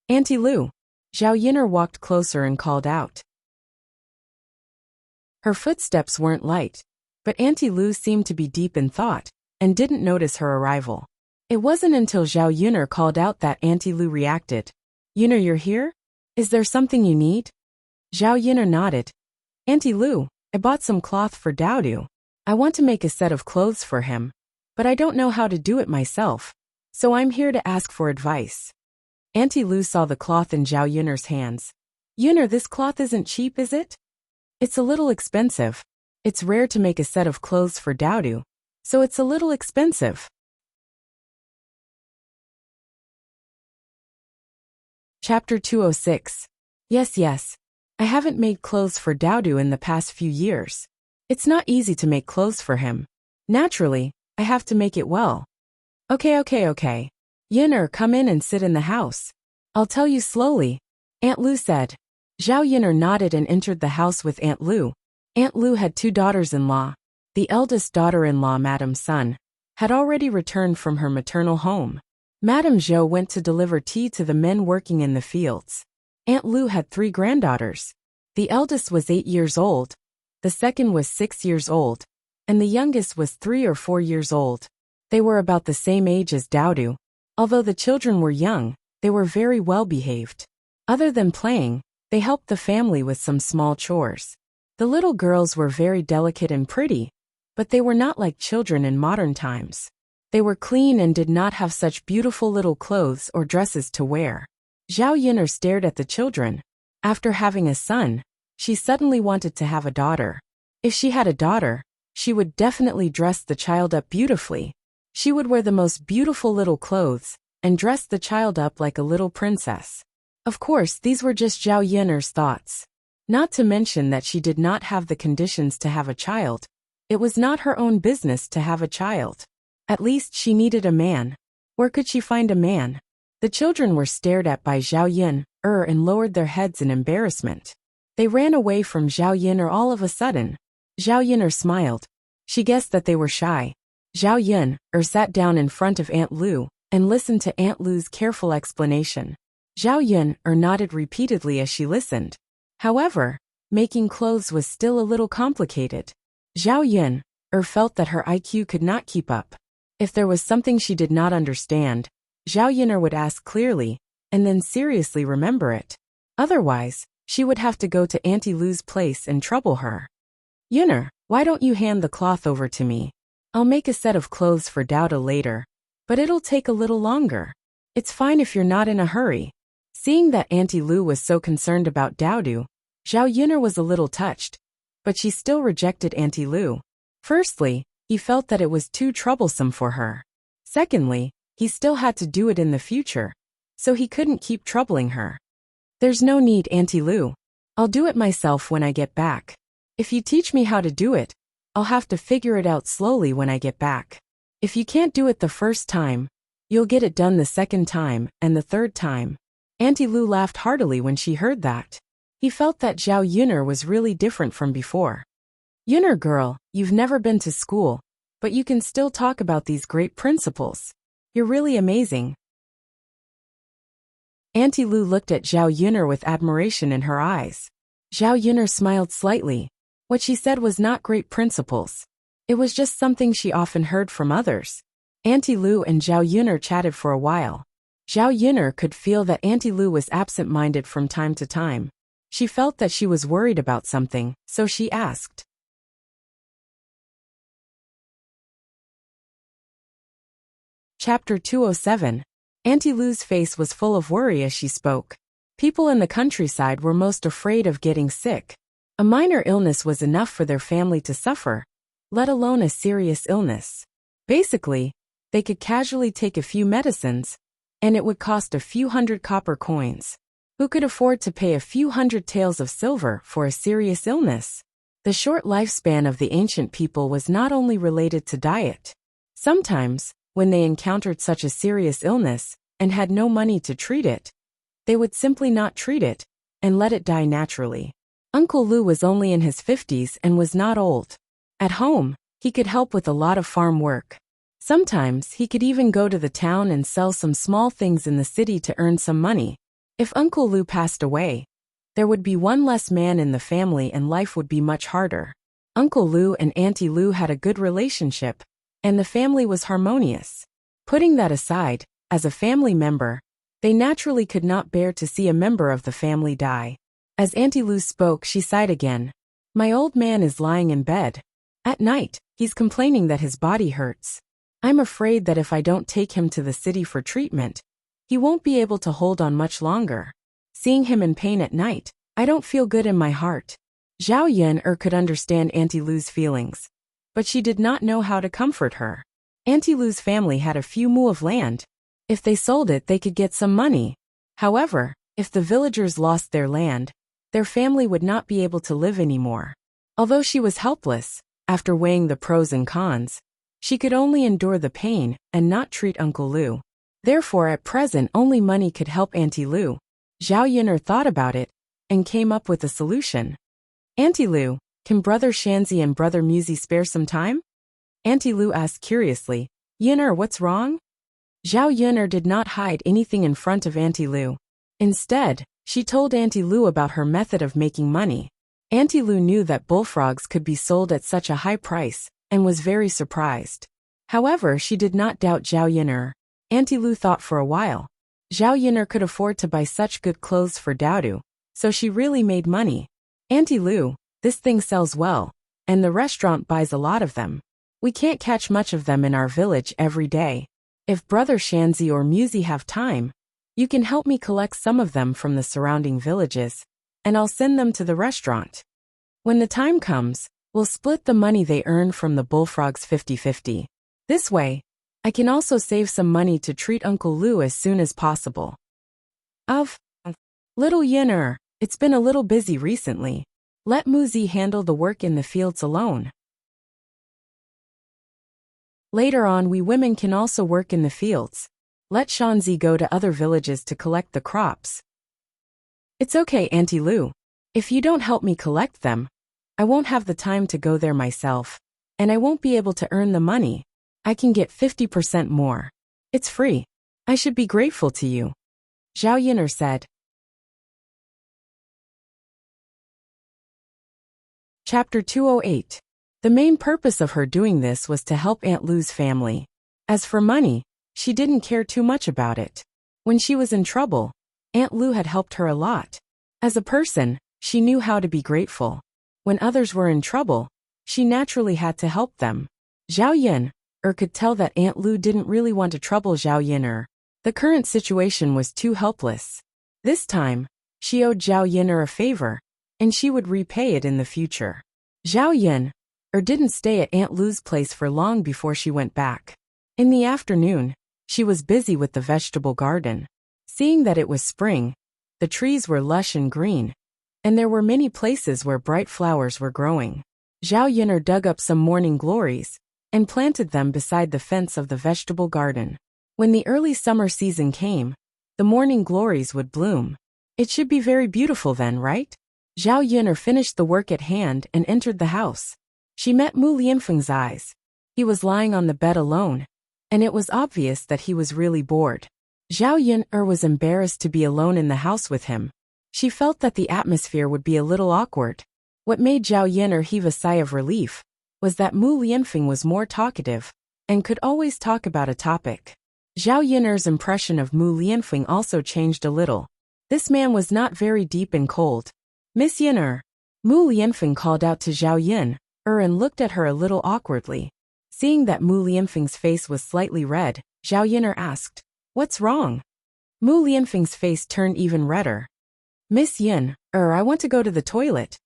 Auntie Lu. Zhao Yin'er walked closer and called out. Her footsteps weren't light, but Auntie Lu seemed to be deep in thought, and didn't notice her arrival. It wasn't until Zhao Yin'er called out that Auntie Lu reacted. Yin'er, you're here? Is there something you need? Zhao Yin'er nodded. Auntie Lu, I bought some cloth for Daodu. I want to make a set of clothes for him, but I don't know how to do it myself, so I'm here to ask for advice. Auntie Lu saw the cloth in Zhao Yin'er's hands. Yin'er, this cloth isn't cheap, is it? It's a little expensive. It's rare to make a set of clothes for Daodu, so it's a little expensive. Chapter 206. Yes, I haven't made clothes for Dowdu in the past few years. It's not easy to make clothes for him. Naturally, I have to make it well. Okay. Yin'er, come in and sit in the house. I'll tell you slowly, Aunt Lu said. Zhao Yin'er nodded and entered the house with Aunt Lu. Aunt Lu had 2 daughters-in-law. The eldest daughter-in-law, Madame Sun, had already returned from her maternal home. Madame Zhou went to deliver tea to the men working in the fields. Aunt Lu had 3 granddaughters. The eldest was 8 years old, the second was 6 years old, and the youngest was 3 or 4 years old. They were about the same age as Dowdu. Although the children were young, they were very well behaved. Other than playing, they helped the family with some small chores. The little girls were very delicate and pretty, but they were not like children in modern times. They were clean and did not have such beautiful little clothes or dresses to wear. Zhao Yin'er stared at the children. After having a son, she suddenly wanted to have a daughter. If she had a daughter, she would definitely dress the child up beautifully. She would wear the most beautiful little clothes and dress the child up like a little princess. Of course, these were just Zhao Yin'er's thoughts. Not to mention that she did not have the conditions to have a child. It was not her own business to have a child. At least she needed a man. Where could she find a man? The children were stared at by Zhao Yin'er and lowered their heads in embarrassment. They ran away from Zhao Yin'er all of a sudden. Zhao Yin'er smiled. She guessed that they were shy. Zhao Yin'er sat down in front of Aunt Lu and listened to Aunt Lu's careful explanation. Zhao Yin'er nodded repeatedly as she listened. However, making clothes was still a little complicated. Zhao Yin'er felt that her IQ could not keep up. If there was something she did not understand, Zhao Yin'er would ask clearly, and then seriously remember it. Otherwise, she would have to go to Auntie Lu's place and trouble her. Yin'er, why don't you hand the cloth over to me? I'll make a set of clothes for Dowda later, but it'll take a little longer. It's fine if you're not in a hurry. Seeing that Auntie Lu was so concerned about Dowdu, Zhao Yin'er was a little touched, but she still rejected Auntie Lu. Firstly, he felt that it was too troublesome for her. Secondly, he still had to do it in the future, so he couldn't keep troubling her. There's no need, Auntie Lu. I'll do it myself when I get back. If you teach me how to do it, I'll have to figure it out slowly when I get back. If you can't do it the first time, you'll get it done the second time and the third time. Auntie Lu laughed heartily when she heard that. He felt that Zhao Yin'er was really different from before. Yin'er girl, you've never been to school, but you can still talk about these great principles. You're really amazing. Auntie Lu looked at Zhao Yin'er with admiration in her eyes. Zhao Yin'er smiled slightly. What she said was not great principles. It was just something she often heard from others. Auntie Lu and Zhao Yin'er chatted for a while. Zhao Yin'er could feel that Auntie Lu was absent-minded from time to time. She felt that she was worried about something, so she asked. Chapter 207. Auntie Lu's face was full of worry as she spoke. People in the countryside were most afraid of getting sick. A minor illness was enough for their family to suffer, let alone a serious illness. Basically, they could casually take a few medicines, and it would cost a few hundred copper coins. Who could afford to pay a few hundred taels of silver for a serious illness? The short lifespan of the ancient people was not only related to diet. Sometimes, when they encountered such a serious illness and had no money to treat it, they would simply not treat it and let it die naturally. Uncle Lu was only in his 50s and was not old. At home, he could help with a lot of farm work. Sometimes he could even go to the town and sell some small things in the city to earn some money. If Uncle Lu passed away, there would be one less man in the family and life would be much harder. Uncle Lu and Auntie Lu had a good relationship, and the family was harmonious. Putting that aside, as a family member, they naturally could not bear to see a member of the family die. As Auntie Lu spoke, she sighed again. My old man is lying in bed. At night, he's complaining that his body hurts. I'm afraid that if I don't take him to the city for treatment, he won't be able to hold on much longer. Seeing him in pain at night, I don't feel good in my heart. Zhao Yin'er could understand Auntie Lu's feelings, but she did not know how to comfort her. Auntie Lu's family had a few mu of land. If they sold it, they could get some money. However, if the villagers lost their land, their family would not be able to live anymore. Although she was helpless, after weighing the pros and cons, she could only endure the pain and not treat Uncle Lu. Therefore, at present, only money could help Auntie Lu. Zhao Yun'er thought about it and came up with a solution. Auntie Lu, can Brother Shanzi and Brother Muzi spare some time? Auntie Lu asked curiously. Yun'er, what's wrong? Zhao Yun'er did not hide anything in front of Auntie Lu. Instead, she told Auntie Lu about her method of making money. Auntie Lu knew that bullfrogs could be sold at such a high price and was very surprised. However, she did not doubt Zhao Yun'er. Auntie Lu thought for a while. Zhao Yun'er could afford to buy such good clothes for Daodu, so she really made money. Auntie Lu, this thing sells well, and the restaurant buys a lot of them. We can't catch much of them in our village every day. If Brother Shanzi or Muzi have time, you can help me collect some of them from the surrounding villages, and I'll send them to the restaurant. When the time comes, we'll split the money they earn from the bullfrogs 50-50. This way, I can also save some money to treat Uncle Lu as soon as possible. Little Yun'er, it's been a little busy recently. Let Muzi handle the work in the fields alone. Later on, we women can also work in the fields. Let Shanzi go to other villages to collect the crops. It's okay, Auntie Lu. If you don't help me collect them, I won't have the time to go there myself, and I won't be able to earn the money. I can get 50% more. It's free. I should be grateful to you. Zhao Yun'er said. Chapter 208. The main purpose of her doing this was to help Aunt Lu's family. As for money, she didn't care too much about it. When she was in trouble, Aunt Lu had helped her a lot. As a person, she knew how to be grateful. When others were in trouble, she naturally had to help them. Zhao Yun'er could tell that Aunt Lu didn't really want to trouble Zhao Yun'er. The current situation was too helpless. This time, she owed Zhao Yun'er a favor, and she would repay it in the future. Zhao Yun'er didn't stay at Aunt Lu's place for long before she went back. In the afternoon, she was busy with the vegetable garden. Seeing that it was spring, the trees were lush and green, and there were many places where bright flowers were growing. Zhao Yun'er dug up some morning glories and planted them beside the fence of the vegetable garden. When the early summer season came, the morning glories would bloom. It should be very beautiful then, right? Zhao Yun'er finished the work at hand and entered the house. She met Mu Lianfeng's eyes. He was lying on the bed alone, and it was obvious that he was really bored. Zhao Yun'er was embarrassed to be alone in the house with him. She felt that the atmosphere would be a little awkward. What made Zhao Yun'er heave a sigh of relief was that Mu Lianfeng was more talkative and could always talk about a topic. Zhao Yun'er's impression of Mu Lianfeng also changed a little. This man was not very deep and cold. Miss Yun'er, Mu Lianfeng called out to Zhao Yun'er and looked at her a little awkwardly. Seeing that Mu Lianfeng's face was slightly red, Zhao Yun'er asked, "What's wrong?" Mu Lianfeng's face turned even redder. Miss Yun'er, I want to go to the toilet.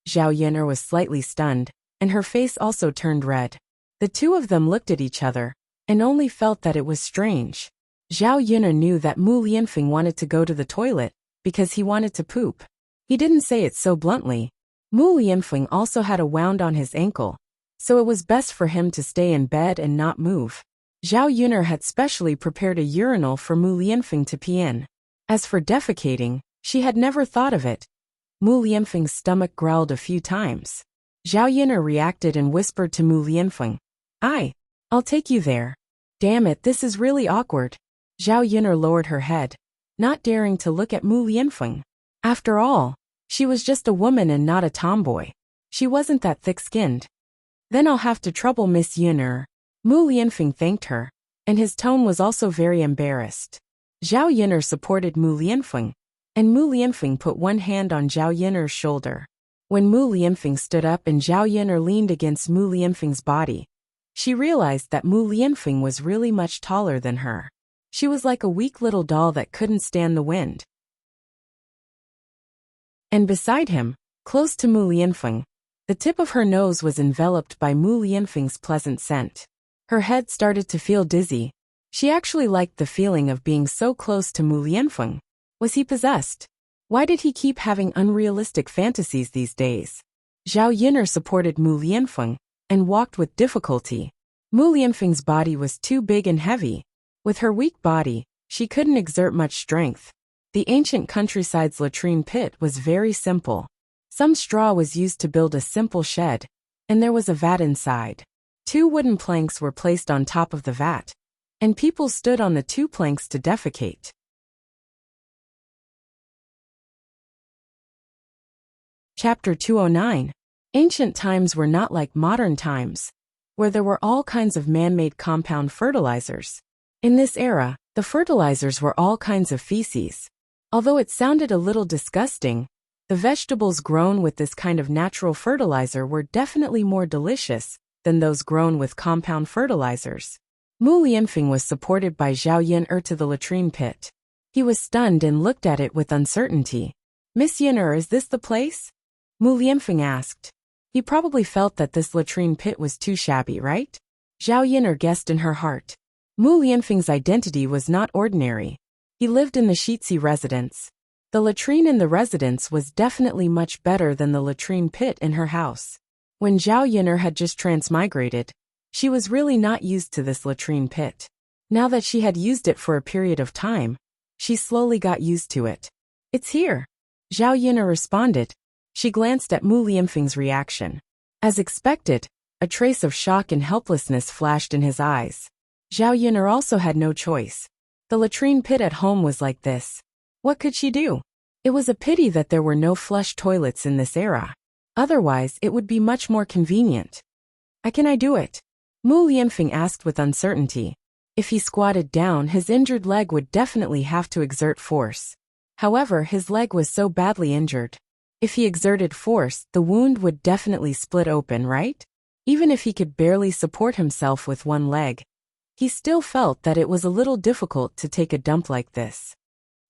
Zhao Yun'er was slightly stunned, and her face also turned red. The two of them looked at each other, and only felt that it was strange. Zhao Yun'er knew that Mu Lianfeng wanted to go to the toilet because he wanted to poop. He didn't say it so bluntly. Mu Lianfeng also had a wound on his ankle, so it was best for him to stay in bed and not move. Zhao Yun'er had specially prepared a urinal for Mu Lianfeng to pee in. As for defecating, she had never thought of it. Mu Lianfeng's stomach growled a few times. Zhao Yun'er reacted and whispered to Mu Lianfeng, I'll take you there. Damn it, this is really awkward. Zhao Yun'er lowered her head, not daring to look at Mu Lianfeng. After all, she was just a woman and not a tomboy. She wasn't that thick-skinned. Then I'll have to trouble Miss Yun'er. Mu Lianfeng thanked her, and his tone was also very embarrassed. Zhao Yun'er supported Mu Lianfeng, and Mu Lianfeng put one hand on Zhao Yun'er's shoulder. When Mu Lianfeng stood up and Zhao Yun'er leaned against Mu Lianfeng's body, she realized that Mu Lianfeng was really much taller than her. She was like a weak little doll that couldn't stand the wind. And beside him, close to Mu Lianfeng, the tip of her nose was enveloped by Mu Lianfeng's pleasant scent. Her head started to feel dizzy. She actually liked the feeling of being so close to Mu Lianfeng. Was he possessed? Why did he keep having unrealistic fantasies these days? Zhao Yin'er supported Mu Lianfeng and walked with difficulty. Mu Lianfeng's body was too big and heavy. With her weak body, she couldn't exert much strength. The ancient countryside's latrine pit was very simple. Some straw was used to build a simple shed, and there was a vat inside. 2 wooden planks were placed on top of the vat, and people stood on the 2 planks to defecate. Chapter 209. Ancient times were not like modern times, where there were all kinds of man-made compound fertilizers. In this era, the fertilizers were all kinds of feces. Although it sounded a little disgusting, the vegetables grown with this kind of natural fertilizer were definitely more delicious than those grown with compound fertilizers. Mu Lianfeng was supported by Zhao Yin'er to the latrine pit. He was stunned and looked at it with uncertainty. "Miss Yin'er, is this the place?" Mu Lianfeng asked. He probably felt that this latrine pit was too shabby, right? Zhao Yin'er guessed in her heart. Mu Lianfeng's identity was not ordinary. He lived in the Shitzi residence. The latrine in the residence was definitely much better than the latrine pit in her house. When Zhao Yin'er had just transmigrated, she was really not used to this latrine pit. Now that she had used it for a period of time, she slowly got used to it. "It's here," Zhao Yin'er responded. She glanced at Mu Lianfeng's reaction. As expected, a trace of shock and helplessness flashed in his eyes. Zhao Yin'er also had no choice. The latrine pit at home was like this. What could she do? It was a pity that there were no flush toilets in this era. Otherwise, it would be much more convenient. Can I do it?" Mu Lianfeng asked with uncertainty. If he squatted down, his injured leg would definitely have to exert force. However, his leg was so badly injured. If he exerted force, the wound would definitely split open, right? Even if he could barely support himself with one leg, he still felt that it was a little difficult to take a dump like this.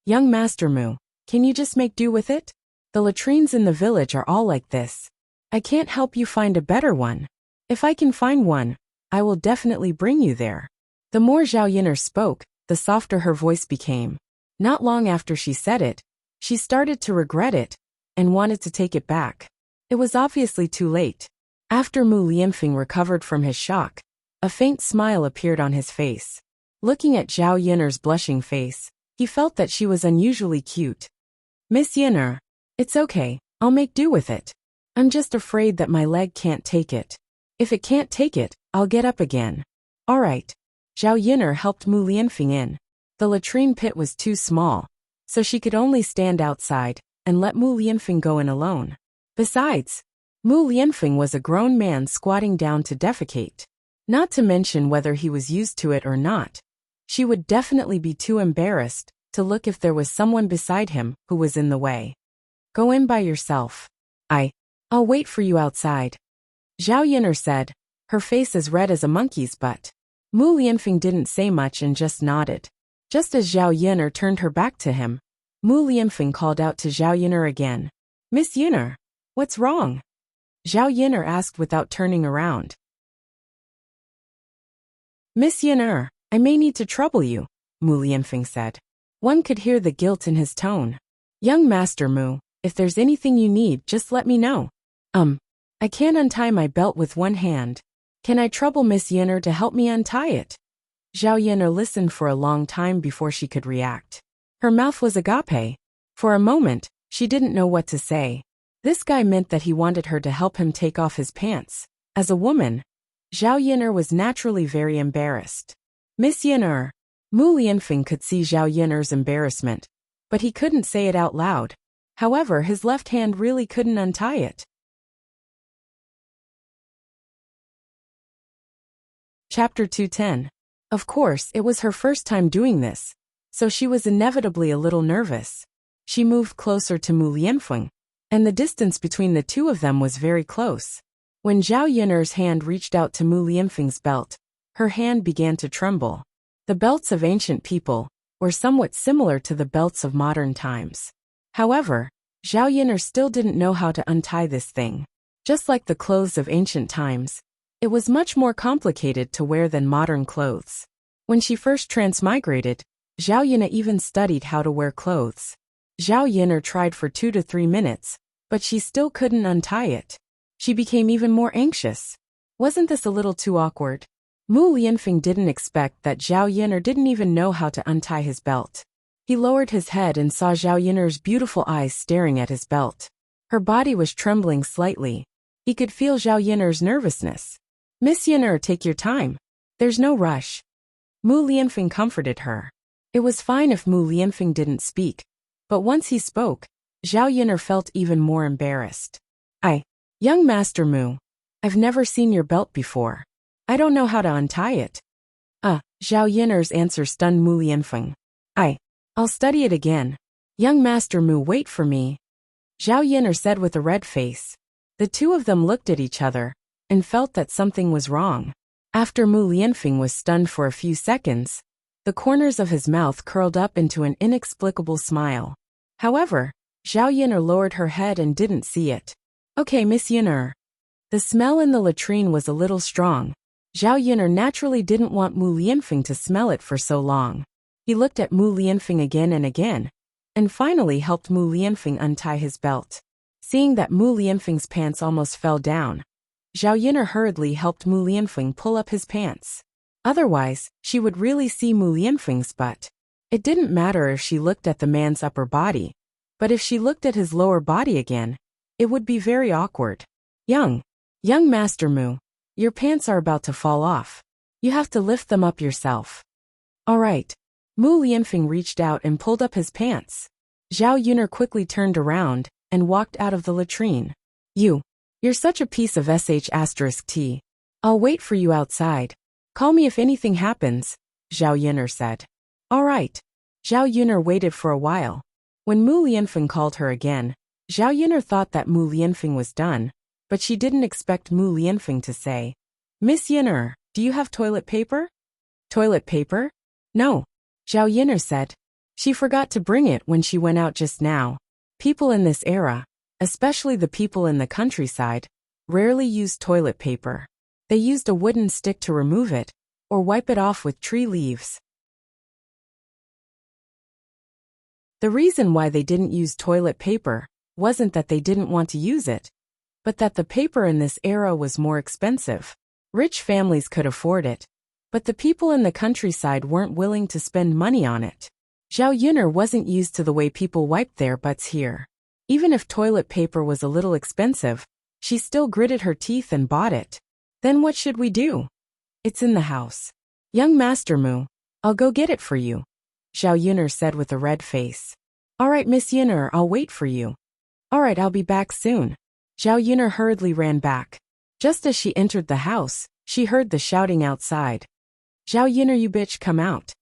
"Young Master Mu, can you just make do with it? The latrines in the village are all like this. I can't help you find a better one. If I can find one, I will definitely bring you there." The more Zhao Yin'er spoke, the softer her voice became. Not long after she said it, she started to regret it and wanted to take it back. It was obviously too late. After Mu Lianfeng recovered from his shock, a faint smile appeared on his face. Looking at Zhao Yin'er's blushing face, he felt that she was unusually cute. "Miss Yin'er, it's okay, I'll make do with it. I'm just afraid that my leg can't take it. If it can't take it, I'll get up again." "Alright." Zhao Yin'er helped Mu Lianfeng in. The latrine pit was too small, so she could only stand outside and let Mu Lianfeng go in alone. Besides, Mu Lianfeng was a grown man squatting down to defecate. Not to mention whether he was used to it or not. She would definitely be too embarrassed to look if there was someone beside him who was in the way. "Go in by yourself. I'll wait for you outside," Zhao Yin'er said, her face as red as a monkey's butt. Mu Lianfeng didn't say much and just nodded. Just as Zhao Yin'er turned her back to him, Mu Lianfeng called out to Zhao Yin'er again. "Miss Yin'er, what's wrong?" Zhao Yin'er asked without turning around. "Miss Yin'er, I may need to trouble you," Mu Lianfeng said. One could hear the guilt in his tone. "Young Master Mu, if there's anything you need, just let me know. I can't untie my belt with one hand. Can I trouble Miss Yin'er to help me untie it?" Zhao Yin'er listened for a long time before she could react. Her mouth was agape. For a moment, she didn't know what to say. This guy meant that he wanted her to help him take off his pants. As a woman, Zhao Yin'er was naturally very embarrassed. "Miss Yin'er." Mu Lianfeng could see Zhao Yin'er's embarrassment, but he couldn't say it out loud. However, his left hand really couldn't untie it. Chapter 210. Of course, it was her first time doing this, so she was inevitably a little nervous. She moved closer to Mu Lianfeng, and the distance between the two of them was very close. When Zhao Yin'er's hand reached out to Mu Lianfeng's belt, her hand began to tremble. The belts of ancient people were somewhat similar to the belts of modern times. However, Zhao Yin'er still didn't know how to untie this thing. Just like the clothes of ancient times, it was much more complicated to wear than modern clothes. When she first transmigrated, Zhao Yin'er even studied how to wear clothes. Zhao Yin'er tried for 2 to 3 minutes, but she still couldn't untie it. She became even more anxious. Wasn't this a little too awkward? Mu Lianfeng didn't expect that Zhao Yin'er didn't even know how to untie his belt. He lowered his head and saw Zhao Yin'er's beautiful eyes staring at his belt. Her body was trembling slightly. He could feel Zhao Yin'er's nervousness. Miss Yin'er, take your time. There's no rush. Mu Lianfeng comforted her. It was fine if Mu Lianfeng didn't speak, but once he spoke, Zhao Yin'er felt even more embarrassed. Young Master Mu, I've never seen your belt before. I don't know how to untie it. Zhao Yin'er's answer stunned Mu Lianfeng. I'll study it again. Young Master Mu, wait for me. Zhao Yin'er said with a red face. The two of them looked at each other and felt that something was wrong. After Mu Lianfeng was stunned for a few seconds, the corners of his mouth curled up into an inexplicable smile. However, Zhao Yin'er lowered her head and didn't see it. Okay, Miss Yin'er. The smell in the latrine was a little strong. Zhao Yin'er naturally didn't want Mu Lianfeng to smell it for so long. He looked at Mu Lianfeng again and finally helped Mu Lianfeng untie his belt. Seeing that Mu Lianfeng's pants almost fell down, Zhao Yin'er hurriedly helped Mu Lianfeng pull up his pants. Otherwise, she would really see Mu Lianfeng's butt. It didn't matter if she looked at the man's upper body, but if she looked at his lower body again, it would be very awkward. Young Master Mu, your pants are about to fall off. You have to lift them up yourself. All right. Mu Lianfeng reached out and pulled up his pants. Zhao Yin'er quickly turned around and walked out of the latrine. You're such a piece of sh*t. I'll wait for you outside. Call me if anything happens, Zhao Yin'er said. All right. Zhao Yin'er waited for a while. When Mu Lianfeng called her again, Zhao Yin'er thought that Mu Lianfeng was done, but she didn't expect Mu Lianfeng to say, Miss Yin'er, do you have toilet paper? Toilet paper? No, Zhao Yin'er said. She forgot to bring it when she went out just now. People in this era, especially the people in the countryside, rarely used toilet paper. They used a wooden stick to remove it, or wipe it off with tree leaves. The reason why they didn't use toilet paper wasn't that they didn't want to use it, but that the paper in this era was more expensive. Rich families could afford it, but the people in the countryside weren't willing to spend money on it. Zhao Yin'er wasn't used to the way people wiped their butts here. Even if toilet paper was a little expensive, she still gritted her teeth and bought it. Then what should we do? It's in the house. Young Master Mu, I'll go get it for you, Zhao Yin'er said with a red face. All right, Miss Yin'er, I'll wait for you. All right, I'll be back soon. Zhao Yin'er hurriedly ran back. Just as she entered the house, she heard the shouting outside. Zhao Yin'er, you bitch, come out.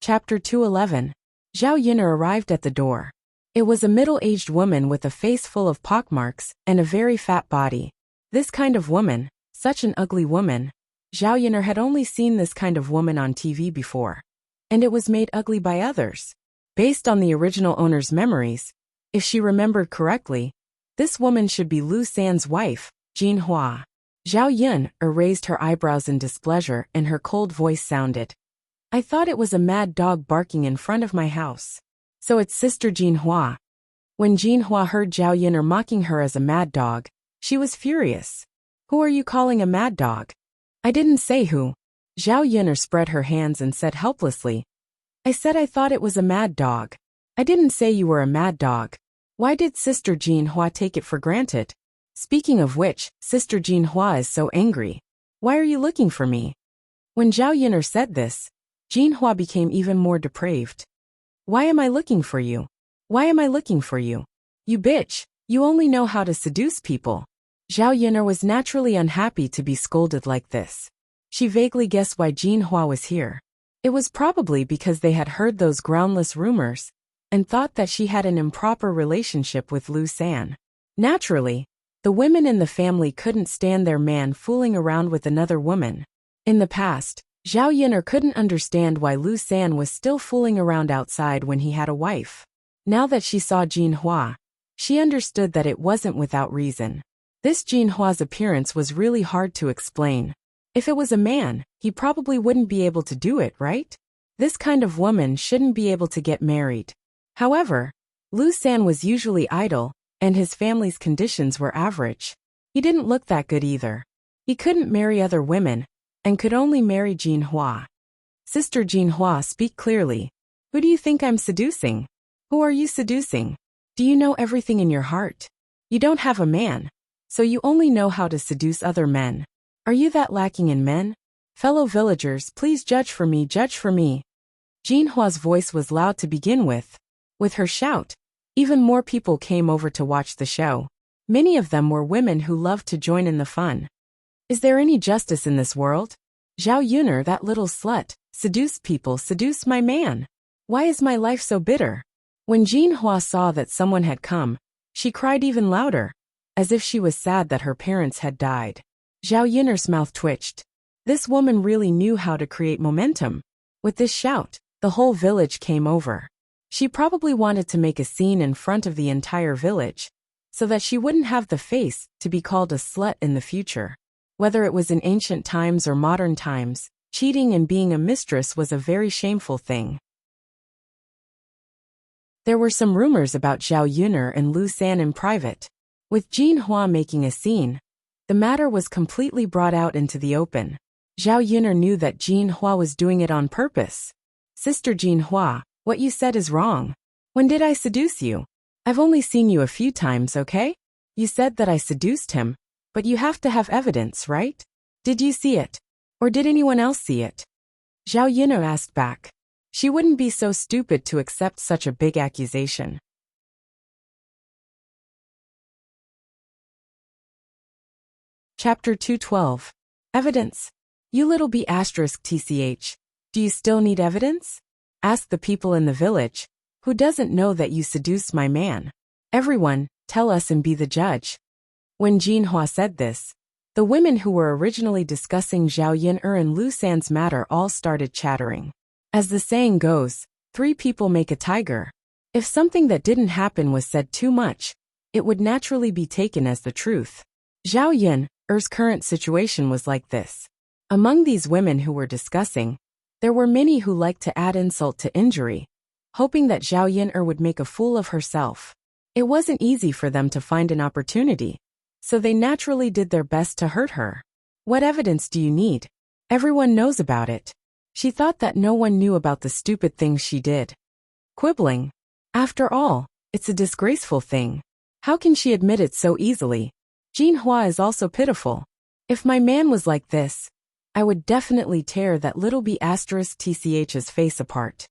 Chapter 211. Zhao Yin'er arrived at the door. It was a middle-aged woman with a face full of pockmarks and a very fat body. This kind of woman, such an ugly woman. Zhao Yin'er had only seen this kind of woman on TV before, and it was made ugly by others. Based on the original owner's memories, if she remembered correctly, this woman should be Lu San's wife, Jin Hua. Zhao Yin'er raised her eyebrows in displeasure and her cold voice sounded. I thought it was a mad dog barking in front of my house. So it's Sister Jin Hua. When Jin Hua heard Zhao Yin'er mocking her as a mad dog, she was furious. Who are you calling a mad dog? I didn't say who. Zhao Yin'er spread her hands and said helplessly. I said I thought it was a mad dog. I didn't say you were a mad dog. Why did Sister Jin Hua take it for granted? Speaking of which, Sister Jin Hua is so angry. Why are you looking for me? When Zhao Yin'er said this, Jin Hua became even more depraved. Why am I looking for you? Why am I looking for you? You bitch, you only know how to seduce people. Zhao Yin'er was naturally unhappy to be scolded like this. She vaguely guessed why Jin Hua was here. It was probably because they had heard those groundless rumors and thought that she had an improper relationship with Lu San. Naturally, the women in the family couldn't stand their man fooling around with another woman. In the past, Zhao Yin'er couldn't understand why Lu San was still fooling around outside when he had a wife. Now that she saw Jin Hua, she understood that it wasn't without reason. This Jin Hua's appearance was really hard to explain. If it was a man, he probably wouldn't be able to do it, right? This kind of woman shouldn't be able to get married. However, Lu San was usually idle, and his family's conditions were average. He didn't look that good either. He couldn't marry other women, and could only marry Jinhua. Sister Jinhua, speak clearly. Who do you think I'm seducing? Who are you seducing? Do you know everything in your heart? You don't have a man, so you only know how to seduce other men. Are you that lacking in men? Fellow villagers, please judge for me, judge for me. Jinhua's voice was loud to begin with. With her shout, even more people came over to watch the show. Many of them were women who loved to join in the fun. Is there any justice in this world? Zhao Yuner, that little slut, seduce people, seduce my man. Why is my life so bitter? When Jinhua saw that someone had come, she cried even louder, as if she was sad that her parents had died. Zhao Yuner's mouth twitched. This woman really knew how to create momentum. With this shout, the whole village came over. She probably wanted to make a scene in front of the entire village, so that she wouldn't have the face to be called a slut in the future. Whether it was in ancient times or modern times, cheating and being a mistress was a very shameful thing. There were some rumors about Zhao Yuner and Lu San in private. With Jinhua making a scene, the matter was completely brought out into the open. Zhao Yuner knew that Jinhua was doing it on purpose. Sister Jinhua, what you said is wrong. When did I seduce you? I've only seen you a few times, okay? You said that I seduced him, but you have to have evidence, right? Did you see it? Or did anyone else see it? Zhao Yuner asked back. She wouldn't be so stupid to accept such a big accusation. Chapter 212. Evidence. You little b****, do you still need evidence? Ask the people in the village. Who doesn't know that you seduced my man? Everyone, tell us and be the judge. When Jinhua said this, the women who were originally discussing Zhao Yuner and Lu San's matter all started chattering. As the saying goes, 3 people make a tiger. If something that didn't happen was said too much, it would naturally be taken as the truth. Zhao Yuner's current situation was like this. Among these women who were discussing, there were many who liked to add insult to injury, hoping that Zhao Yuner would make a fool of herself. It wasn't easy for them to find an opportunity, so they naturally did their best to hurt her. What evidence do you need? Everyone knows about it. She thought that no one knew about the stupid things she did. Quibbling. After all, it's a disgraceful thing. How can she admit it so easily? Jinhua is also pitiful. If my man was like this, I would definitely tear that little b****'s face apart.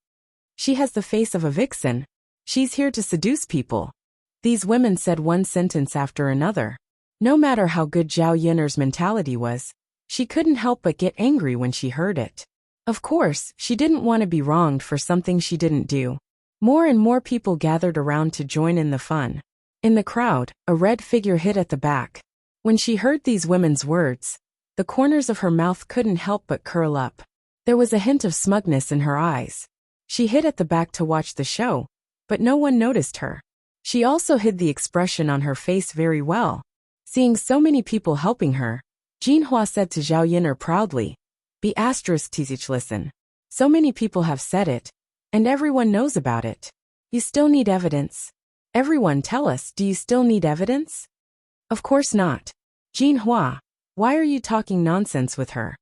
She has the face of a vixen. She's here to seduce people. These women said one sentence after another. No matter how good Zhao Yuner's mentality was, she couldn't help but get angry when she heard it. Of course, she didn't want to be wronged for something she didn't do. More and more people gathered around to join in the fun. In the crowd, a red figure hid at the back. When she heard these women's words, the corners of her mouth couldn't help but curl up. There was a hint of smugness in her eyes. She hid at the back to watch the show, but no one noticed her. She also hid the expression on her face very well. Seeing so many people helping her, Jinhua said to Zhao Yuner proudly, listen. So many people have said it, and everyone knows about it. You still need evidence. Everyone tell us, do you still need evidence? Of course not. Jinhua, why are you talking nonsense with her?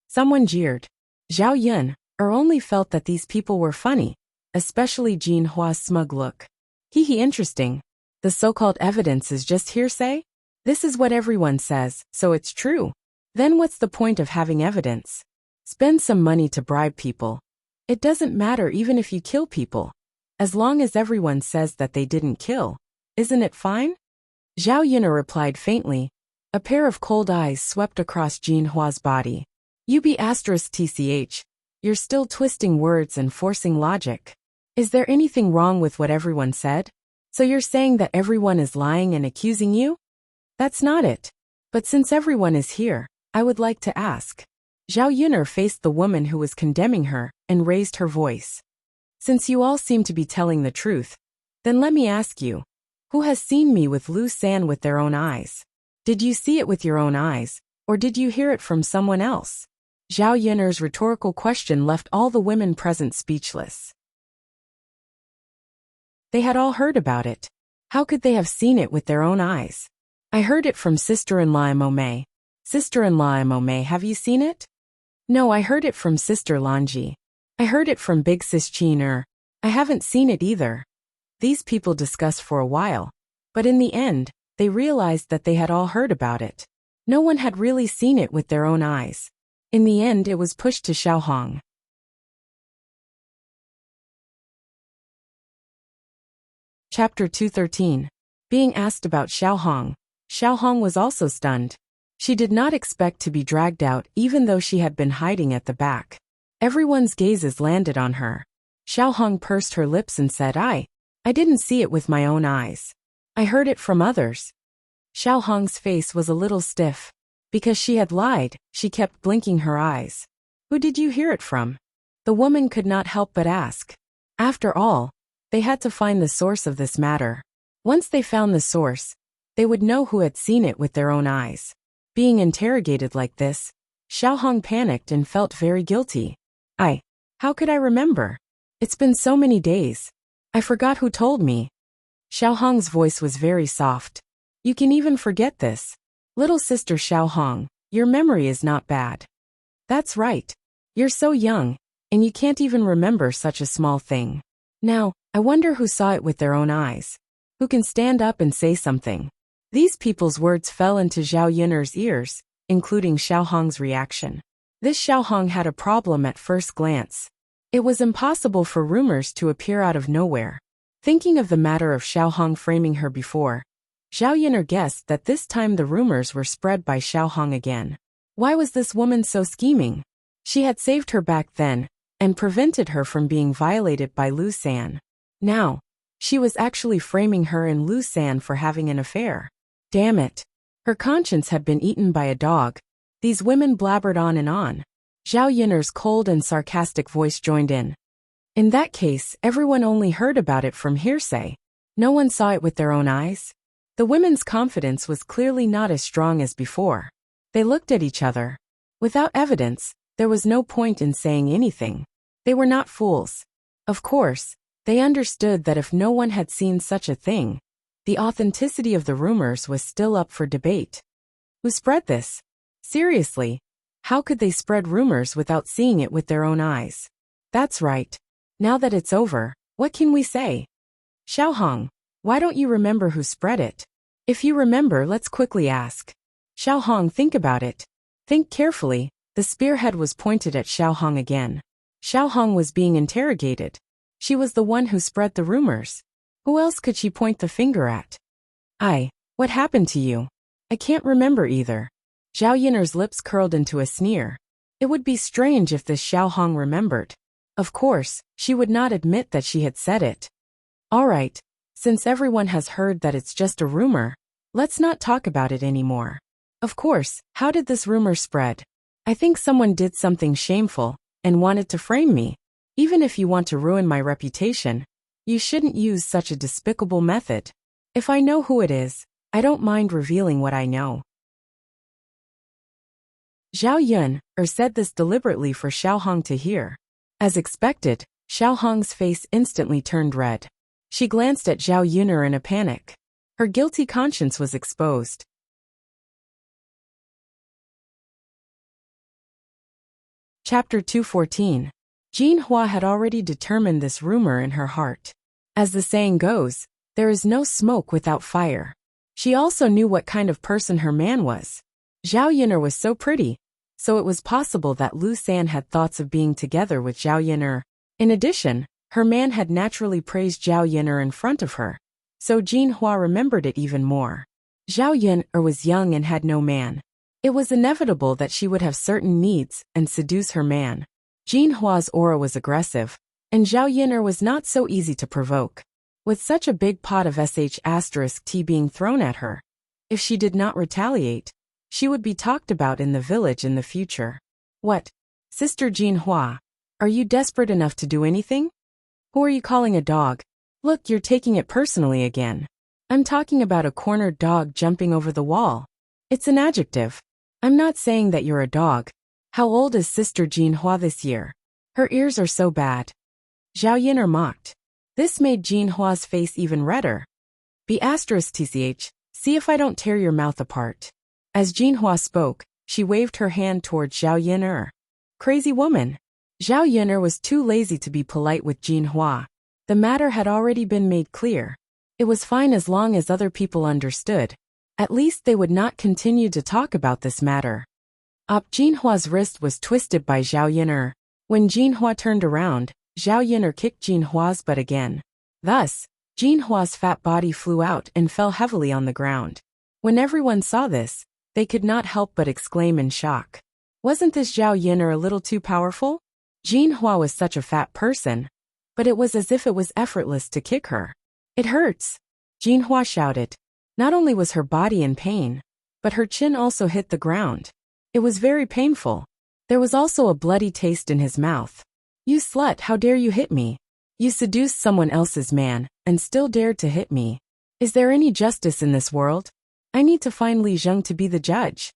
Someone jeered. Zhao Yuner only felt that these people were funny, especially Jinhua's smug look. Hee interesting. The so-called evidence is just hearsay? This is what everyone says, so it's true. Then what's the point of having evidence? Spend some money to bribe people. It doesn't matter even if you kill people. As long as everyone says that they didn't kill. Isn't it fine? Zhao Yuner replied faintly. A pair of cold eyes swept across Jinhua's body. You're still twisting words and forcing logic. Is there anything wrong with what everyone said? So you're saying that everyone is lying and accusing you? That's not it. But since everyone is here, I would like to ask. Zhao Yuner faced the woman who was condemning her and raised her voice. Since you all seem to be telling the truth, then let me ask you, who has seen me with Lu San with their own eyes? Did you see it with your own eyes, Or did you hear it from someone else? Zhao Yun'er's rhetorical question left all the women present speechless. They had all heard about it. How could they have seen it with their own eyes? I heard it from sister-in-law Mo. Sister-in-law Mo, have you seen it? No, I heard it from sister Lanji. I heard it from big sis Qin. I haven't seen it either. These people discussed for a while, but in the end, they realized that they had all heard about it. No one had really seen it with their own eyes. In the end, it was pushed to Xiaohong. Chapter 213. Being asked about Xiaohong. Xiaohong was also stunned. She did not expect to be dragged out even though she had been hiding at the back. Everyone's gazes landed on her. Xiaohong pursed her lips and said, I didn't see it with my own eyes. I heard it from others. Xiaohong's face was a little stiff. Because she had lied, she kept blinking her eyes. Who did you hear it from? The woman could not help but ask. After all, they had to find the source of this matter. Once they found the source, they would know who had seen it with their own eyes. Being interrogated like this, Xiaohong panicked and felt very guilty. How could I remember? It's been so many days. I forgot who told me. Xiaohong's voice was very soft. You can even forget this. Little sister Xiaohong, your memory is not bad. That's right. You're so young, and you can't even remember such a small thing. Now, I wonder who saw it with their own eyes. Who can stand up and say something? These people's words fell into Zhao Yun'er's ears, including Xiaohong's reaction. This Xiaohong had a problem at first glance. It was impossible for rumors to appear out of nowhere. Thinking of the matter of Xiaohong framing her before, Zhao Yun'er guessed that this time the rumors were spread by Xiaohong again. Why was this woman so scheming? She had saved her back then, and prevented her from being violated by Lu San. Now, she was actually framing her and Lu San for having an affair. Damn it. Her conscience had been eaten by a dog. These women blabbered on and on. Zhao Yun'er's cold and sarcastic voice joined in. In that case, everyone only heard about it from hearsay. No one saw it with their own eyes. The women's confidence was clearly not as strong as before. They looked at each other. Without evidence, there was no point in saying anything. They were not fools. Of course, they understood that if no one had seen such a thing, the authenticity of the rumors was still up for debate. Who spread this? Seriously, how could they spread rumors without seeing it with their own eyes? That's right. Now that it's over, what can we say? Xiaohong, why don't you remember who spread it? If you remember, let's quickly ask. Xiaohong, think about it. Think carefully. The spearhead was pointed at Xiaohong again. Xiaohong was being interrogated. She was the one who spread the rumors. Who else could she point the finger at? What happened to you? I can't remember either. Zhao Yun'er's lips curled into a sneer. It would be strange if this Xiaohong remembered. Of course, she would not admit that she had said it. All right, since everyone has heard that it's just a rumor, let's not talk about it anymore. Of course, how did this rumor spread? I think someone did something shameful and wanted to frame me. Even if you want to ruin my reputation, you shouldn't use such a despicable method. If I know who it is, I don't mind revealing what I know. Zhao Yun'er said this deliberately for Xiaohong to hear. As expected, Xiaohong's face instantly turned red. She glanced at Zhao Yun'er in a panic. Her guilty conscience was exposed. Chapter 214. Jean Hua had already determined this rumor in her heart. As the saying goes, there is no smoke without fire. She also knew what kind of person her man was. Zhao Yun'er was so pretty, so it was possible that Lu San had thoughts of being together with Zhao Yun'er. In addition, her man had naturally praised Zhao Yun'er in front of her, so Jean Hua remembered it even more. Zhao Yun'er was young and had no man. It was inevitable that she would have certain needs and seduce her man. Jean Hua's aura was aggressive, and Zhao Yun'er was not so easy to provoke. With such a big pot of *T being thrown at her, if she did not retaliate, she would be talked about in the village in the future. What? Sister Jean Hua, are you desperate enough to do anything? Who are you calling a dog? Look, you're taking it personally again. I'm talking about a cornered dog jumping over the wall. It's an adjective. I'm not saying that you're a dog. How old is Sister Jinhua this year? Her ears are so bad. Zhao Yin'er mocked. This made Jinhua's face even redder. *tch, see if I don't tear your mouth apart. As Jinhua spoke, she waved her hand toward Zhao Yin'er. Crazy woman. Zhao Yin'er was too lazy to be polite with Jinhua. The matter had already been made clear. It was fine as long as other people understood. At least they would not continue to talk about this matter. Jinhua's wrist was twisted by Zhao Yin'er. When Jinhua turned around, Zhao Yin'er kicked Jinhua's butt again. Thus, Jinhua's fat body flew out and fell heavily on the ground. When everyone saw this, they could not help but exclaim in shock. Wasn't this Zhao Yin'er a little too powerful? Jinhua was such a fat person, but it was as if it was effortless to kick her. It hurts, Jinhua shouted. Not only was her body in pain, but her chin also hit the ground. It was very painful. There was also a bloody taste in his mouth. You slut, how dare you hit me? You seduced someone else's man, and still dared to hit me. Is there any justice in this world? I need to find Li Zheng to be the judge.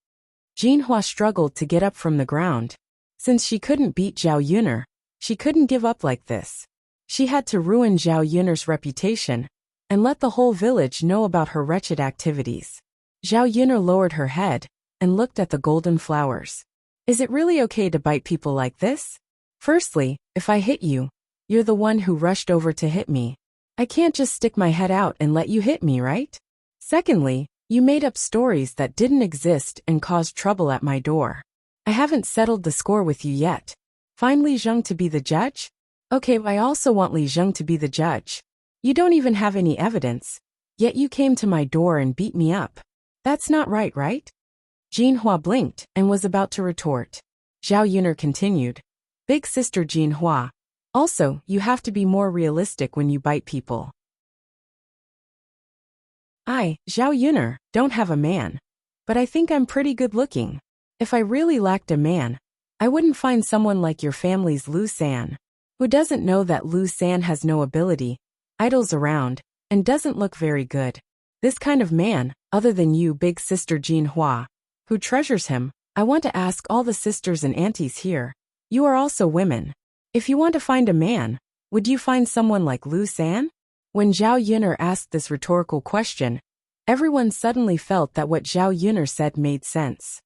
Jinhua struggled to get up from the ground. Since she couldn't beat Zhao Yin'er, she couldn't give up like this. She had to ruin Zhao Yin'er's reputation, and let the whole village know about her wretched activities. Zhao Yin'er lowered her head, and looked at the golden flowers. Is it really okay to bite people like this? Firstly, if I hit you, you're the one who rushed over to hit me. I can't just stick my head out and let you hit me, right? Secondly, you made up stories that didn't exist and caused trouble at my door. I haven't settled the score with you yet. Find Li Zheng to be the judge? Okay, I also want Li Zheng to be the judge. You don't even have any evidence, yet you came to my door and beat me up. That's not right, right? Jinhua blinked and was about to retort. Zhao Yin'er continued. Big sister Jinhua. Also, you have to be more realistic when you bite people. I, Zhao Yin'er, don't have a man. But I think I'm pretty good looking. If I really lacked a man, I wouldn't find someone like your family's Lu San. Who doesn't know that Lu San has no ability, idles around, and doesn't look very good. This kind of man, other than you, big sister Jinhua, who treasures him. I want to ask all the sisters and aunties here. You are also women. If you want to find a man, would you find someone like Lu San? When Zhao Yin'er asked this rhetorical question, everyone suddenly felt that what Zhao Yin'er said made sense.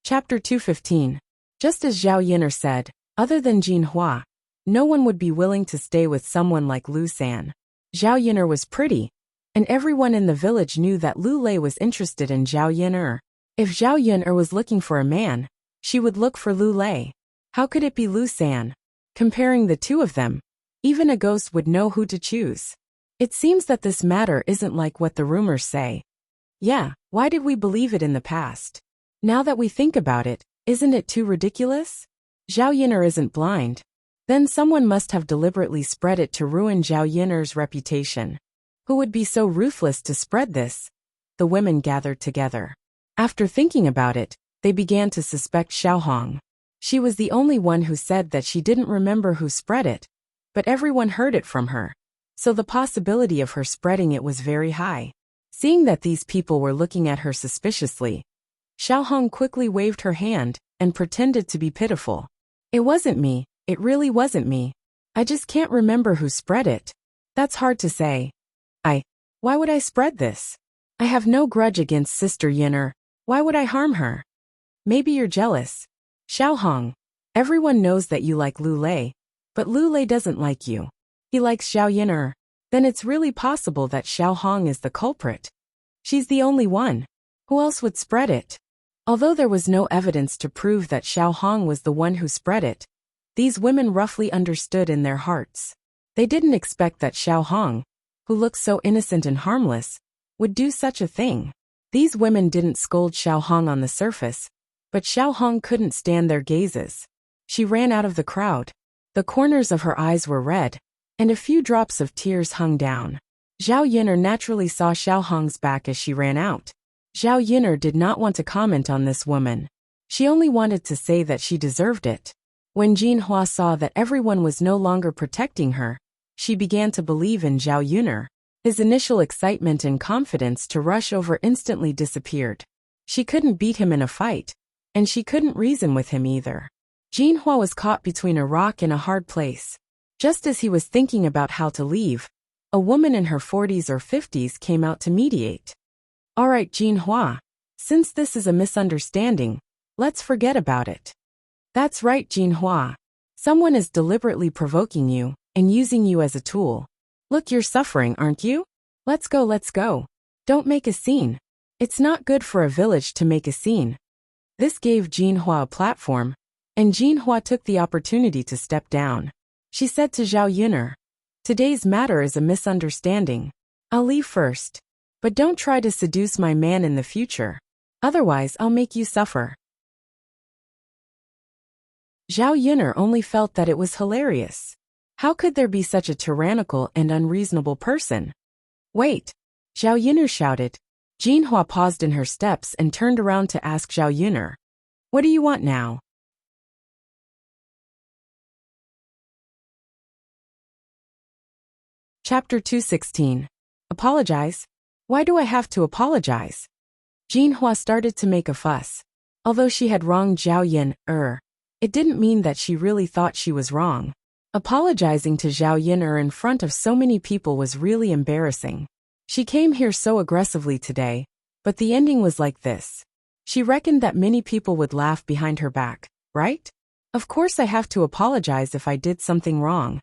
Chapter 215. Just as Zhao Yin'er said, other than Jinhua, no one would be willing to stay with someone like Lu San. Zhao Yin'er was pretty, and everyone in the village knew that Lu Lei was interested in Zhao Yin'er. If Zhao Yin'er was looking for a man, she would look for Lu Lei. How could it be Lu San? Comparing the two of them, even a ghost would know who to choose. It seems that this matter isn't like what the rumors say. Yeah, why did we believe it in the past? Now that we think about it, isn't it too ridiculous? Zhao Yin'er isn't blind. Then someone must have deliberately spread it to ruin Zhao Yin'er's reputation. Who would be so ruthless to spread this? The women gathered together. After thinking about it, they began to suspect Xiaohong. She was the only one who said that she didn't remember who spread it, but everyone heard it from her. So the possibility of her spreading it was very high. Seeing that these people were looking at her suspiciously, Xiaohong quickly waved her hand and pretended to be pitiful. It wasn't me, it really wasn't me. I just can't remember who spread it. That's hard to say. Why would I spread this? I have no grudge against Sister Yin'er. Why would I harm her? Maybe you're jealous. Xiaohong, everyone knows that you like Lu Lei, but Lu Lei doesn't like you. He likes Zhao Yin'er. Then it's really possible that Xiaohong is the culprit. She's the only one. Who else would spread it? Although there was no evidence to prove that Xiaohong was the one who spread it, these women roughly understood in their hearts. They didn't expect that Xiaohong, who looked so innocent and harmless, would do such a thing. These women didn't scold Xiaohong on the surface, but Xiaohong couldn't stand their gazes. She ran out of the crowd. The corners of her eyes were red, and a few drops of tears hung down. Zhao Yin'er naturally saw Xiaohong's back as she ran out. Zhao Yin'er did not want to comment on this woman. She only wanted to say that she deserved it. When Jinhua saw that everyone was no longer protecting her, she began to believe in Zhao Yin'er. His initial excitement and confidence to rush over instantly disappeared. She couldn't beat him in a fight, and she couldn't reason with him either. Jinhua was caught between a rock and a hard place. Just as he was thinking about how to leave, a woman in her 40s or 50s came out to mediate. All right, Jinhua. Since this is a misunderstanding, let's forget about it. That's right, Jinhua. Someone is deliberately provoking you and using you as a tool. Look, you're suffering, aren't you? Let's go, let's go. Don't make a scene. It's not good for a village to make a scene. This gave Jinhua a platform, and Jinhua took the opportunity to step down. She said to Zhao Yun'er, "Today's matter is a misunderstanding. I'll leave first. But don't try to seduce my man in the future. Otherwise, I'll make you suffer." Zhao Yun'er only felt that it was hilarious. How could there be such a tyrannical and unreasonable person? Wait! Zhao Yun'er shouted. Jinhua paused in her steps and turned around to ask Zhao Yun'er, "What do you want now?" Chapter 216. Apologize? Why do I have to apologize? Jinhua started to make a fuss. Although she had wronged Zhao Yun'er, it didn't mean that she really thought she was wrong. Apologizing to Zhao Yun'er in front of so many people was really embarrassing. She came here so aggressively today, but the ending was like this. She reckoned that many people would laugh behind her back, right? Of course I have to apologize if I did something wrong.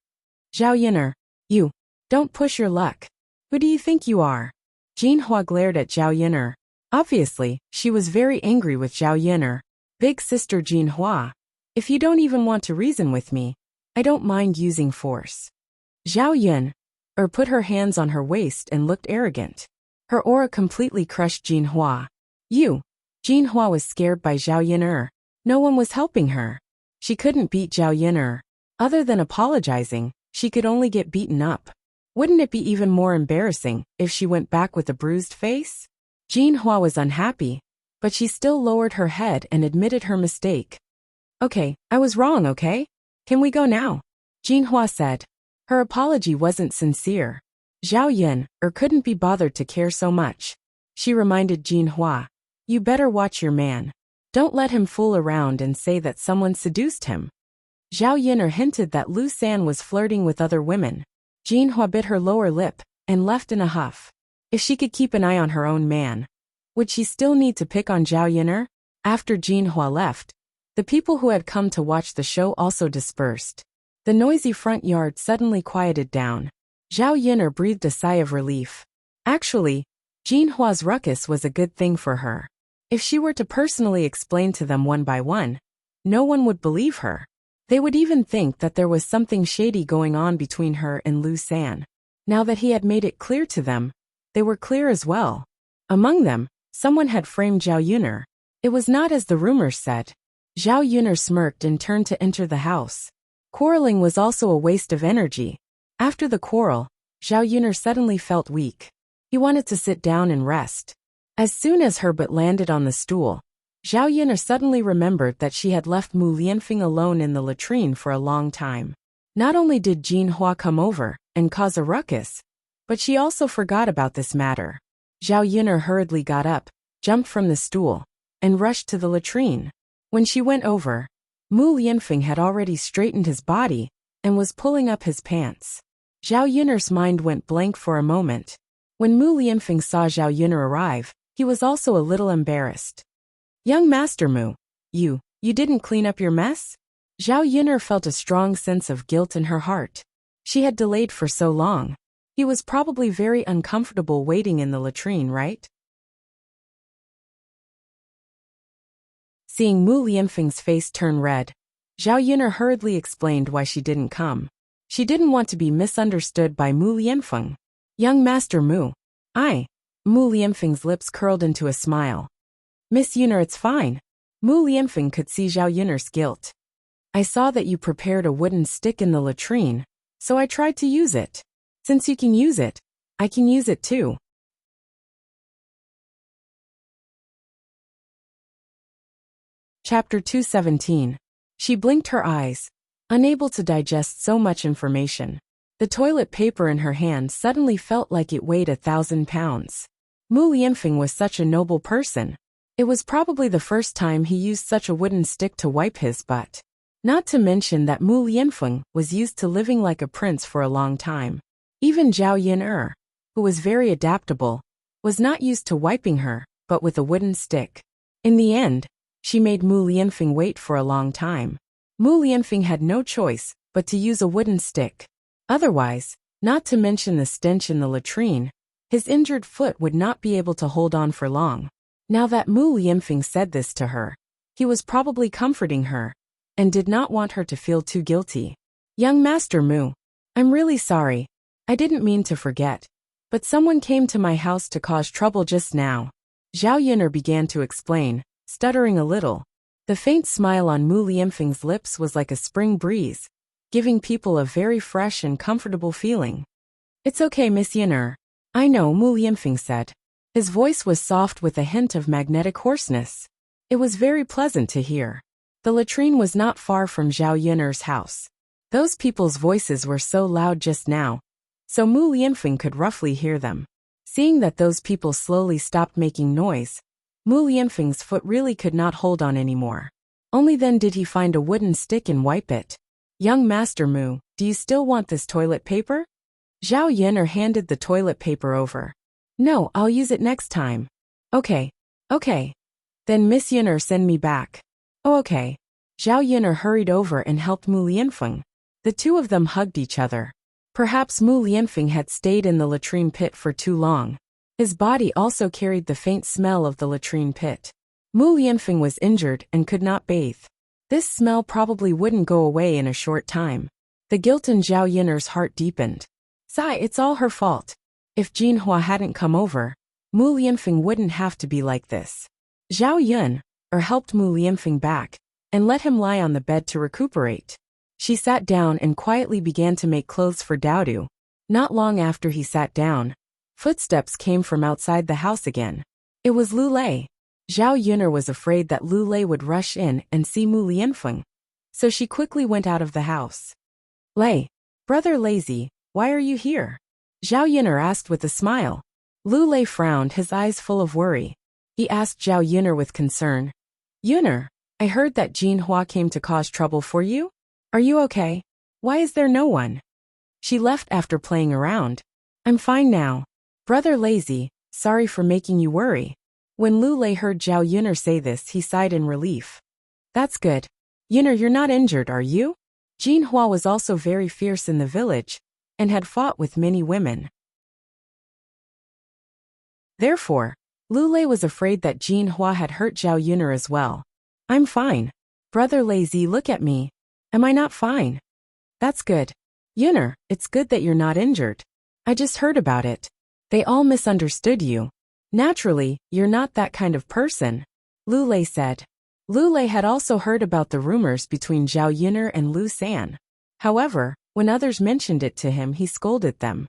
Zhao Yun'er, you, don't push your luck. Who do you think you are? Jinhua glared at Zhao Yun'er. Obviously, she was very angry with Zhao Yun'er. Big sister Jinhua, if you don't even want to reason with me, I don't mind using force. Zhao Yun'er put her hands on her waist and looked arrogant. Her aura completely crushed Jinhua. Jinhua was scared by Zhao Yun'er. No one was helping her. She couldn't beat Zhao Yun'er. Other than apologizing, she could only get beaten up. Wouldn't it be even more embarrassing if she went back with a bruised face? Jinhua was unhappy, but she still lowered her head and admitted her mistake. Okay, I was wrong, okay? Can we go now? Jinhua said. Her apology wasn't sincere. Zhao Yun'er couldn't be bothered to care so much. She reminded Jinhua, you better watch your man. Don't let him fool around and say that someone seduced him. Zhao Yun'er hinted that Lu San was flirting with other women. Jinhua bit her lower lip and left in a huff. If she could keep an eye on her own man, would she still need to pick on Zhao Yun'er? After Jinhua left, the people who had come to watch the show also dispersed. The noisy front yard suddenly quieted down. Zhao Yun'er breathed a sigh of relief. Actually, Jinhua's ruckus was a good thing for her. If she were to personally explain to them one by one, no one would believe her. They would even think that there was something shady going on between her and Lu San. Now that he had made it clear to them, they were clear as well. Among them, someone had framed Zhao Yun'er. It was not as the rumors said. Zhao Yun'er smirked and turned to enter the house. Quarreling was also a waste of energy. After the quarrel, Zhao Yun'er suddenly felt weak. He wanted to sit down and rest. As soon as Herbert landed on the stool, Zhao Yun'er suddenly remembered that she had left Mu Lianfeng alone in the latrine for a long time. Not only did Jinhua come over and cause a ruckus, but she also forgot about this matter. Zhao Yun'er hurriedly got up, jumped from the stool, and rushed to the latrine. When she went over, Mu Lianfeng had already straightened his body and was pulling up his pants. Zhao Yun'er's mind went blank for a moment. When Mu Lianfeng saw Zhao Yun'er arrive, he was also a little embarrassed. Young Master Mu, you didn't clean up your mess? Zhao Yun'er felt a strong sense of guilt in her heart. She had delayed for so long. He was probably very uncomfortable waiting in the latrine, right? Seeing Mu Lianfeng's face turn red, Zhao Yun'er hurriedly explained why she didn't come. She didn't want to be misunderstood by Mu Lianfeng. Young Master Mu. Mu Lianfeng's lips curled into a smile. Miss Yun'er, it's fine. Mu Lianfeng could see Zhao Yun'er's guilt. I saw that you prepared a wooden stick in the latrine, so I tried to use it. Since you can use it, I can use it too. Chapter 217. She blinked her eyes, unable to digest so much information. The toilet paper in her hand suddenly felt like it weighed 1,000 pounds. Mu Lianfeng was such a noble person. It was probably the first time he used such a wooden stick to wipe his butt. Not to mention that Mu Lianfeng was used to living like a prince for a long time. Even Zhao Yin, who was very adaptable, was not used to wiping her, but with a wooden stick. In the end, she made Mu Lianfeng wait for a long time. Mu Lianfeng had no choice but to use a wooden stick. Otherwise, not to mention the stench in the latrine, his injured foot would not be able to hold on for long. Now that Mu Lianfeng said this to her, he was probably comforting her, and did not want her to feel too guilty. Young Master Mu, I'm really sorry. I didn't mean to forget. But someone came to my house to cause trouble just now. Zhao Yun'er began to explain, stuttering a little. The faint smile on Mu Lianfeng's lips was like a spring breeze, giving people a very fresh and comfortable feeling. It's okay, Miss Yun'er. I know, Mu Lianfeng said. His voice was soft with a hint of magnetic hoarseness. It was very pleasant to hear. The latrine was not far from Zhao Yun'er's house. Those people's voices were so loud just now, so Mu Lianfeng could roughly hear them. Seeing that those people slowly stopped making noise, Mu Lianfeng's foot really could not hold on anymore. Only then did he find a wooden stick and wipe it. Young Master Mu, do you still want this toilet paper? Zhao Yun'er handed the toilet paper over. No, I'll use it next time. Okay. Then Miss Yun'er send me back. Oh, okay. Zhao Yun'er hurried over and helped Mu Lianfeng. The two of them hugged each other. Perhaps Mu Lianfeng had stayed in the latrine pit for too long. His body also carried the faint smell of the latrine pit. Mu Lianfeng was injured and could not bathe. This smell probably wouldn't go away in a short time. The guilt in Zhao Yun'er's heart deepened. Sigh, it's all her fault. If Jinhua hadn't come over, Mu Lianfeng wouldn't have to be like this. Zhao Yun'er helped Mu Lianfeng back, and let him lie on the bed to recuperate. She sat down and quietly began to make clothes for Daodu. Not long after he sat down, footsteps came from outside the house again. It was Lu Lei. Zhao Yun'er was afraid that Lu Lei would rush in and see Mu Lianfeng, so she quickly went out of the house. Lei, brother Lazy, why are you here? Zhao Yun'er asked with a smile. Lu Lei frowned, his eyes full of worry. He asked Zhao Yun'er with concern. Yun'er, I heard that Jinhua came to cause trouble for you? Are you okay? Why is there no one? She left after playing around. I'm fine now. Brother Lazy, sorry for making you worry. When Lu Lei heard Zhao Yun'er say this, he sighed in relief. That's good. Yun'er, you're not injured, are you? Jinhua was also very fierce in the village, and had fought with many women. Therefore, Lu Lei was afraid that Jinhua had hurt Zhao Yun'er as well. I'm fine. Brother Lazy, look at me. Am I not fine? That's good. Yun'er, it's good that you're not injured. I just heard about it. They all misunderstood you. Naturally, you're not that kind of person, Lu Lei said. Lu Lei had also heard about the rumors between Zhao Yun'er and Lu San. However, when others mentioned it to him, he scolded them.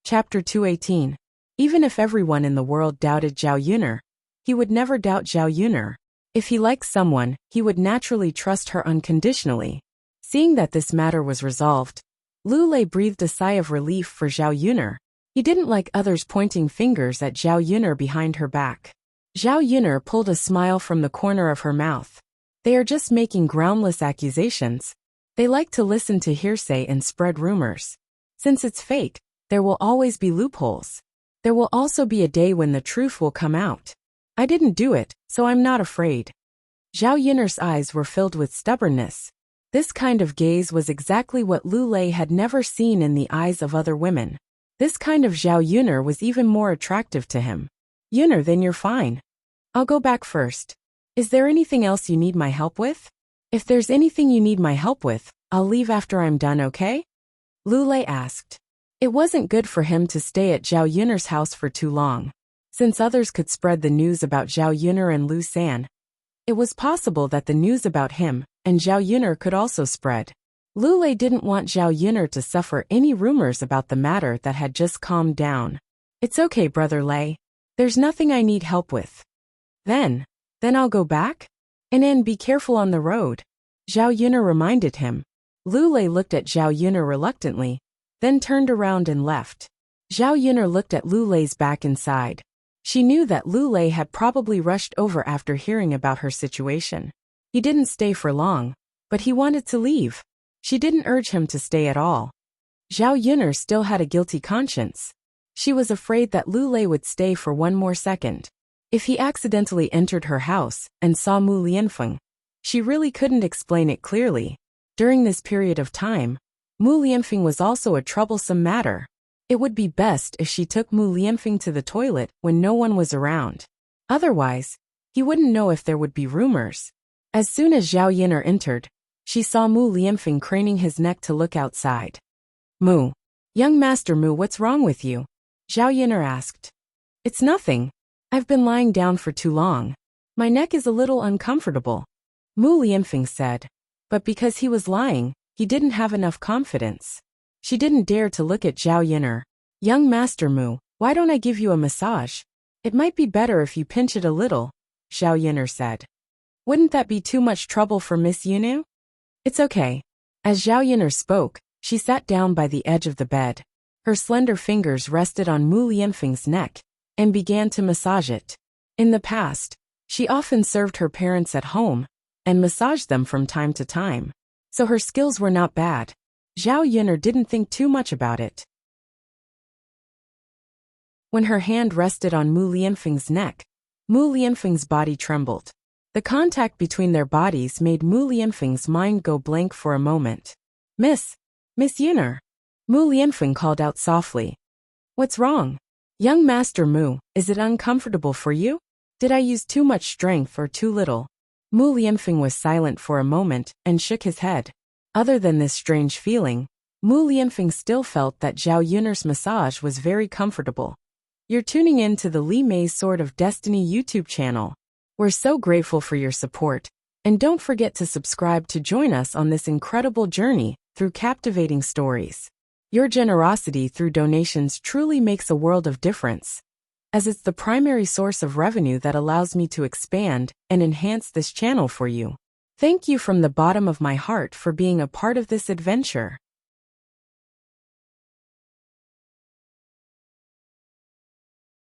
Chapter 218. Even if everyone in the world doubted Zhao Yun'er, he would never doubt Zhao Yun'er. If he liked someone, he would naturally trust her unconditionally. Seeing that this matter was resolved, Lu Lei breathed a sigh of relief for Zhao Yun'er. He didn't like others pointing fingers at Zhao Yun'er behind her back. Zhao Yun'er pulled a smile from the corner of her mouth. They are just making groundless accusations. They like to listen to hearsay and spread rumors. Since it's fake, there will always be loopholes. There will also be a day when the truth will come out. I didn't do it, so I'm not afraid. Zhao Yun'er's eyes were filled with stubbornness. This kind of gaze was exactly what Lu Lei had never seen in the eyes of other women. This kind of Zhao Yun'er was even more attractive to him. Yun'er, then you're fine. I'll go back first. Is there anything else you need my help with? If there's anything you need my help with, I'll leave after I'm done, okay? Lu Lei asked. It wasn't good for him to stay at Zhao Yun'er's house for too long. Since others could spread the news about Zhao Yun'er and Lu San, it was possible that the news about him and Zhao Yun'er could also spread. Lu Lei didn't want Zhao Yun'er to suffer any rumors about the matter that had just calmed down. It's okay, Brother Lei. There's nothing I need help with. Then I'll go back? And be careful on the road. Zhao Yuner reminded him. Lu Lei looked at Zhao Yuner reluctantly, then turned around and left. Zhao Yuner looked at Lu Lei's back and sighed. She knew that Lu Lei had probably rushed over after hearing about her situation. He didn't stay for long, but he wanted to leave. She didn't urge him to stay at all. Zhao Yuner still had a guilty conscience. She was afraid that Lu Lei would stay for one more second. If he accidentally entered her house and saw Mu Lianfeng, she really couldn't explain it clearly. During this period of time, Mu Lianfeng was also a troublesome matter. It would be best if she took Mu Lianfeng to the toilet when no one was around. Otherwise, he wouldn't know if there would be rumors. As soon as Zhao Yuner entered, she saw Mu Lianfeng craning his neck to look outside. Mu. Young Master Mu, what's wrong with you? Zhao Yuner asked. It's nothing. I've been lying down for too long. My neck is a little uncomfortable. Mu Lianfeng said. But because he was lying, he didn't have enough confidence. She didn't dare to look at Zhao Yuner. Young Master Mu, why don't I give you a massage? It might be better if you pinch it a little, Zhao Yuner said. Wouldn't that be too much trouble for Miss Yunu? It's okay. As Zhao Yuner spoke, she sat down by the edge of the bed. Her slender fingers rested on Mu Lianfeng's neck and began to massage it. In the past, she often served her parents at home and massaged them from time to time, so her skills were not bad. Zhao Yuner didn't think too much about it. When her hand rested on Mu Lianfeng's neck, Mu Lianfeng's body trembled. The contact between their bodies made Mu Lianfeng's mind go blank for a moment. Miss Yuner. Mu Lianfeng called out softly. What's wrong? Young Master Mu, is it uncomfortable for you? Did I use too much strength or too little? Mu Lianfeng was silent for a moment and shook his head. Other than this strange feeling, Mu Lianfeng still felt that Zhao Yuner's massage was very comfortable. You're tuning in to the Li Mei's Sword of Destiny YouTube channel. We're so grateful for your support, and don't forget to subscribe to join us on this incredible journey through captivating stories. Your generosity through donations truly makes a world of difference, as it's the primary source of revenue that allows me to expand and enhance this channel for you. Thank you from the bottom of my heart for being a part of this adventure.